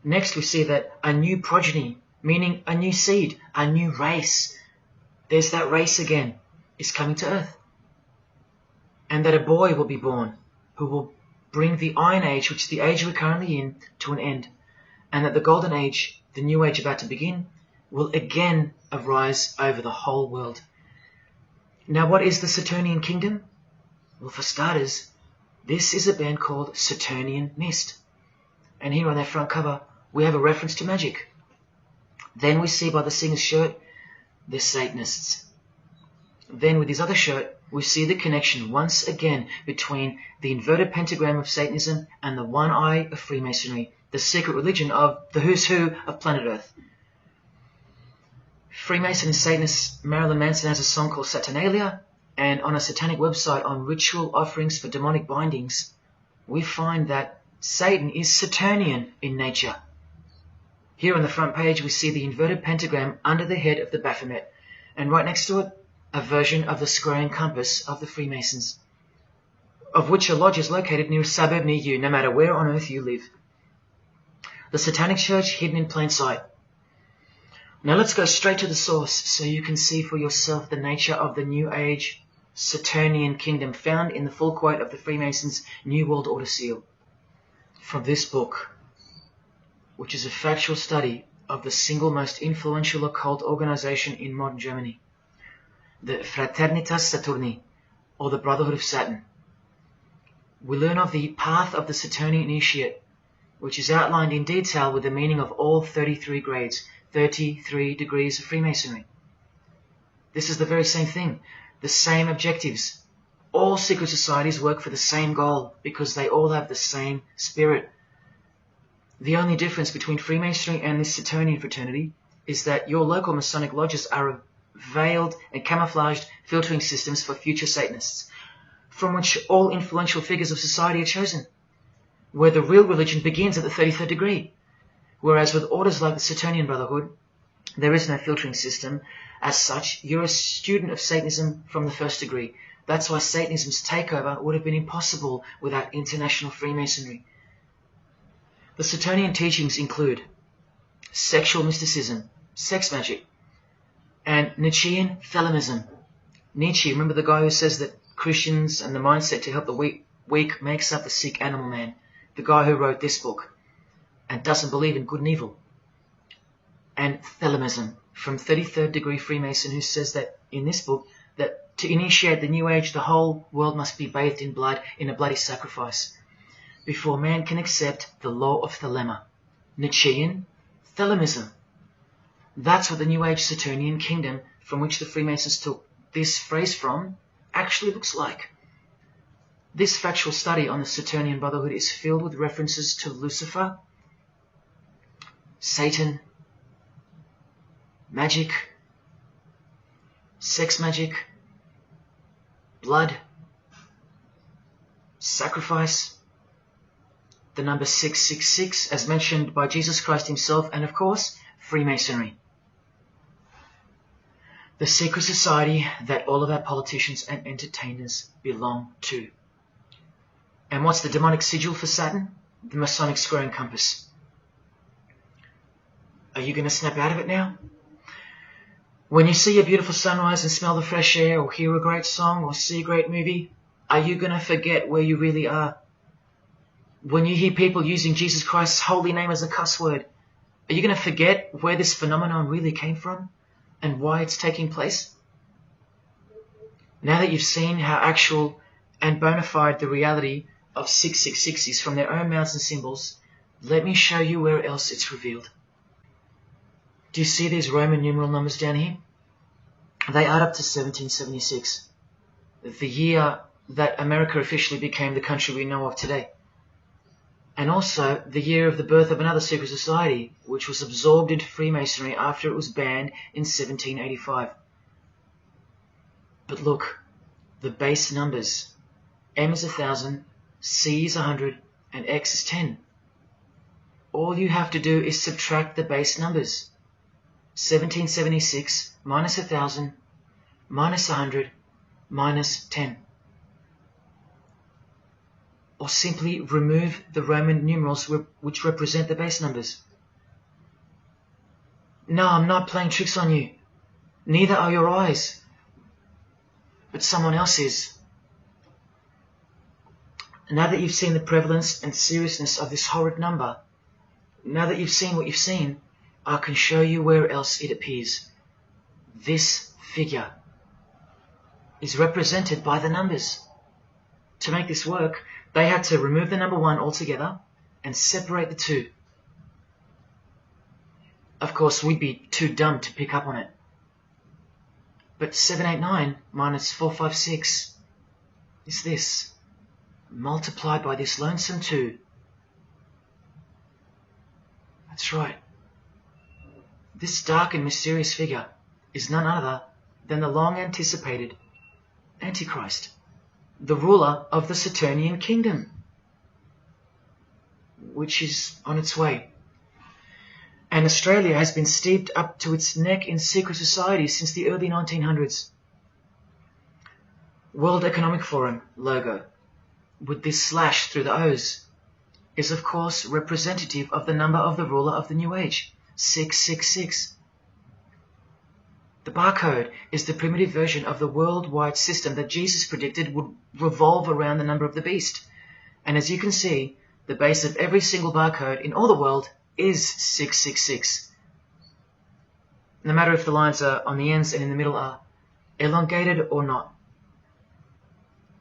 Next we see that a new progeny, meaning a new seed, a new race, there's that race again, is coming to earth. And that a boy will be born, who will bring the iron age, which is the age we're currently in, to an end. And that the golden age, the new age about to begin, will again arise over the whole world. Now, what is the Saturnian kingdom? Well, for starters, this is a band called Saturnian Mist. And here on their front cover, we have a reference to magic. Then we see by the singer's shirt, they're Satanists. Then with his other shirt, we see the connection once again between the inverted pentagram of Satanism and the one eye of Freemasonry, the secret religion of the who's who of planet Earth. Freemason and Satanist Marilyn Manson has a song called Saturnalia, and on a satanic website on ritual offerings for demonic bindings, we find that Satan is Saturnian in nature. Here on the front page, we see the inverted pentagram under the head of the Baphomet, and right next to it, a version of the square and compass of the Freemasons, of which a lodge is located near a suburb near you, no matter where on earth you live. The Satanic Church hidden in plain sight. Now let's go straight to the source so you can see for yourself the nature of the New Age Saturnian kingdom found in the full quote of the Freemasons' New World Order seal. From this book, which is a factual study of the single most influential occult organization in modern Germany, the Fraternitas Saturni, or the Brotherhood of Saturn. We learn of the path of the Saturnian initiate, which is outlined in detail with the meaning of all 33 grades, 33 degrees of Freemasonry. This is the very same thing, the same objectives. All secret societies work for the same goal because they all have the same spirit. The only difference between Freemasonry and this Saturnian fraternity is that your local Masonic lodges are veiled and camouflaged filtering systems for future Satanists, from which all influential figures of society are chosen, where the real religion begins at the 33rd degree. Whereas with orders like the Saturnian Brotherhood, there is no filtering system. As such, you're a student of Satanism from the first degree. That's why Satanism's takeover would have been impossible without international Freemasonry. The Saturnian teachings include sexual mysticism, sex magic, and Nietzschean Thelemism. Nietzsche, remember the guy who says that Christians and the mindset to help the weak makes up the sick animal man, the guy who wrote this book and doesn't believe in good and evil. And Thelemism from 33rd degree Freemason, who says that in this book that to initiate the New Age, the whole world must be bathed in blood in a bloody sacrifice before man can accept the law of Thelema. Nietzschean Thelemism. That's what the New Age Saturnian kingdom, from which the Freemasons took this phrase from, actually looks like. This factual study on the Saturnian Brotherhood is filled with references to Lucifer, Satan, magic, sex magic, blood, sacrifice, the number 666 as mentioned by Jesus Christ himself, and of course, Freemasonry. The secret society that all of our politicians and entertainers belong to. And what's the demonic sigil for Saturn? The Masonic square and compass. Are you going to snap out of it now? When you see a beautiful sunrise and smell the fresh air, or hear a great song, or see a great movie, are you going to forget where you really are? When you hear people using Jesus Christ's holy name as a cuss word, are you going to forget where this phenomenon really came from and why it's taking place? Now that you've seen how actual and bona fide the reality of 666 is from their own mouths and symbols, let me show you where else it's revealed. Do you see these Roman numeral numbers down here? They add up to 1776, the year that America officially became the country we know of today. And also the year of the birth of another secret society, which was absorbed into Freemasonry after it was banned in 1785. But look, the base numbers. M is 1,000, C is 100, and X is 10. All you have to do is subtract the base numbers. 1776 minus 1,000 minus 100 minus 10. Or simply remove the Roman numerals which represent the base numbers. No, I'm not playing tricks on you. Neither are your eyes. But someone else is. Now that you've seen the prevalence and seriousness of this horrid number, now that you've seen what you've seen, I can show you where else it appears. This figure is represented by the numbers. To make this work, they had to remove the number 1 altogether and separate the 2. Of course, we'd be too dumb to pick up on it. But 789 minus 456 is this, multiplied by this lonesome 2. That's right. This dark and mysterious figure is none other than the long-anticipated Antichrist, the ruler of the Saturnian kingdom, which is on its way. And Australia has been steeped up to its neck in secret societies since the early 1900s. World Economic Forum logo, with this slash through the O's, is of course representative of the number of the ruler of the New Age, 666. The barcode is the primitive version of the worldwide system that Jesus predicted would revolve around the number of the beast. And as you can see, the base of every single barcode in all the world is 666. No matter if the lines are on the ends and in the middle are elongated or not.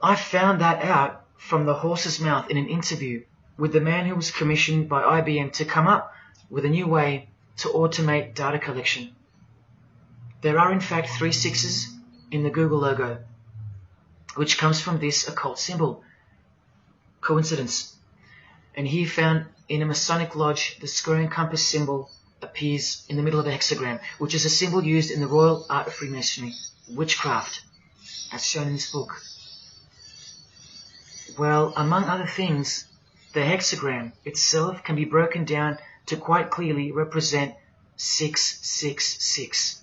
I found that out from the horse's mouth in an interview with the man who was commissioned by IBM to come up with a new way to automate data collection. There are in fact 3 6s in the Google logo, which comes from this occult symbol. Coincidence. And he found in a Masonic lodge the square and compass symbol appears in the middle of a hexagram, which is a symbol used in the royal art of Freemasonry, witchcraft, as shown in this book. Well, among other things, the hexagram itself can be broken down to quite clearly represent 666.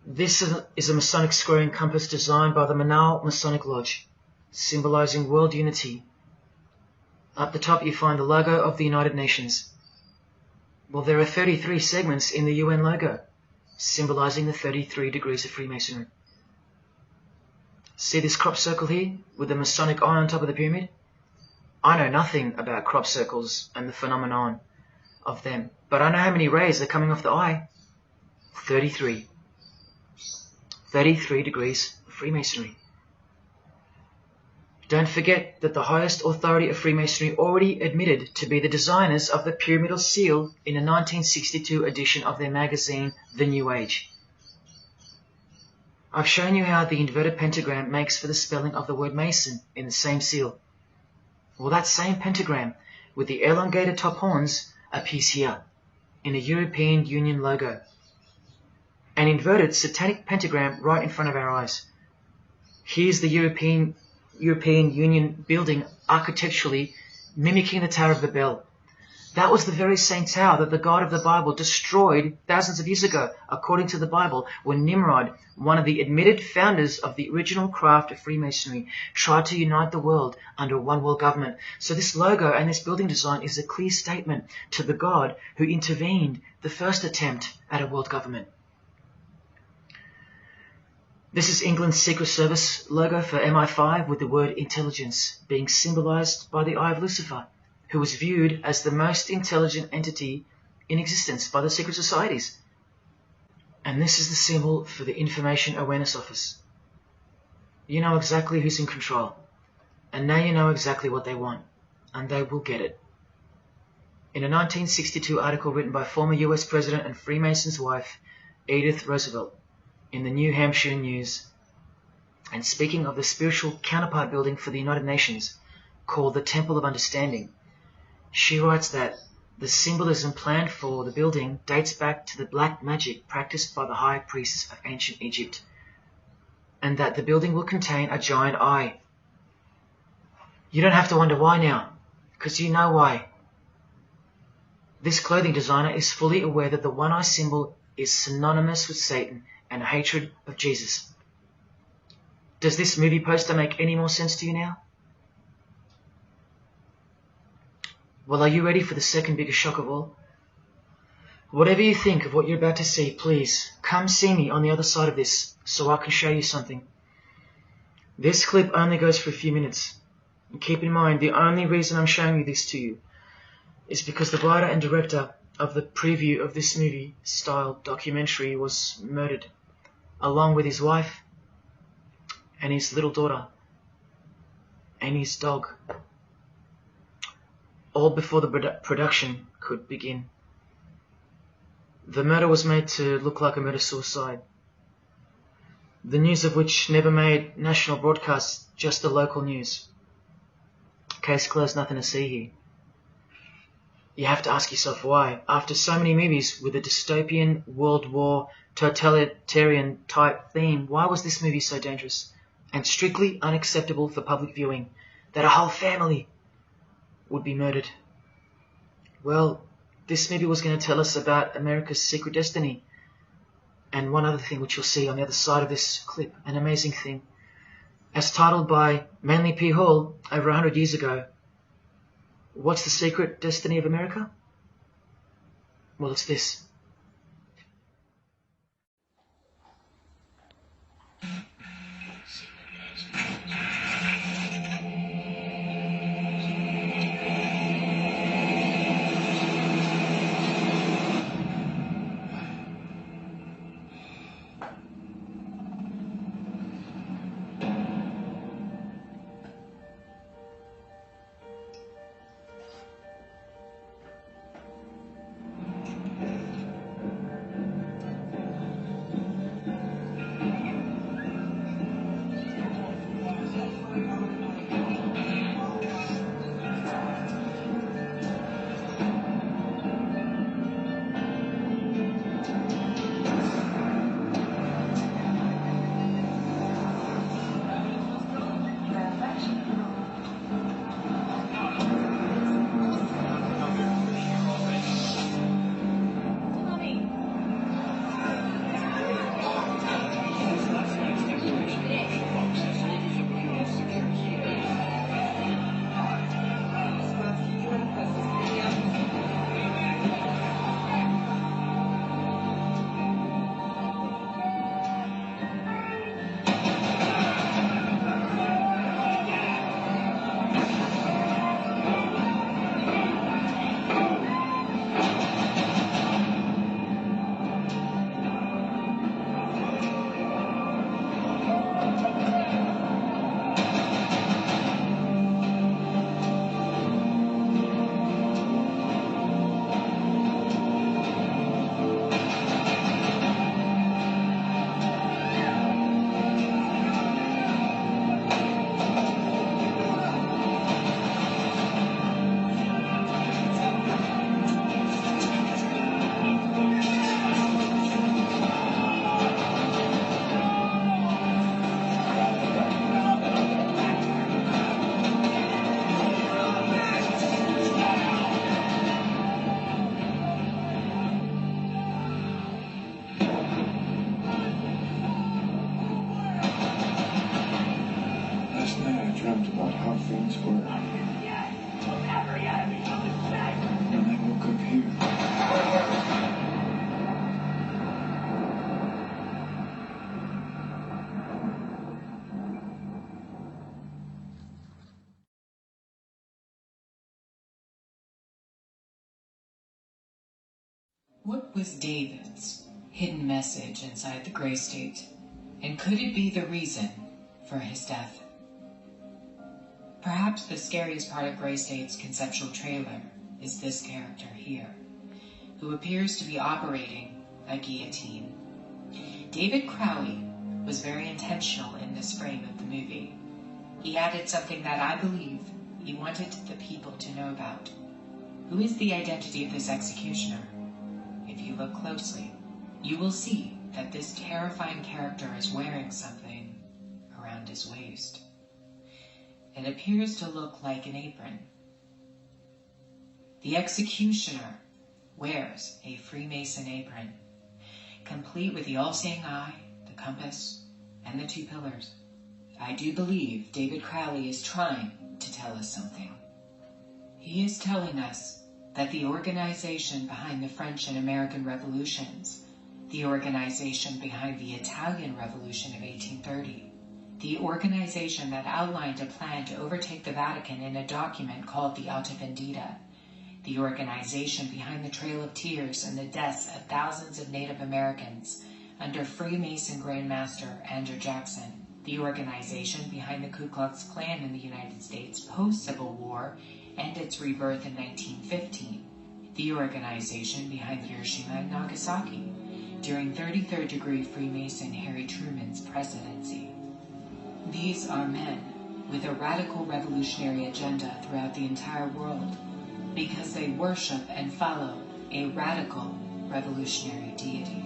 This is a Masonic square and compass designed by the Manal Masonic Lodge, symbolizing world unity. Up the top you find the logo of the United Nations. Well, there are 33 segments in the UN logo, symbolizing the 33 degrees of Freemasonry. See this crop circle here with the Masonic eye on top of the pyramid? I know nothing about crop circles and the phenomenon of them, but I know how many rays are coming off the eye. 33. 33 degrees of Freemasonry. Don't forget that the highest authority of Freemasonry already admitted to be the designers of the pyramidal seal in a 1962 edition of their magazine, The New Age. I've shown you how the inverted pentagram makes for the spelling of the word Mason in the same seal. Well, that same pentagram with the elongated top horns appears here in a European Union logo. An inverted satanic pentagram right in front of our eyes. Here's the European Union building architecturally mimicking the Tower of Babel. That was the very same tower that the God of the Bible destroyed thousands of years ago, according to the Bible, when Nimrod, one of the admitted founders of the original craft of Freemasonry, tried to unite the world under one world government. So this logo and this building design is a clear statement to the God who intervened the first attempt at a world government. This is England's Secret Service logo for MI5 with the word intelligence being symbolized by the eye of Lucifer, who was viewed as the most intelligent entity in existence by the secret societies. And this is the symbol for the Information Awareness Office. You know exactly who's in control, and now you know exactly what they want, and they will get it. In a 1962 article written by former US President and Freemason's wife, Edith Roosevelt, in the New Hampshire News, and speaking of the spiritual counterpart building for the United Nations, called the Temple of Understanding, she writes that the symbolism planned for the building dates back to the black magic practiced by the high priests of ancient Egypt, and that the building will contain a giant eye. You don't have to wonder why now, because you know why. This clothing designer is fully aware that the one-eye symbol is synonymous with Satan and a hatred of Jesus. Does this movie poster make any more sense to you now? Well, are you ready for the second biggest shock of all? Whatever you think of what you're about to see, please come see me on the other side of this so I can show you something. This clip only goes for a few minutes. And keep in mind, the only reason I'm showing you this to you is because the writer and director of the preview of this movie-style documentary was murdered, along with his wife and his little daughter and his dog, all before the production could begin. The murder was made to look like a murder-suicide, the news of which never made national broadcasts, just the local news. Case closed, nothing to see here. You have to ask yourself why. After so many movies with a dystopian, World War, totalitarian type theme, why was this movie so dangerous and strictly unacceptable for public viewing that a whole family would be murdered? Well, this movie was going to tell us about America's secret destiny. And one other thing which you'll see on the other side of this clip, an amazing thing. As titled by Manly P. Hall over 100 years ago, what's the secret destiny of America? Well, it's this. What was David's hidden message inside the Grey State? And could it be the reason for his death? Perhaps the scariest part of Grey State's conceptual trailer is this character here, who appears to be operating a guillotine. David Crowley was very intentional in this frame of the movie. He added something that I believe he wanted the people to know about. Who is the identity of this executioner? If you look closely, you will see that this terrifying character is wearing something around his waist. It appears to look like an apron. The executioner wears a Freemason apron, complete with the all-seeing eye, the compass, and the two pillars. I do believe David Crowley is trying to tell us something. He is telling us that the organization behind the French and American revolutions, the organization behind the Italian Revolution of 1830, the organization that outlined a plan to overtake the Vatican in a document called the Alta Vendita, the organization behind the Trail of Tears and the deaths of thousands of Native Americans under Freemason Grandmaster Andrew Jackson, the organization behind the Ku Klux Klan in the United States post-Civil War and its rebirth in 1915, the organization behind Hiroshima and Nagasaki during 33rd degree Freemason Harry Truman's presidency. These are men with a radical revolutionary agenda throughout the entire world because they worship and follow a radical revolutionary deity.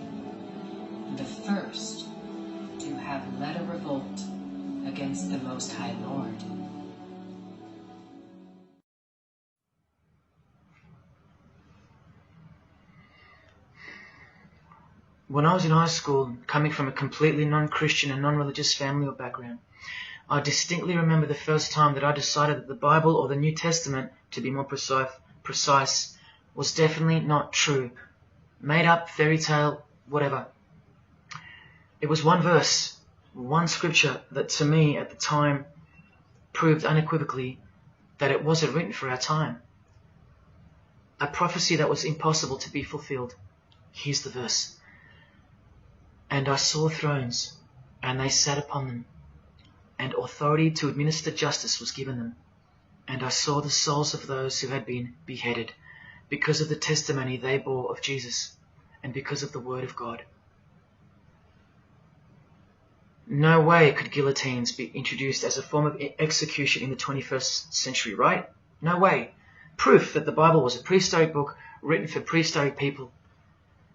The first to have led a revolt against the Most High Lord. When I was in high school, coming from a completely non-Christian and non-religious family or background, I distinctly remember the first time that I decided that the Bible, or the New Testament, to be more precise, was definitely not true. Made up, fairy tale, whatever. It was one verse, one scripture that to me at the time proved unequivocally that it wasn't written for our time. A prophecy that was impossible to be fulfilled. Here's the verse. And I saw thrones, and they sat upon them, and authority to administer justice was given them. And I saw the souls of those who had been beheaded, because of the testimony they bore of Jesus, and because of the word of God. No way could guillotines be introduced as a form of execution in the 21st century, right? No way. Proof that the Bible was a prehistoric book written for prehistoric people.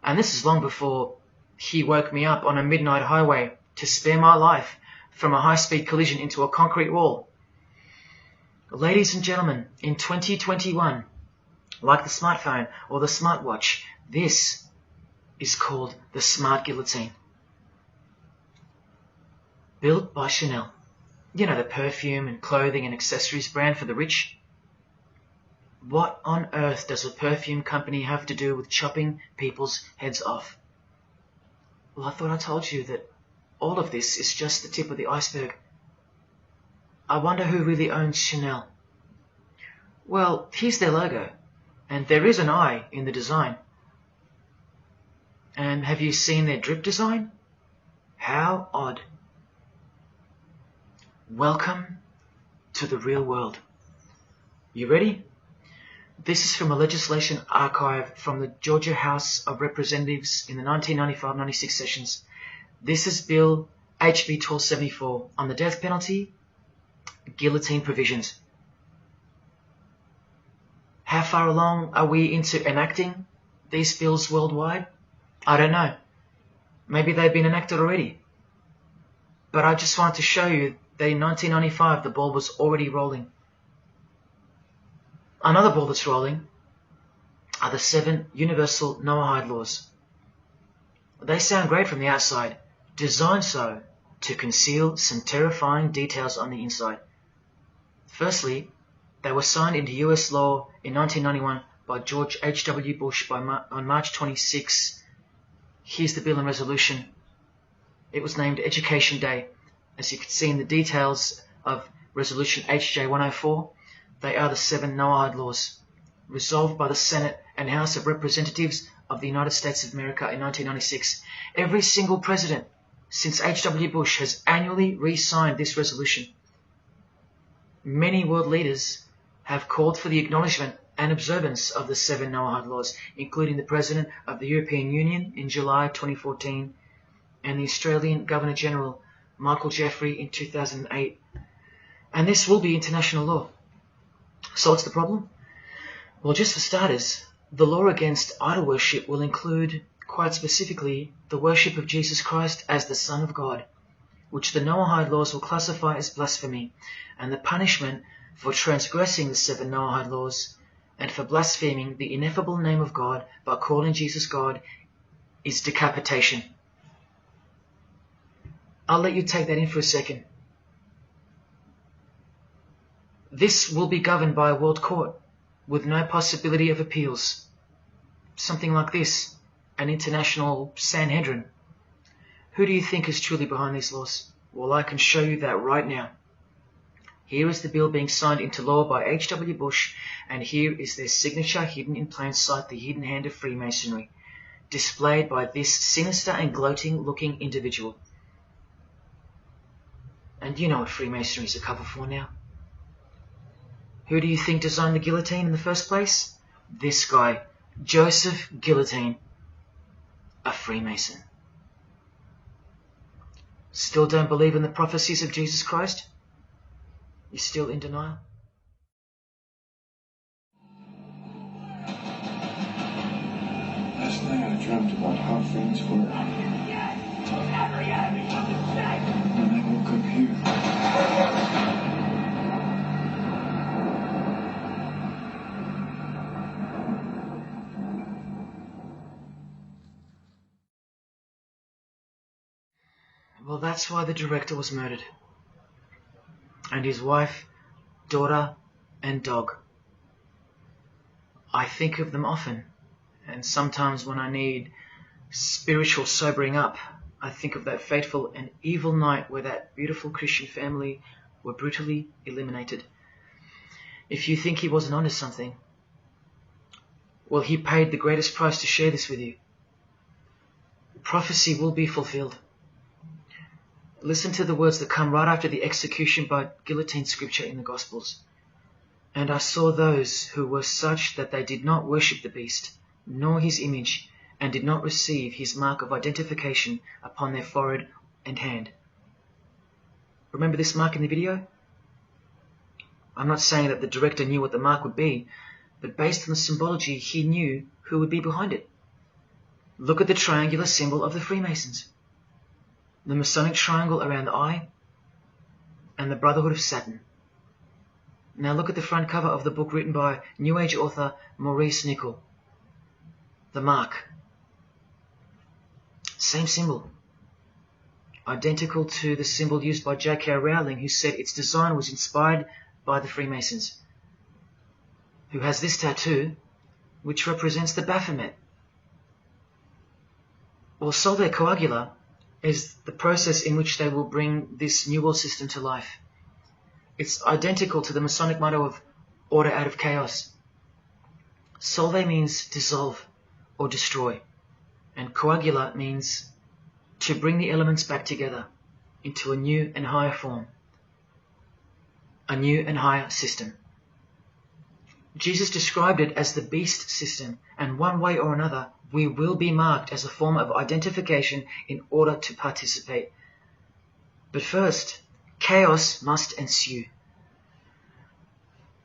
And this is long before he woke me up on a midnight highway to spare my life from a high-speed collision into a concrete wall. Ladies and gentlemen, in 2021, like the smartphone or the smartwatch, this is called the smart guillotine. Built by Chanel. You know, the perfume and clothing and accessories brand for the rich. What on earth does a perfume company have to do with chopping people's heads off? Well, I thought I told you that all of this is just the tip of the iceberg. I wonder who really owns Chanel. Well, here's their logo, and there is an eye in the design. And have you seen their drip design? How odd. Welcome to the real world. You ready? This is from a legislation archived from the Georgia House of Representatives in the 1995-96 sessions. This is Bill HB 1274 on the death penalty, guillotine provisions. How far along are we into enacting these bills worldwide? I don't know. Maybe they've been enacted already. But I just wanted to show you that in 1995 the ball was already rolling. Another ball that's rolling are the 7 universal Noahide laws. They sound great from the outside, designed so to conceal some terrifying details on the inside. Firstly, they were signed into US law in 1991 by George H.W. Bush on March 26. Here's the bill and resolution. It was named Education Day. As you can see in the details of Resolution HJ 104, they are the 7 Noahide laws, resolved by the Senate and House of Representatives of the United States of America in 1996. Every single president since H.W. Bush has annually re-signed this resolution. Many world leaders have called for the acknowledgement and observance of the 7 Noahide laws, including the President of the European Union in July 2014 and the Australian Governor-General Michael Jeffrey in 2008. And this will be international law. So what's the problem? Well, just for starters, the law against idol worship will include, quite specifically, the worship of Jesus Christ as the Son of God, which the Noahide laws will classify as blasphemy, and the punishment for transgressing the 7 Noahide laws and for blaspheming the ineffable name of God by calling Jesus God is decapitation. I'll let you take that in for a second. This will be governed by a world court with no possibility of appeals. Something like this, an international Sanhedrin. Who do you think is truly behind these laws? Well, I can show you that right now. Here is the bill being signed into law by H.W. Bush, and here is their signature hidden in plain sight, the hidden hand of Freemasonry, displayed by this sinister and gloating-looking individual. And you know what Freemasonry is a cover for now. Who do you think designed the guillotine in the first place? This guy, Joseph Guillotine, a Freemason. Still don't believe in the prophecies of Jesus Christ? You're still in denial? Last night I dreamt about how things were. And I woke up here. Well, that's why the director was murdered. And his wife, daughter, and dog. I think of them often, and sometimes when I need spiritual sobering up, I think of that fateful and evil night where that beautiful Christian family were brutally eliminated. If you think he wasn't onto something, well, he paid the greatest price to share this with you. Prophecy will be fulfilled. Listen to the words that come right after the execution by guillotine scripture in the Gospels. And I saw those who were such that they did not worship the beast, nor his image, and did not receive his mark of identification upon their forehead and hand. Remember this mark in the video? I'm not saying that the director knew what the mark would be, but based on the symbology, he knew who would be behind it. Look at the triangular symbol of the Freemasons. The Masonic triangle around the eye, and the Brotherhood of Saturn. Now look at the front cover of the book written by New Age author Maurice Nicoll. The mark. Same symbol. Identical to the symbol used by J.K. Rowling, who said its design was inspired by the Freemasons. Who has this tattoo, which represents the Baphomet. Well, Solve Coagula is the process in which they will bring this New World system to life. It's identical to the Masonic motto of order out of chaos. Solve means dissolve or destroy, and coagula means to bring the elements back together into a new and higher form, a new and higher system. Jesus described it as the beast system, and one way or another, we will be marked as a form of identification in order to participate. But first, chaos must ensue.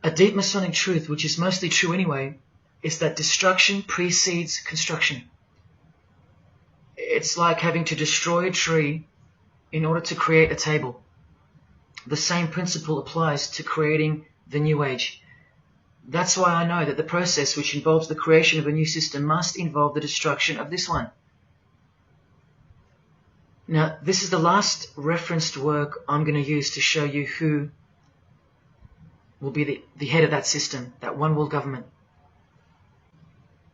A deep Masonic truth, which is mostly true anyway, is that destruction precedes construction. It's like having to destroy a tree in order to create a table. The same principle applies to creating the New Age. That's why I know that the process which involves the creation of a new system must involve the destruction of this one. Now, this is the last referenced work I'm going to use to show you who will be the head of that system, that one world government.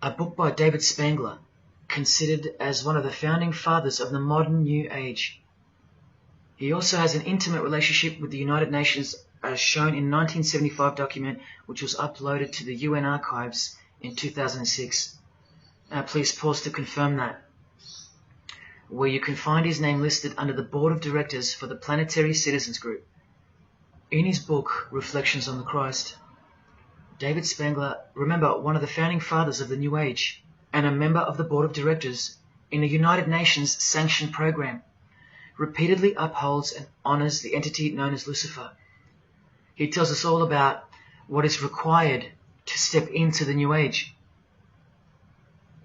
A book by David Spangler, considered as one of the founding fathers of the modern New Age. He also has an intimate relationship with the United Nations, as shown in 1975 document which was uploaded to the UN archives in 2006. Please pause to confirm that, where you can find his name listed under the Board of Directors for the Planetary Citizens Group. In his book, Reflections on the Christ, David Spangler, remember, one of the founding fathers of the New Age and a member of the Board of Directors in a United Nations sanctioned program, repeatedly upholds and honors the entity known as Lucifer. He tells us all about what is required to step into the New Age.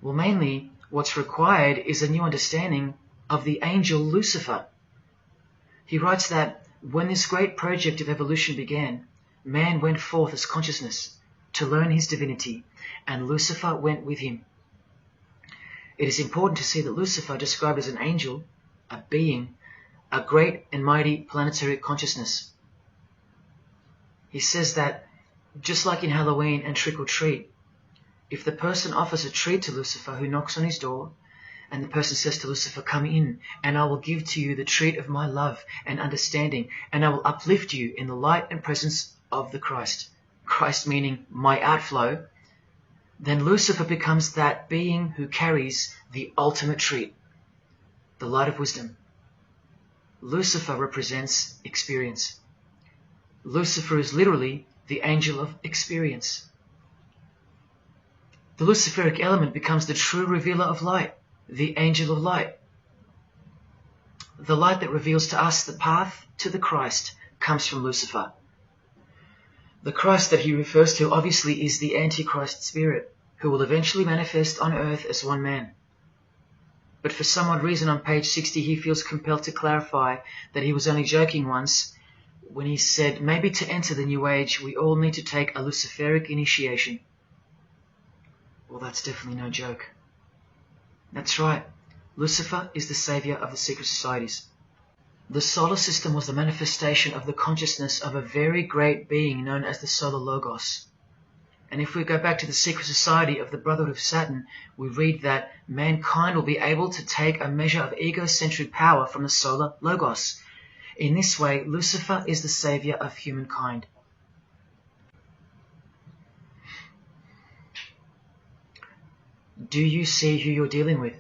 Well, mainly, what's required is a new understanding of the angel Lucifer. He writes that when this great project of evolution began, man went forth as consciousness to learn his divinity, and Lucifer went with him. It is important to see that Lucifer, described as an angel, a being, a great and mighty planetary consciousness. He says that, just like in Halloween and trick or treat, if the person offers a treat to Lucifer who knocks on his door, And the person says to Lucifer, come in, and I will give to you the treat of my love and understanding, and I will uplift you in the light and presence of the Christ. Christ meaning my outflow. Then Lucifer becomes that being who carries the ultimate treat, the light of wisdom. Lucifer represents experience. Lucifer is literally the angel of experience. The Luciferic element becomes the true revealer of light, the angel of light. The light that reveals to us the path to the Christ comes from Lucifer. The Christ that he refers to obviously is the Antichrist spirit, who will eventually manifest on earth as one man. But for some odd reason on page 60 he feels compelled to clarify that he was only joking once when he said maybe to enter the New Age we all need to take a Luciferic initiation. Well, that's definitely no joke. That's right. Lucifer is the savior of the secret societies. The solar system was the manifestation of the consciousness of a very great being known as the solar logos. And if we go back to the secret society of the Brotherhood of Saturn, we read that mankind will be able to take a measure of egocentric power from the solar logos. In this way, Lucifer is the savior of humankind. Do you see who you're dealing with?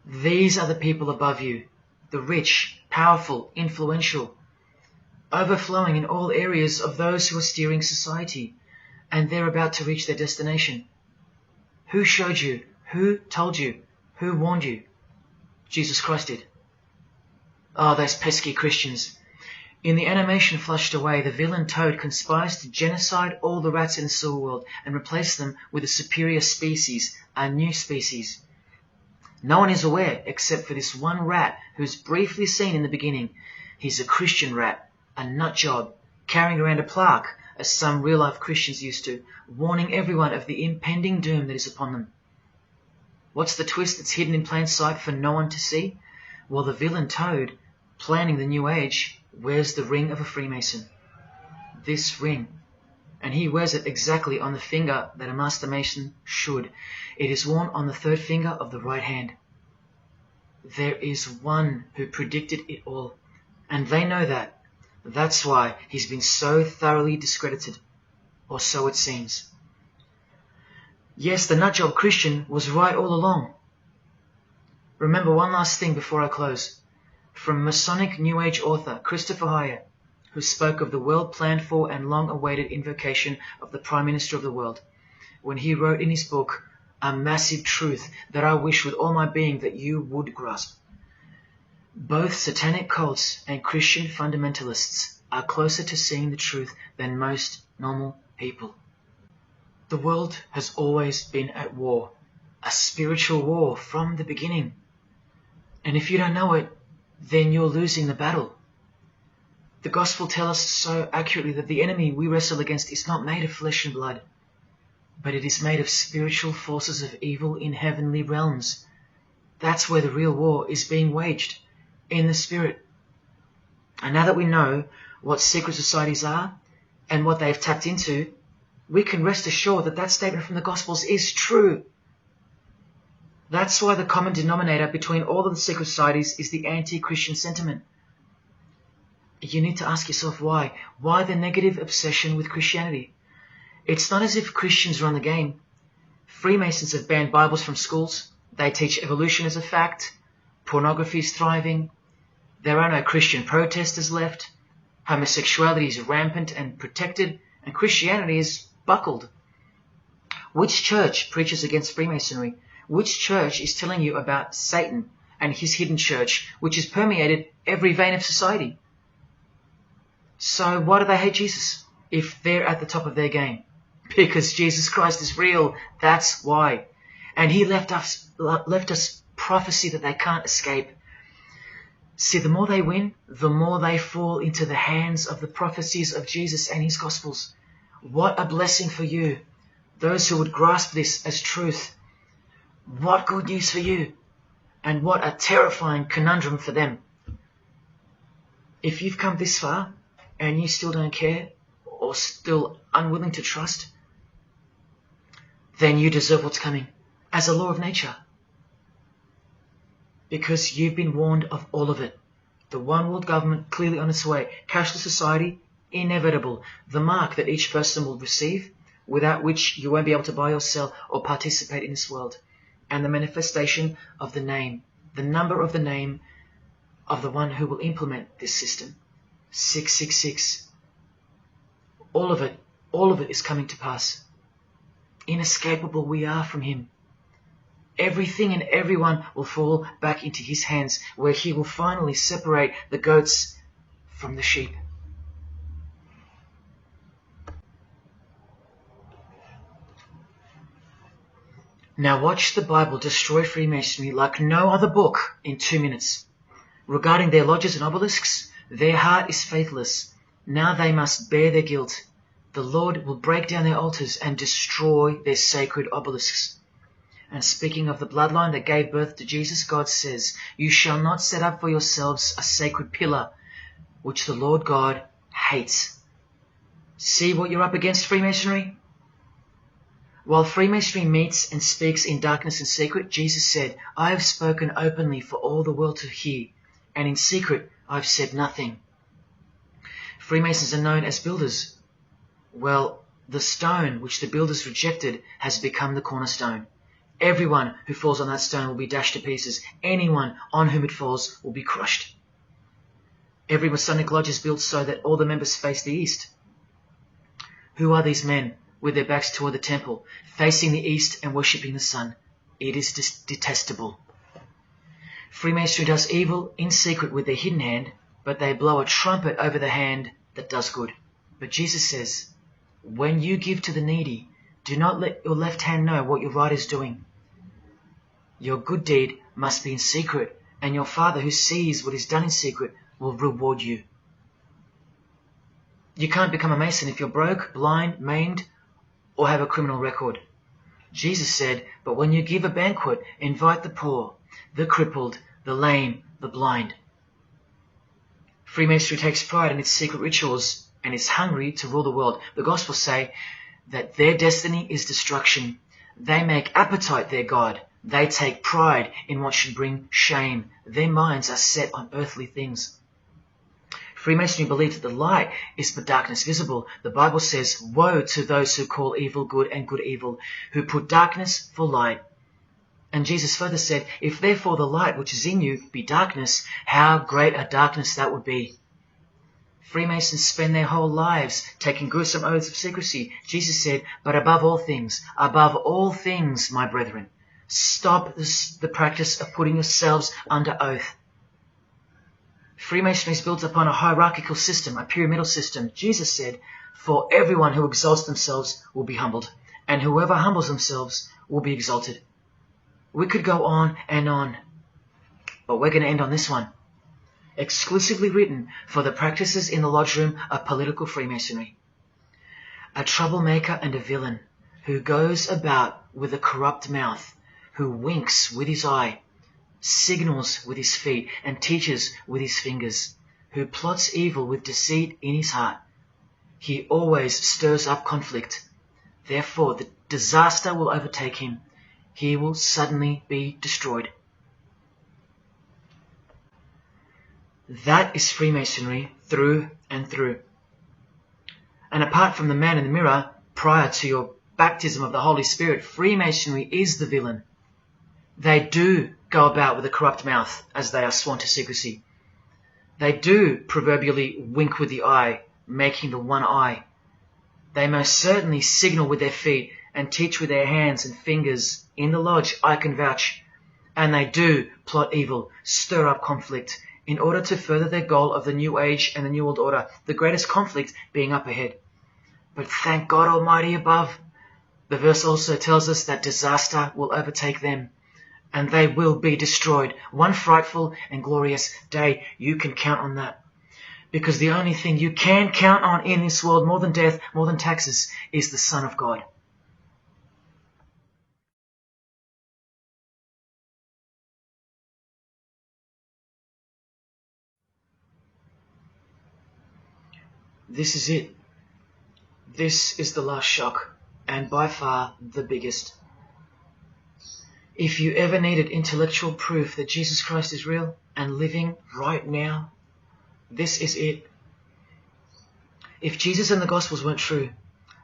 These are the people above you, the rich, powerful, influential, overflowing in all areas of those who are steering society, and they're about to reach their destination. Who showed you? Who told you? Who warned you? Jesus Christ did. Oh, those pesky Christians. In the animation flushed away, the villain Toad conspires to genocide all the rats in the sewer world and replace them with a superior species, a new species. No one is aware except for this one rat who's briefly seen in the beginning. He's a Christian rat, a nut job, carrying around a plaque, as some real-life Christians used to, warning everyone of the impending doom that is upon them. What's the twist that's hidden in plain sight for no one to see? Well, the villain Toad, planning the New Age, wears the ring of a Freemason. This ring. And he wears it exactly on the finger that a Master Mason should. It is worn on the third finger of the right hand. There is one who predicted it all, and they know that. That's why he's been so thoroughly discredited, or so it seems. Yes, the nutjob Christian was right all along. Remember one last thing before I close. From Masonic New Age author Christopher Hyer, who spoke of the well-planned-for and long-awaited invocation of the Prime Minister of the world, when he wrote in his book, A Massive Truth That I Wish With All My Being That You Would Grasp. Both satanic cults and Christian fundamentalists are closer to seeing the truth than most normal people. The world has always been at war, a spiritual war from the beginning. And if you don't know it, then you're losing the battle. The gospel tells us so accurately that the enemy we wrestle against is not made of flesh and blood, but it is made of spiritual forces of evil in heavenly realms. That's where the real war is being waged, in the spirit. And now that we know what secret societies are and what they've tapped into, we can rest assured that that statement from the Gospels is true. That's why the common denominator between all of the secret societies is the anti-Christian sentiment. You need to ask yourself why. Why the negative obsession with Christianity? It's not as if Christians run the game. Freemasons have banned Bibles from schools. They teach evolution as a fact. Pornography is thriving. There are no Christian protesters left. Homosexuality is rampant and protected, and Christianity is buckled. Which church preaches against Freemasonry? Which church is telling you about Satan and his hidden church, which has permeated every vein of society? So why do they hate Jesus if they're at the top of their game? Because Jesus Christ is real. That's why. And he left us prophecy that they can't escape. See, the more they win, the more they fall into the hands of the prophecies of Jesus and his Gospels. What a blessing for you, those who would grasp this as truth. What good news for you, and what a terrifying conundrum for them. If you've come this far, and you still don't care, or still unwilling to trust, then you deserve what's coming, as a law of nature. because you've been warned of all of it. The one world government clearly on its way. Cashless society, inevitable. The mark that each person will receive, without which you won't be able to buy or sell or participate in this world. And the manifestation of the name, the number of the name of the one who will implement this system. 666. All of it is coming to pass. Inescapable we are from him. Everything and everyone will fall back into his hands, where he will finally separate the goats from the sheep. Now watch the Bible destroy Freemasonry like no other book in 2 minutes. Regarding their lodges and obelisks, their heart is faithless. Now they must bear their guilt. The Lord will break down their altars and destroy their sacred obelisks. And speaking of the bloodline that gave birth to Jesus, God says, "You shall not set up for yourselves a sacred pillar, which the Lord God hates." See what you're up against, Freemasonry? While Freemasonry meets and speaks in darkness and secret, Jesus said, "I have spoken openly for all the world to hear, and in secret I've said nothing." Freemasons are known as builders. Well, the stone which the builders rejected has become the cornerstone. Everyone who falls on that stone will be dashed to pieces. Anyone on whom it falls will be crushed. Every Masonic lodge is built so that all the members face the east. Who are these men with their backs toward the temple, facing the east and worshipping the sun? It is detestable. Freemasonry does evil in secret with their hidden hand, but they blow a trumpet over the hand that does good. But Jesus says, when you give to the needy, do not let your left hand know what your right is doing. Your good deed must be in secret, and your Father who sees what is done in secret will reward you. You can't become a Mason if you're broke, blind, maimed, or have a criminal record. Jesus said, "But when you give a banquet, invite the poor, the crippled, the lame, the blind." Freemasonry takes pride in its secret rituals and is hungry to rule the world. The Gospels say that their destiny is destruction. They make appetite their God. They take pride in what should bring shame. Their minds are set on earthly things. Freemasonry believes that the light is for darkness visible. The Bible says, "Woe to those who call evil good and good evil, who put darkness for light." And Jesus further said, "If therefore the light which is in you be darkness, how great a darkness that would be." Freemasons spend their whole lives taking gruesome oaths of secrecy. Jesus said, "But above all things, my brethren, stop the practice of putting yourselves under oath." Freemasonry is built upon a hierarchical system, a pyramidal system. Jesus said, "For everyone who exalts themselves will be humbled, and whoever humbles themselves will be exalted." We could go on and on, but we're going to end on this one. Exclusively written for the practices in the lodge room of political Freemasonry. A troublemaker and a villain who goes about with a corrupt mouth, who winks with his eye, signals with his feet, and teaches with his fingers, who plots evil with deceit in his heart. He always stirs up conflict. Therefore, the disaster will overtake him. He will suddenly be destroyed. That is Freemasonry through and through. And apart from the man in the mirror, prior to your baptism of the Holy Spirit, Freemasonry is the villain. They do go about with a corrupt mouth as they are sworn to secrecy. They do proverbially wink with the eye, making the one eye. They most certainly signal with their feet and teach with their hands and fingers. In the lodge, I can vouch. And they do plot evil, stir up conflict, in order to further their goal of the New Age and the New World Order, the greatest conflict being up ahead. But thank God Almighty above, the verse also tells us that disaster will overtake them, and they will be destroyed. One frightful and glorious day, you can count on that. Because the only thing you can count on in this world, more than death, more than taxes, is the Son of God. This is it. This is the last shock, and by far the biggest. If you ever needed intellectual proof that Jesus Christ is real and living right now, this is it. If Jesus and the Gospels weren't true,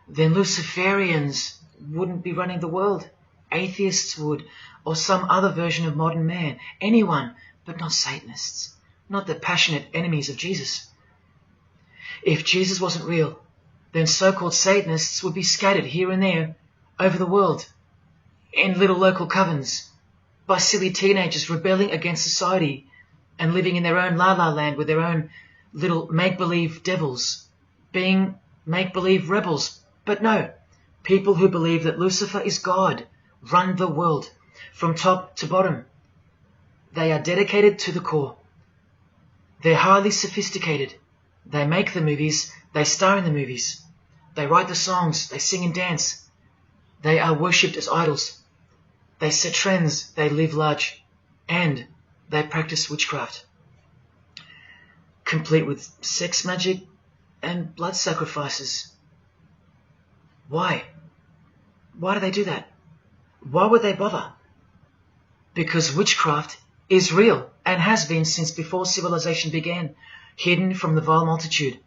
then Luciferians wouldn't be running the world. Atheists would, or some other version of modern man. Anyone, but not Satanists, not the passionate enemies of Jesus. If Jesus wasn't real, then so-called Satanists would be scattered here and there over the world in little local covens by silly teenagers rebelling against society and living in their own la-la land with their own little make-believe devils, being make-believe rebels. But no, people who believe that Lucifer is God run the world from top to bottom. They are dedicated to the core. They're highly sophisticated. They make the movies, they star in the movies. They write the songs, they sing and dance. They are worshipped as idols. They set trends, they live large, and they practice witchcraft, complete with sex magic and blood sacrifices. Why? Why do they do that? Why would they bother? Because witchcraft is real and has been since before civilization began, hidden from the vile multitude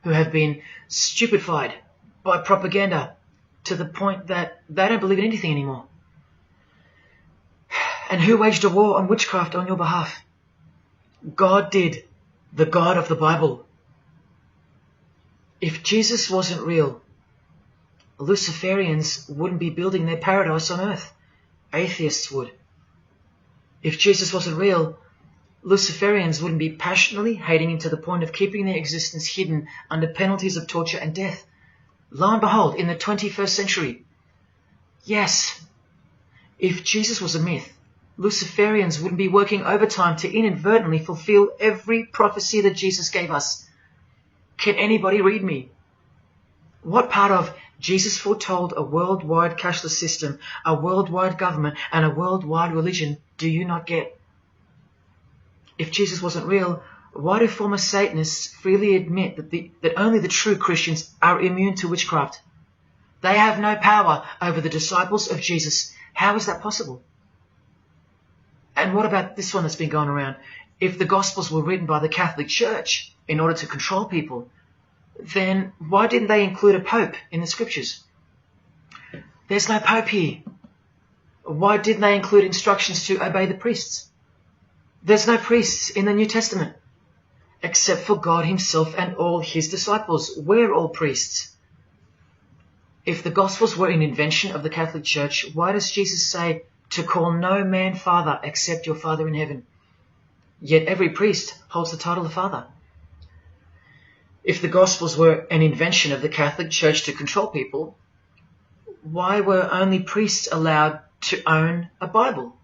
who have been stupefied by propaganda to the point that they don't believe in anything anymore. And who waged a war on witchcraft on your behalf? God did, the God of the Bible. If Jesus wasn't real, Luciferians wouldn't be building their paradise on earth. Atheists would. If Jesus wasn't real, Luciferians wouldn't be passionately hating him to the point of keeping their existence hidden under penalties of torture and death. Lo and behold, in the 21st century, yes, if Jesus was a myth, Luciferians wouldn't be working overtime to inadvertently fulfill every prophecy that Jesus gave us. Can anybody read me? What part of Jesus foretold a worldwide cashless system, a worldwide government, and a worldwide religion do you not get? If Jesus wasn't real, why do former Satanists freely admit that only the true Christians are immune to witchcraft? They have no power over the disciples of Jesus. How is that possible? And what about this one that's been going around? If the Gospels were written by the Catholic Church in order to control people, then why didn't they include a Pope in the Scriptures? There's no Pope here. Why didn't they include instructions to obey the priests? There's no priests in the New Testament, except for God himself and all his disciples. We're all priests. If the Gospels were an invention of the Catholic Church, why does Jesus say to call no man Father except your Father in heaven? Yet every priest holds the title of Father. If the Gospels were an invention of the Catholic Church to control people, why were only priests allowed to own a Bible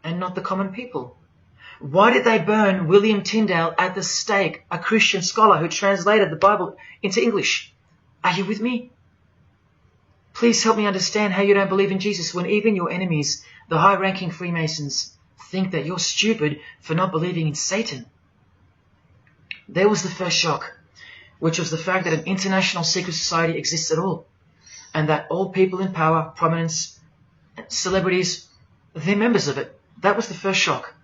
and not the common people? Why did they burn William Tyndale at the stake, a Christian scholar who translated the Bible into English? Are you with me? Please help me understand how you don't believe in Jesus when even your enemies, the high-ranking Freemasons, think that you're stupid for not believing in Satan. There was the first shock, which was the fact that an international secret society exists at all, and that all people in power, prominence, celebrities, they're members of it. That was the first shock.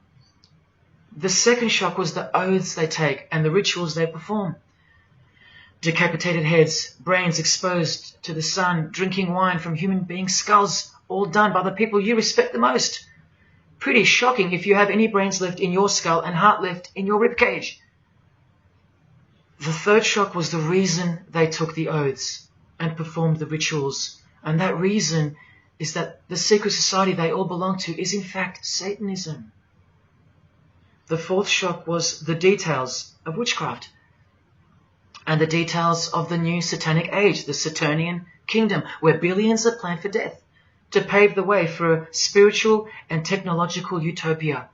The second shock was the oaths they take and the rituals they perform. Decapitated heads, brains exposed to the sun, drinking wine from human beings' skulls, all done by the people you respect the most. Pretty shocking if you have any brains left in your skull and heart left in your ribcage. The third shock was the reason they took the oaths and performed the rituals. And that reason is that the secret society they all belong to is in fact Satanism. The fourth shock was the details of witchcraft and the details of the new satanic age, the Saturnian kingdom, where billions are planned for death to pave the way for a spiritual and technological utopia.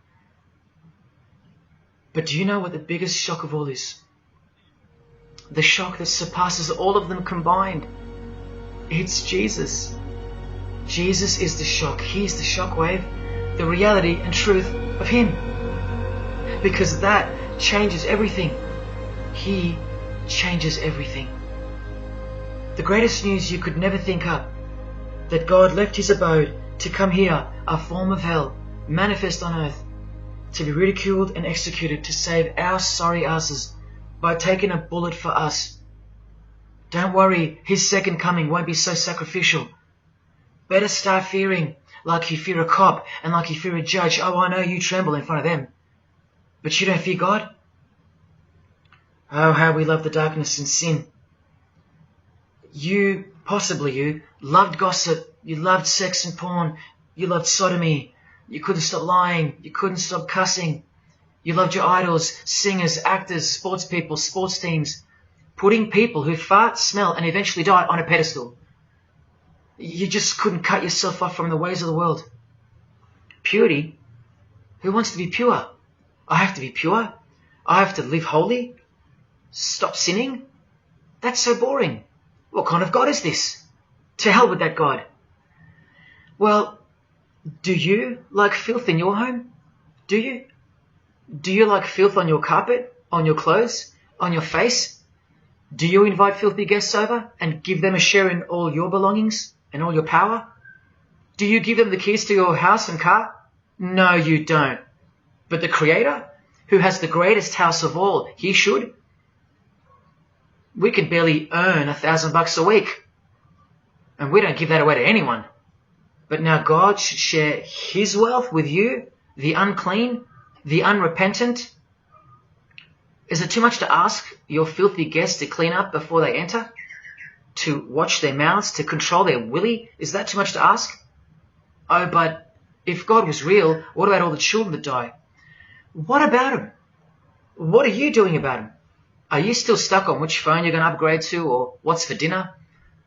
But do you know what the biggest shock of all is? The shock that surpasses all of them combined. It's Jesus. Jesus is the shock. He's the shockwave, the reality and truth of him. Because that changes everything. He changes everything. The greatest news you could never think up, that God left his abode to come here a form of hell, manifest on earth, to be ridiculed and executed to save our sorry asses by taking a bullet for us. Don't worry, his second coming won't be so sacrificial. Better start fearing like you fear a cop and like you fear a judge. Oh, I know you tremble in front of them. But you don't fear God? Oh, how we love the darkness and sin. You, possibly you, loved gossip. You loved sex and porn. You loved sodomy. You couldn't stop lying. You couldn't stop cussing. You loved your idols, singers, actors, sports people, sports teams. Putting people who fart, smell, and eventually die on a pedestal. You just couldn't cut yourself off from the ways of the world. Purity? Who wants to be pure? I have to be pure. I have to live holy. Stop sinning? That's so boring. What kind of God is this? To hell with that God. Well, do you like filth in your home? Do you? Do you like filth on your carpet, on your clothes, on your face? Do you invite filthy guests over and give them a share in all your belongings and all your power? Do you give them the keys to your house and car? No, you don't. But the Creator, who has the greatest house of all, he should. We can barely earn $1,000 a week, and we don't give that away to anyone. But now God should share his wealth with you, the unclean, the unrepentant. Is it too much to ask your filthy guests to clean up before they enter? To watch their mouths, to control their willy? Is that too much to ask? Oh, but if God was real, what about all the children that die? What about them? What are you doing about them? Are you still stuck on which phone you're going to upgrade to or what's for dinner?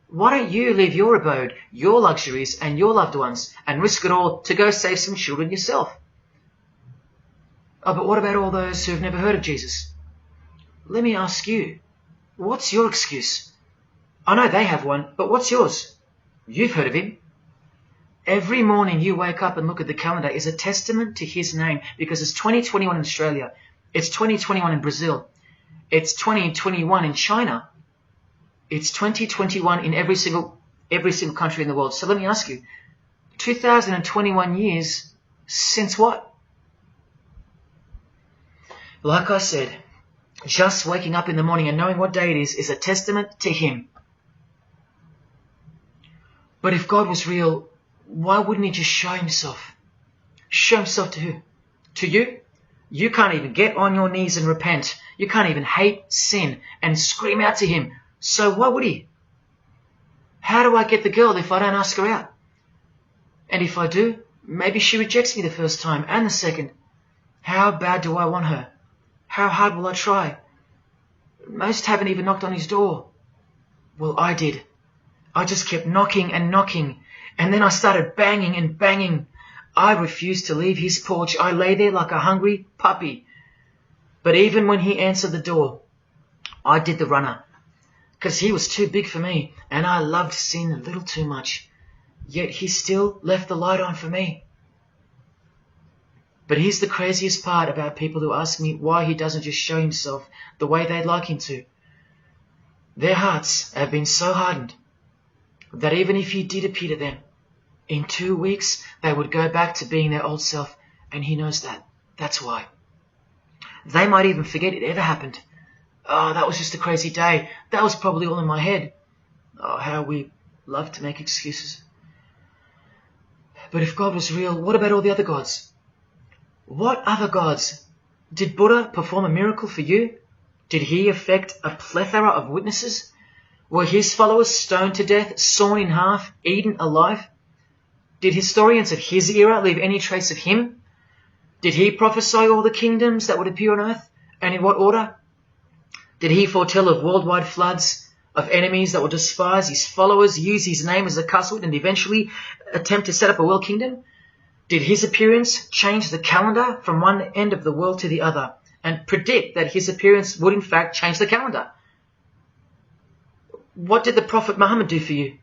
Why don't you leave your abode, your luxuries and your loved ones and risk it all to go save some children yourself? Oh, but what about all those who have never heard of Jesus? Let me ask you, what's your excuse? I know they have one, but what's yours? You've heard of him. Every morning you wake up and look at the calendar is a testament to his name, because it's 2021 in Australia, it's 2021 in Brazil, it's 2021 in China, it's 2021 in every single country in the world. So let me ask you, 2021 years since what? Like I said, just waking up in the morning and knowing what day it is a testament to him. But if God was real, why wouldn't he just show himself? Show himself to who? To you? You can't even get on your knees and repent. You can't even hate sin and scream out to him. So why would he? How do I get the girl if I don't ask her out? And if I do, maybe she rejects me the first time and the second. How bad do I want her? How hard will I try? Most haven't even knocked on his door. Well, I did. I just kept knocking and knocking, and then I started banging and banging. I refused to leave his porch. I lay there like a hungry puppy. But even when he answered the door, I did the runner, because he was too big for me, and I loved sin a little too much. Yet he still left the light on for me. But here's the craziest part about people who ask me why he doesn't just show himself the way they'd like him to. Their hearts have been so hardened that even if he did appear to them, in 2 weeks they would go back to being their old self, and he knows that. That's why. They might even forget it ever happened. Oh, that was just a crazy day. That was probably all in my head. Oh, how we love to make excuses. But if God was real, what about all the other gods? What other gods? Did Buddha perform a miracle for you? Did he affect a plethora of witnesses? Were his followers stoned to death, sawn in half, eaten alive? Did historians of his era leave any trace of him? Did he prophesy all the kingdoms that would appear on earth, and in what order? Did he foretell of worldwide floods, of enemies that would despise his followers, use his name as a cussword, and eventually attempt to set up a world kingdom? Did his appearance change the calendar from one end of the world to the other, and predict that his appearance would in fact change the calendar? What did the Prophet Muhammad do for you?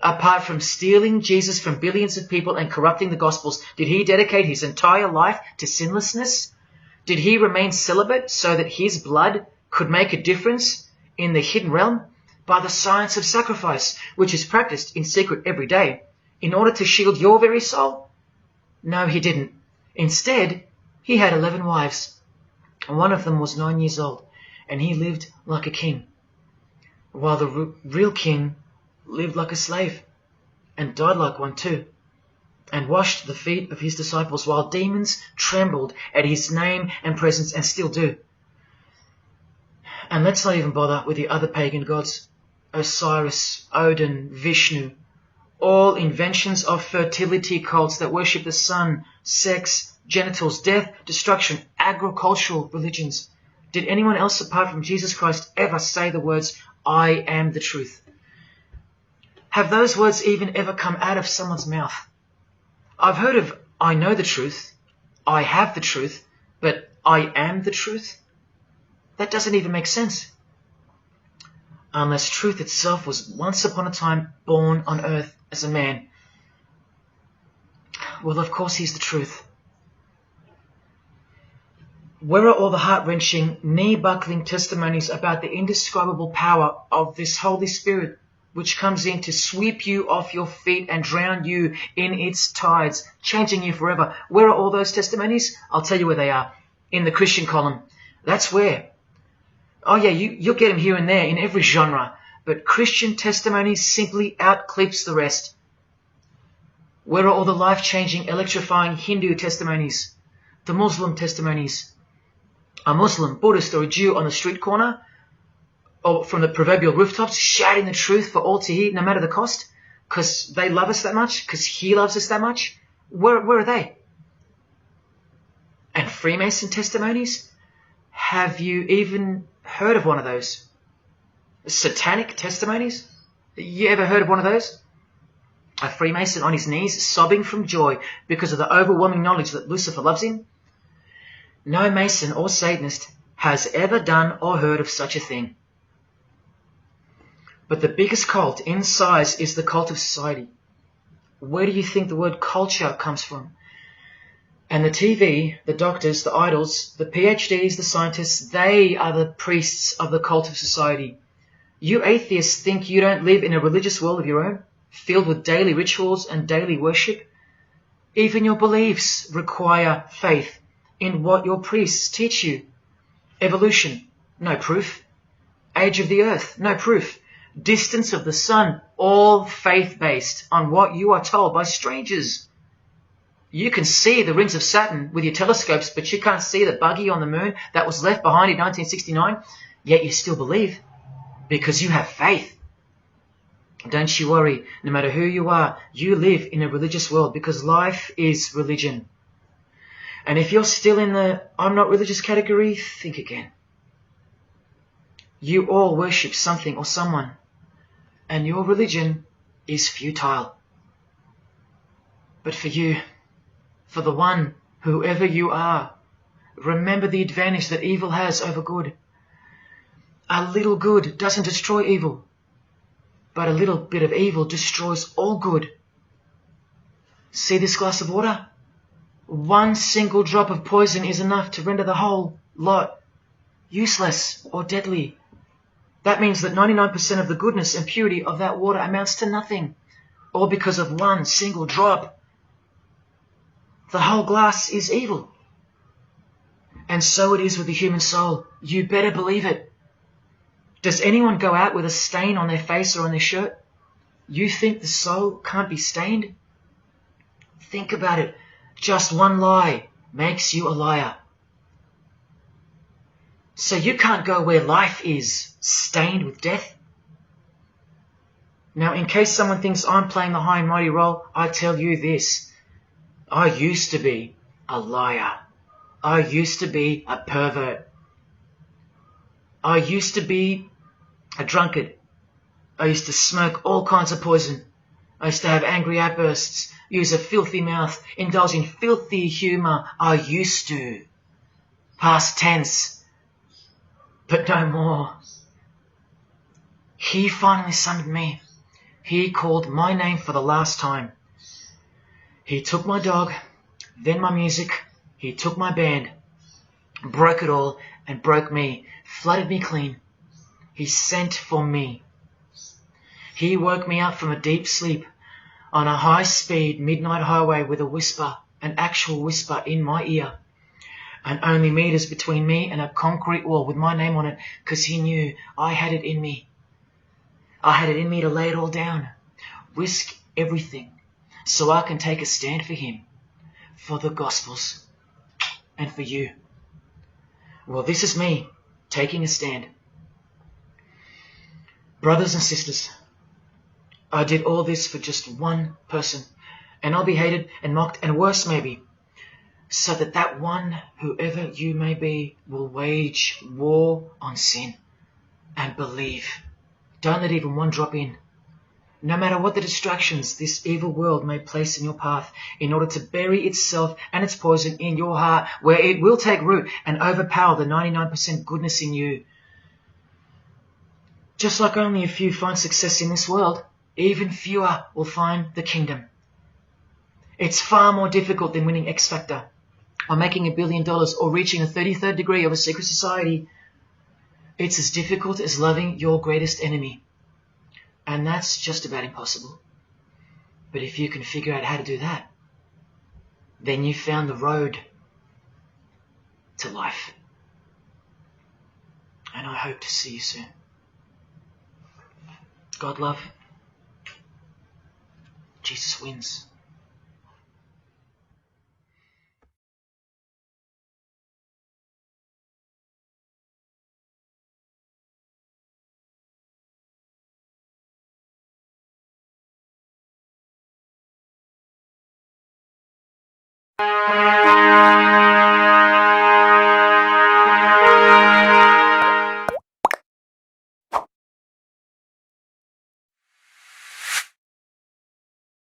Apart from stealing Jesus from billions of people and corrupting the Gospels, did he dedicate his entire life to sinlessness? Did he remain celibate so that his blood could make a difference in the hidden realm by the science of sacrifice, which is practiced in secret every day, in order to shield your very soul? No, he didn't. Instead, he had 11 wives. One of them was 9 years old, and he lived like a king, while the real king lived like a slave, and died like one too, and washed the feet of his disciples, while demons trembled at his name and presence, and still do. And let's not even bother with the other pagan gods, Osiris, Odin, Vishnu, all inventions of fertility cults that worship the sun, sex, genitals, death, destruction, agricultural religions. Did anyone else apart from Jesus Christ ever say the words, I am the truth? Have those words even ever come out of someone's mouth? I've heard of, I know the truth, I have the truth, but I am the truth? That doesn't even make sense. Unless truth itself was once upon a time born on earth as a man. Well, of course he's the truth. Where are all the heart-wrenching, knee-buckling testimonies about the indescribable power of this Holy Spirit, which comes in to sweep you off your feet and drown you in its tides, changing you forever? Where are all those testimonies? I'll tell you where they are. In the Christian column. That's where. Oh yeah, you'll get them here and there in every genre, but Christian testimonies simply outclips the rest. Where are all the life-changing, electrifying Hindu testimonies? The Muslim testimonies? A Muslim, Buddhist, or a Jew on the street corner, or from the proverbial rooftops, shouting the truth for all to hear, no matter the cost, because they love us that much, because he loves us that much? Where are they? And Freemason testimonies? Have you even heard of one of those? Satanic testimonies? You ever heard of one of those? A Freemason on his knees, sobbing from joy because of the overwhelming knowledge that Lucifer loves him? No Mason or Satanist has ever done or heard of such a thing. But the biggest cult in size is the cult of society. Where do you think the word culture comes from? And the TV, the doctors, the idols, the PhDs, the scientists, they are the priests of the cult of society. You atheists think you don't live in a religious world of your own, filled with daily rituals and daily worship? Even your beliefs require faith in what your priests teach you. Evolution, no proof. Age of the earth, no proof. Distance of the sun, all faith-based on what you are told by strangers. You can see the rings of Saturn with your telescopes, but you can't see the buggy on the moon that was left behind in 1969, yet you still believe, because you have faith. Don't you worry, no matter who you are, you live in a religious world, because life is religion. And if you're still in the I'm not religious category, think again. You all worship something or someone, and your religion is futile. But for you, for the one, whoever you are, remember the advantage that evil has over good. A little good doesn't destroy evil, but a little bit of evil destroys all good. See this glass of water? One single drop of poison is enough to render the whole lot useless or deadly. That means that 99% of the goodness and purity of that water amounts to nothing, all because of one single drop. The whole glass is evil. And so it is with the human soul. You better believe it. Does anyone go out with a stain on their face or on their shirt? You think the soul can't be stained? Think about it. Just one lie makes you a liar. So you can't go where life is, stained with death? Now, in case someone thinks I'm playing the high and mighty role, I tell you this. I used to be a liar. I used to be a pervert. I used to be a drunkard. I used to smoke all kinds of poison. I used to have angry outbursts, use a filthy mouth, indulge in filthy humour. I used to. Past tense. But no more. He finally summoned me. He called my name for the last time. He took my dog, then my music. He took my band, broke it all, and broke me, flooded me clean. He sent for me. He woke me up from a deep sleep on a high-speed midnight highway with a whisper an actual whisper in my ear, and only meters between me and a concrete wall with my name on it, because he knew I had it in me. I had it in me to lay it all down, risk everything, so I can take a stand for him, for the Gospels, and for you. Well, this is me taking a stand. Brothers and sisters, I did all this for just one person, and I'll be hated and mocked and worse maybe, so that that one, whoever you may be, will wage war on sin and believe. Don't let even one drop in. No matter what the distractions this evil world may place in your path, in order to bury itself and its poison in your heart, where it will take root and overpower the 99% goodness in you. Just like only a few find success in this world, even fewer will find the kingdom. It's far more difficult than winning X Factor, or making $1 billion, or reaching a 33rd degree of a secret society. It's as difficult as loving your greatest enemy. And that's just about impossible. But if you can figure out how to do that, then you've found the road to life. And I hope to see you soon. God love. Jesus wins.